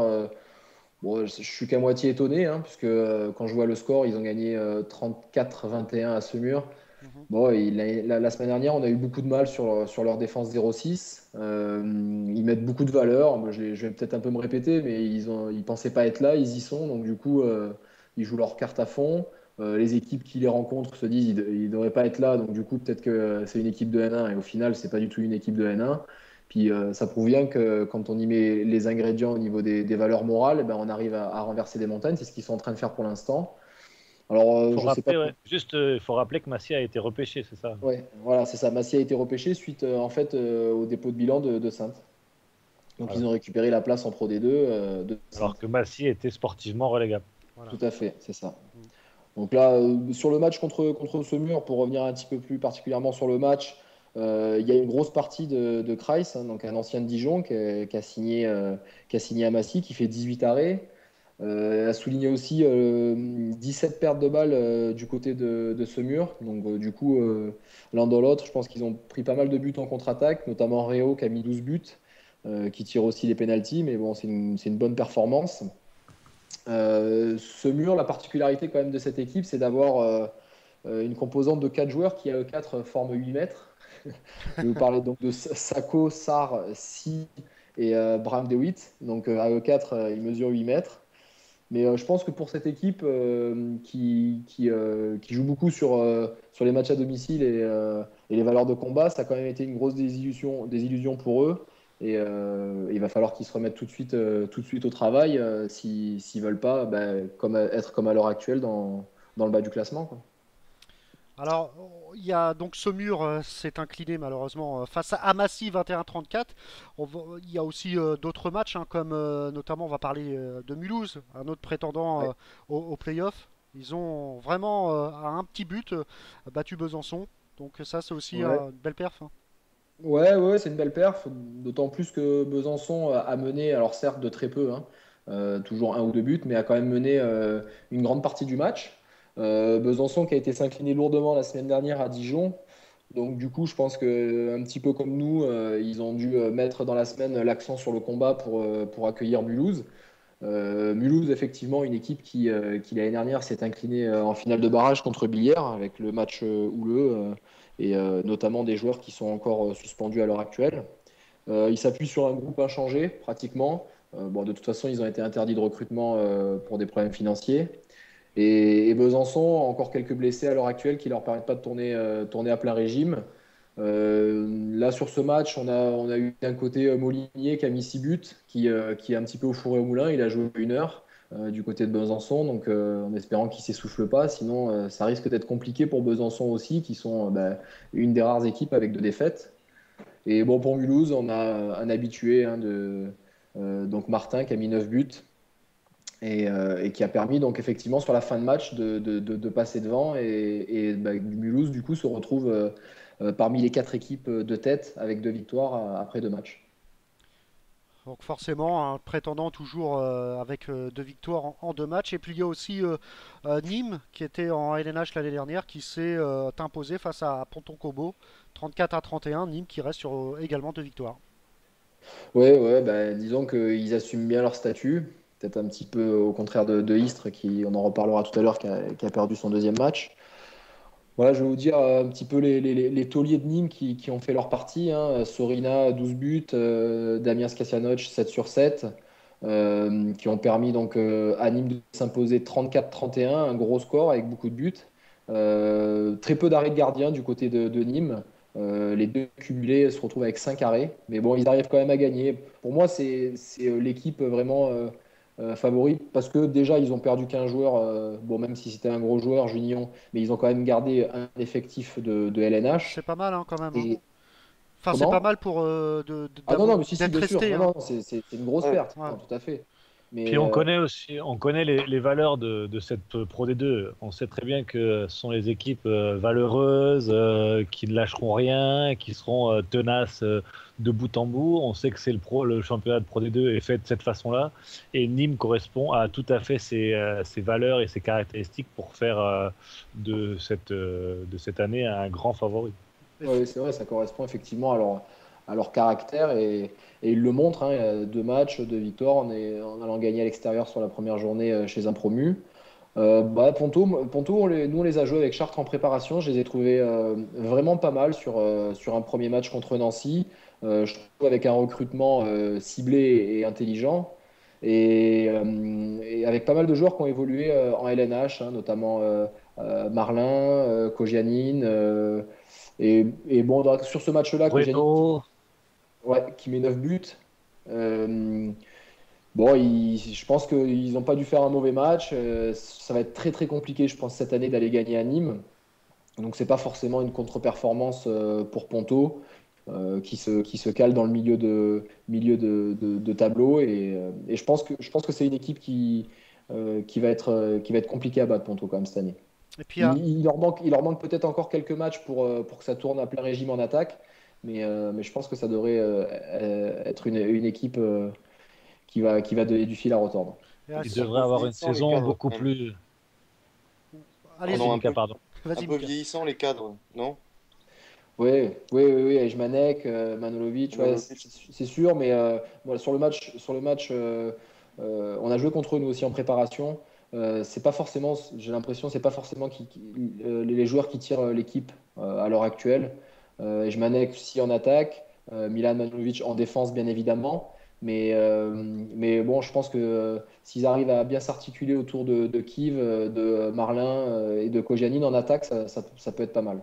S12: bon, je suis qu'à moitié étonné, hein, puisque quand je vois le score, ils ont gagné 34-21 à Semur.
S4: Mhm.
S12: Bon, la semaine dernière, on a eu beaucoup de mal sur leur défense 0-6. Ils mettent beaucoup de valeur. Moi, je vais peut-être un peu me répéter, mais ils pensaient pas être là, ils y sont. Donc, du coup, ils jouent leur carte à fond. Les équipes qui les rencontrent se disent ils devraient pas être là. Donc, du coup, peut-être que c'est une équipe de N1. Et au final, c'est pas du tout une équipe de N1. Puis, ça prouve bien que quand on y met les ingrédients au niveau des valeurs morales, eh ben, on arrive à renverser des montagnes. C'est ce qu'ils sont en train de faire pour l'instant. Alors,
S6: Faut
S12: je sais pas.
S6: rappeler, ouais. Juste, il faut rappeler que Massia a été repêché, c'est ça?
S12: Ouais, voilà, c'est ça. Massy a été repêché suite en fait au dépôt de bilan de Saintes. Donc
S6: Voilà.
S12: ils ont récupéré la place en Pro D2 de
S6: Alors
S12: Saintes.
S6: que Massy était sportivement relégable.
S4: Voilà.
S12: Tout à fait, c'est ça.
S4: Mm.
S12: Donc là, sur le match contre Saumur, pour revenir un petit peu plus particulièrement sur le match, il y a une grosse partie de Kreis, hein, donc un ancien de Dijon qui a signé à Massy, qui fait 18 arrêts. A souligné aussi 17 pertes de balles du côté de Semur. Donc, du coup, l'un dans l'autre, je pense qu'ils ont pris pas mal de buts en contre-attaque, notamment Réo qui a mis 12 buts, qui tire aussi les pénaltys. Mais bon, c'est une bonne performance. Semur, la particularité quand même de cette équipe, c'est d'avoir une composante de 4 joueurs qui, à eux 4, forment 8 mètres. Je vais vous parler donc de Sako, Sar, Si et Bram De Witt. Donc, à eux 4, ils mesurent 8 mètres. Mais je pense que pour cette équipe qui joue beaucoup sur les matchs à domicile et les valeurs de combat, ça a quand même été une grosse désillusion pour eux. Et il va falloir qu'ils se remettent tout de suite au travail s'ils veulent pas être comme à l'heure actuelle dans le bas du classement, quoi.
S4: Alors, il y a donc Saumur s'est incliné malheureusement face à Massy 21-34. Il y a aussi d'autres matchs, hein, comme notamment on va parler de Mulhouse, un autre prétendant
S12: Ouais.
S4: au play-off. Ils ont vraiment à un petit but battu Besançon. Donc ça c'est aussi
S12: Ouais.
S4: une belle perf, hein.
S12: Ouais, ouais, c'est une belle perf, d'autant plus que Besançon a mené, alors certes de très peu, hein, toujours un ou deux buts, mais a quand même mené une grande partie du match. Besançon qui a été s'incliner lourdement la semaine dernière à Dijon. Donc du coup, je pense que un petit peu comme nous, ils ont dû mettre dans la semaine l'accent sur le combat pour accueillir Mulhouse. Mulhouse, effectivement, une équipe qui l'année dernière s'est inclinée en finale de barrage contre Billière avec le match houleux et notamment des joueurs qui sont encore suspendus à l'heure actuelle. Ils s'appuient sur un groupe inchangé pratiquement. Bon, de toute façon, ils ont été interdits de recrutement pour des problèmes financiers. Et Besançon a encore quelques blessés à l'heure actuelle qui ne leur permettent pas de tourner à plein régime. Là, sur ce match, on a eu d'un côté Molinier qui a mis 6 buts, qui est un petit peu au four et au moulin. Il a joué 1 heure du côté de Besançon, donc en espérant qu'il ne s'essouffle pas. Sinon, ça risque d'être compliqué pour Besançon aussi, qui sont une des rares équipes avec 2 défaites. Et bon, pour Mulhouse, on a un habitué, hein, donc Martin qui a mis 9 buts et qui a permis donc effectivement sur la fin de match de passer devant et Mulhouse du coup se retrouve parmi les 4 équipes de tête avec 2 victoires après 2 matchs.
S4: Donc forcément, un prétendant toujours avec 2 victoires en 2 matchs. Et puis il y a aussi Nîmes qui était en LNH l'année dernière qui s'est imposé face à Ponton Combo 34-31. Nîmes qui reste sur également 2 victoires.
S12: Ouais, ouais, disons qu'ils assument bien leur statut, peut-être un petit peu au contraire de Istres, qui, on en reparlera tout à l'heure, qui a perdu son deuxième match. Voilà, je vais vous dire un petit peu les tauliers de Nîmes qui ont fait leur partie, hein. Sorina, 12 buts, Damian Skasianoc, 7 sur 7, qui ont permis donc à Nîmes de s'imposer 34-31, un gros score avec beaucoup de buts. Très peu d'arrêts de gardien du côté de Nîmes. Les deux cumulés se retrouvent avec 5 arrêts. Mais bon, ils arrivent quand même à gagner. Pour moi, c'est l'équipe vraiment favori parce que déjà, ils ont perdu qu'un joueur. Bon, même si c'était un gros joueur, Junion, mais ils ont quand même gardé un effectif de LNH.
S4: C'est pas mal hein, quand même. Hein.
S12: Et
S4: Enfin, c'est
S12: comment?
S4: pas mal pour
S12: Ah non, non, mais si,
S4: d'être
S12: bien sûr.
S4: resté.
S12: Non,
S4: Hein.
S12: non, c'est une grosse
S2: Ouais.
S12: perte.
S4: Ouais.
S12: Non, tout à fait. Mais
S6: Puis on connaît les valeurs de cette Pro D2. On sait très bien que ce sont les équipes valeureuses, qui ne lâcheront rien, qui seront tenaces de bout en bout. On sait que le championnat de Pro D2 est fait de cette façon-là. Et Nîmes correspond à tout à fait ces valeurs et ces caractéristiques pour faire de cette année un grand favori.
S12: oui, c'est vrai, ça correspond effectivement à leur caractère et ils le montrent. Hein, il y a 2 matchs, 2 victoires en allant gagner à l'extérieur sur la première journée chez un promu. Ponto nous on les a joués avec Chartres en préparation. Je les ai trouvés vraiment pas mal sur un premier match contre Nancy. Je trouve avec un recrutement ciblé et intelligent. Et avec pas mal de joueurs qui ont évolué en LNH, hein, notamment Marlin, Kogianine. Et bon, sur ce match-là,
S6: Bueno,
S12: qui met 9 buts. Euh, bon, je pense qu'ils n'ont pas dû faire un mauvais match. Ça va être très très compliqué, je pense, cette année d'aller gagner à Nîmes. Donc, c'est pas forcément une contre-performance pour Ponto, qui se cale dans le milieu de tableau. Et je pense que c'est une équipe qui va être compliquée à battre, Ponto, quand même, cette année.
S4: Et puis,
S12: Il leur manque peut-être encore quelques matchs pour que ça tourne à plein régime en attaque, mais je pense que ça devrait être une équipe qui va donner du fil à retordre.
S6: il devrait avoir une saison beaucoup plus.
S4: allez-y,
S2: Pardon,
S6: Mika, pardon.
S2: Un
S4: vas-y,
S2: peu
S4: Mika.
S2: vieillissant les cadres, non?
S12: Oui, Ejmanek, Manolovic, ouais,
S2: Manolovic.
S12: c'est sûr, mais voilà, sur le match, on a joué contre eux nous aussi en préparation. C'est pas forcément, j'ai l'impression, c'est pas forcément les joueurs qui tirent l'équipe à l'heure actuelle. Ejmanek si en attaque, Milan Manolovic en défense bien évidemment, mais bon, je pense que s'ils arrivent à bien s'articuler autour de Kiv, de Marlin et de Kojanine en attaque, ça peut être pas mal.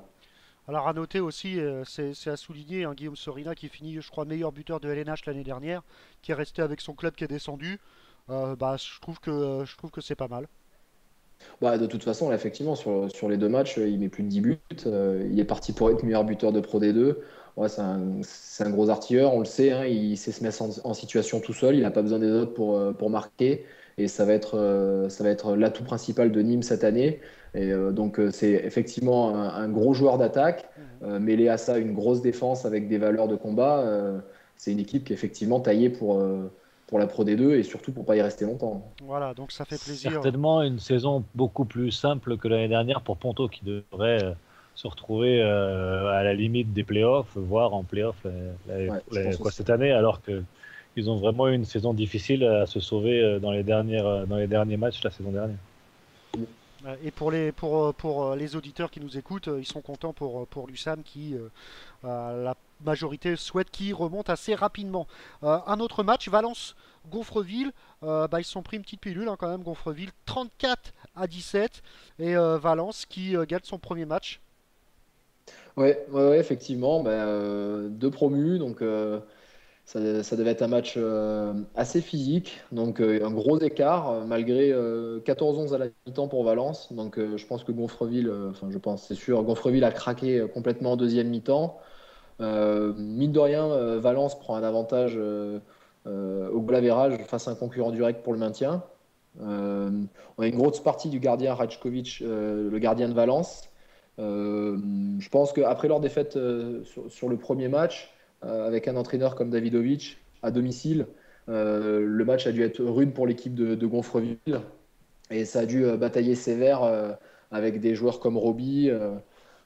S4: Alors à noter aussi, c'est à souligner, hein, Guillaume Sorina qui finit, je crois, meilleur buteur de LNH l'année dernière, qui est resté avec son club qui est descendu. Je trouve que c'est pas mal.
S12: Bah, de toute façon, là, effectivement, sur les 2 matchs, il met plus de 10 buts. Il est parti pour être meilleur buteur de Pro D2. Ouais, c'est un gros artilleur, on le sait. Hein, il sait se mettre en situation tout seul. Il n'a pas besoin des autres pour marquer. Et ça va être l'atout principal de Nîmes cette année. Et donc, c'est effectivement un gros joueur d'attaque, mêlé à ça une grosse défense avec des valeurs de combat. C'est une équipe qui est effectivement taillée pour la Pro D2 et surtout pour pas y rester longtemps.
S4: Voilà, donc ça fait plaisir.
S6: Certainement une saison beaucoup plus simple que l'année dernière pour Ponto qui devrait se retrouver à la limite des playoffs, voire en playoffs
S12: Je pense aussi.
S6: cette année, alors qu'ils ont vraiment eu une saison difficile à se sauver dans les derniers matchs la saison dernière.
S4: Et pour les auditeurs qui nous écoutent, ils sont contents pour l'USAM qui, la majorité souhaite qu'il remonte assez rapidement. Un autre match, Valence-Gonfreville, ils se sont pris une petite pilule hein, quand même, Gonfreville 34-17 et Valence qui gagne son premier match.
S12: Ouais, effectivement. 2 promus, donc ça devait être un match assez physique. Donc un gros écart, malgré 14-11 à la mi-temps pour Valence. Donc je pense que Gonfreville, c'est sûr, Gonfreville a craqué complètement en deuxième mi-temps. Mine de rien, Valence prend un avantage au goal average face à un concurrent direct pour le maintien. On a une grosse partie du gardien Rajkovic, le gardien de Valence. Je pense qu'après leur défaite sur le premier match, avec un entraîneur comme Davidovic à domicile, le match a dû être rude pour l'équipe de Gonfreville et ça a dû batailler sévère avec des joueurs comme Roby.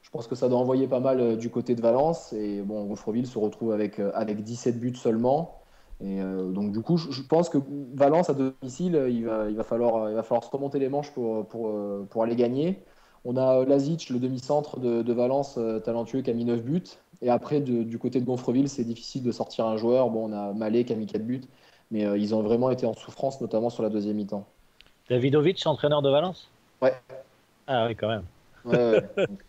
S12: Je pense que ça doit envoyer pas mal du côté de Valence et bon, Gonfreville se retrouve avec 17 buts seulement. Et donc du coup, je pense que Valence à domicile, il va falloir se remonter les manches pour aller gagner. On a Lazic, le demi-centre de Valence, talentueux, qui a mis 9 buts. Et après, du côté de Gonfreville, c'est difficile de sortir un joueur. Bon, on a Malé qui a mis 4 buts. Mais ils ont vraiment été en souffrance, notamment sur la deuxième mi-temps.
S6: Davidovic, entraîneur de Valence?
S12: Ouais.
S6: Ah oui, quand même.
S12: Ouais. Donc,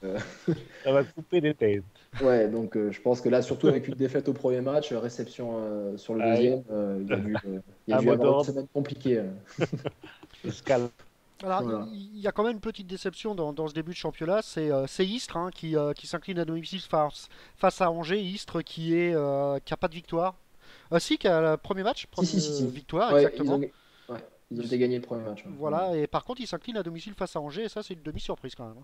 S6: ça va couper des têtes.
S12: Ouais, donc je pense que là, surtout avec une défaite au premier match, réception sur le deuxième, il y a dû avoir une semaine compliquée.
S4: Alors,
S12: Voilà.
S4: il y a quand même une petite déception dans ce début de championnat, c'est Istres qui s'incline à domicile face à Angers. Istres qui a pas de victoire. Qui a le premier match,
S12: Si.
S4: victoire,
S12: Ouais,
S4: exactement.
S12: ils ont été gagnés le premier match. Ouais.
S4: Voilà, et par contre, il s'incline à domicile face à Angers, et ça, c'est une demi-surprise quand même.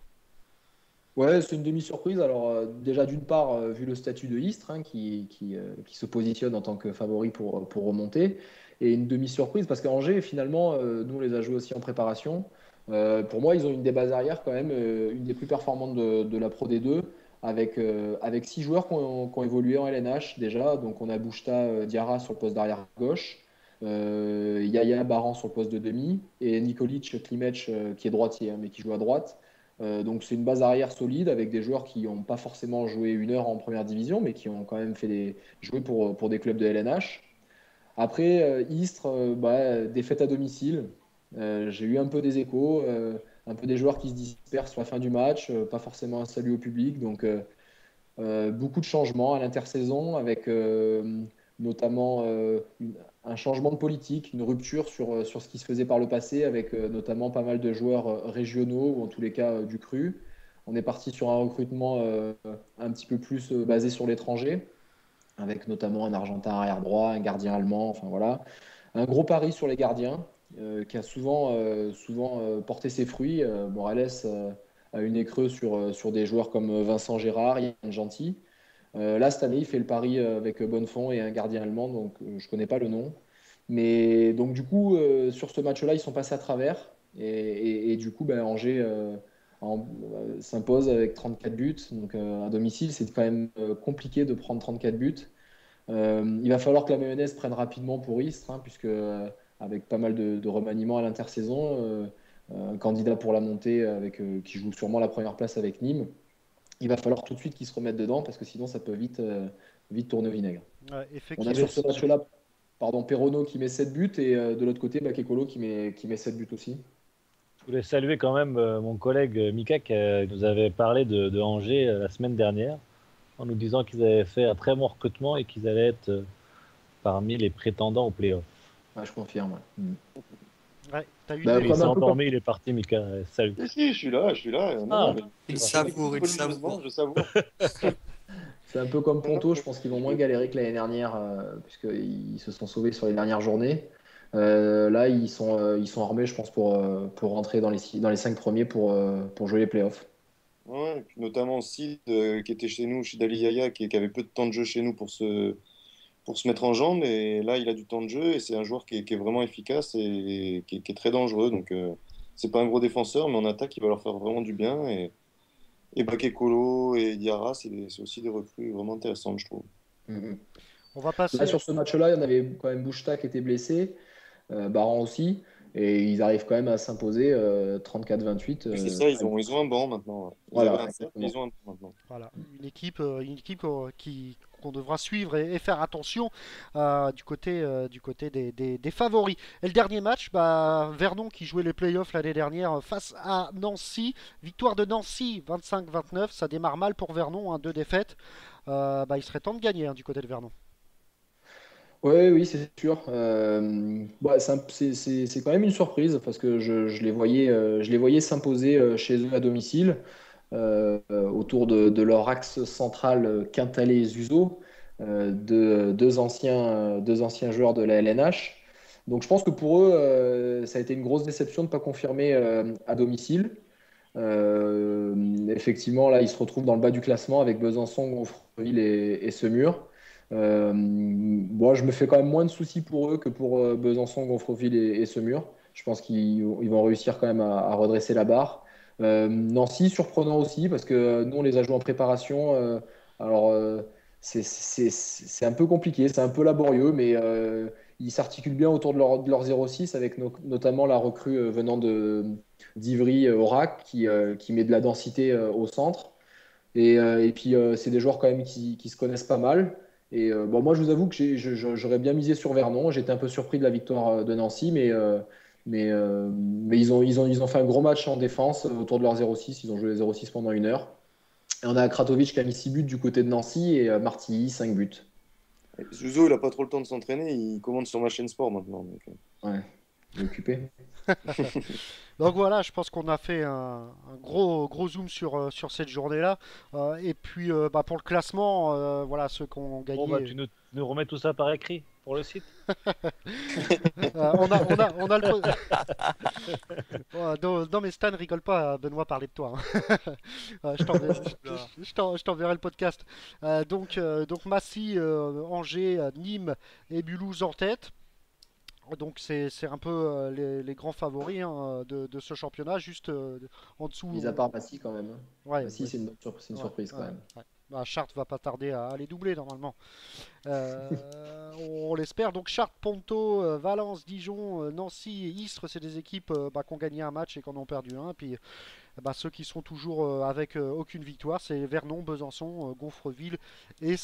S12: Ouais, c'est une demi-surprise. Alors, déjà, d'une part, vu le statut de Istres, qui se positionne en tant que favori pour remonter, et une demi-surprise parce qu'Angers, finalement, nous, on les a joués aussi en préparation. Pour moi, ils ont une des bases arrière, quand même, une des plus performantes de la Pro D2, avec 6 joueurs qui ont évolué en LNH déjà. Donc, on a Bouchta Diarra sur le poste d'arrière gauche, Yaya Baran sur le poste de demi, et Nikolic Klimec, qui est droitier, mais qui joue à droite. Donc c'est une base arrière solide avec des joueurs qui n'ont pas forcément joué une heure en première division, mais qui ont quand même joué pour des clubs de LNH. Après, Istres, défaite à domicile. J'ai eu un peu des échos, un peu des joueurs qui se dispersent sur la fin du match, pas forcément un salut au public. Donc beaucoup de changements à l'intersaison, avec notamment un changement de politique, une rupture sur ce qui se faisait par le passé, avec notamment pas mal de joueurs régionaux, ou en tous les cas du cru. On est parti sur un recrutement un petit peu plus basé sur l'étranger, avec notamment un Argentin arrière droit, un gardien allemand, enfin voilà. Un gros pari sur les gardiens, qui a souvent porté ses fruits. Morales a eu nez creux sur des joueurs comme Vincent Gérard, Yann Gentil. Là, cette année, il fait le pari avec Bonnefond et un gardien allemand, donc je ne connais pas le nom. Mais donc, du coup, sur ce match-là, ils sont passés à travers. Et du coup, Angers s'impose avec 34 buts. Donc, à domicile, c'est quand même compliqué de prendre 34 buts. Il va falloir que la mayonnaise prenne rapidement pour Istres, puisque avec pas mal de remaniements à l'intersaison, un candidat pour la montée qui joue sûrement la première place avec Nîmes. Il va falloir tout de suite qu'ils se remettent dedans parce que sinon ça peut vite tourner au vinaigre.
S4: Ouais,
S12: on a sur ce match-là Perrono qui met 7 buts et de l'autre côté Bakekolo qui met 7 buts aussi.
S6: Je voulais saluer quand même mon collègue Mika qui nous avait parlé de Angers la semaine dernière en nous disant qu'ils avaient fait un très bon recrutement et qu'ils allaient être parmi les prétendants au play-off.
S12: Ouais, je confirme.
S4: Ouais, t'as eu
S6: il s'est endormi, il est parti, Mika. Salut.
S2: Si, je suis là.
S8: Il savoure.
S2: Je savoure.
S12: C'est un peu comme Ponto, je pense qu'ils vont moins galérer que l'année dernière, puisqu'ils se sont sauvés sur les dernières journées. Là, ils sont armés, je pense, pour rentrer dans les 5 premiers pour jouer les playoffs.
S2: Ouais, et puis notamment Sid, qui était chez nous, Chidali Yaya, qui avait peu de temps de jeu chez nous pour se mettre en jambes. Et là, il a du temps de jeu et c'est un joueur qui est vraiment efficace et qui est très dangereux. Donc, c'est pas un gros défenseur, mais en attaque, il va leur faire vraiment du bien. Et Bakekolo et Diarra, c'est aussi des recrues vraiment intéressantes, je trouve.
S4: On va passer.
S12: Là, sur ce match-là, il y en avait quand même Bouchta qui était blessé, Baran aussi, et ils arrivent quand même à s'imposer 34-28.
S2: Oui, c'est ça, ils ont un banc maintenant.
S12: Voilà,
S2: ils ont un banc maintenant.
S4: Voilà, une équipe qu'on devra suivre et faire attention du côté des favoris. Et le dernier match, Vernon qui jouait les playoffs l'année dernière face à Nancy. Victoire de Nancy 25-29. Ça démarre mal pour Vernon, 2 défaites. Il serait temps de gagner du côté de Vernon.
S12: Oui, c'est sûr. C'est quand même une surprise parce que je les voyais s'imposer chez eux à domicile. Autour de leur axe central Quintalet-Zuzo, deux anciens joueurs de la LNH. Donc je pense que pour eux, ça a été une grosse déception de ne pas confirmer à domicile. Effectivement, là, ils se retrouvent dans le bas du classement avec Besançon, Gonfreville et Semur. Je me fais quand même moins de soucis pour eux que pour Besançon, Gonfreville et Semur. Je pense qu'ils vont réussir quand même à redresser la barre. Nancy, surprenant aussi, parce que nous, on les a joués en préparation. C'est un peu compliqué, c'est un peu laborieux, mais ils s'articulent bien autour de leur 0-6 avec notamment la recrue venant d'Ivry Aubrac qui met de la densité au centre. Et puis, c'est des joueurs quand même qui se connaissent pas mal. Et bon, moi, je vous avoue que j'aurais bien misé sur Vernon. J'étais un peu surpris de la victoire de Nancy, mais ils ont fait un gros match en défense autour de leur 0-6. Ils ont joué les 0-6 pendant 1 heure. Et on a Kratovic qui a mis 6 buts du côté de Nancy et Martilly 5 buts.
S2: Suzo, il a pas trop le temps de s'entraîner. Il commande sur ma chaîne sport maintenant. Donc...
S12: Ouais, il est occupé.
S4: Donc voilà, je pense qu'on a fait un gros zoom sur cette journée-là. Et puis pour le classement, voilà ceux qui ont gagné.
S6: Bon, bah, tu nous remets tout ça par écrit pour le site.
S4: On a le. Non mais Stan, rigole pas, Benoît parlait de toi. Hein. Je t'enverrai le podcast. Donc Massy, Angers, Nîmes et Mulhouse en tête. Donc c'est un peu les grands favoris hein, de ce championnat, juste en dessous.
S12: Mis à part Massy quand même.
S4: Ouais,
S12: Massy, c'est une surprise quand même.
S4: Ouais. Bah, Chartres va pas tarder à les doubler normalement. On l'espère. Donc Chartres, Ponto, Valence, Dijon, Nancy et Istres, c'est des équipes qui ont gagné un match et qui en ont perdu un. Puis ceux qui sont toujours avec aucune victoire, c'est Vernon, Besançon, Gonfreville et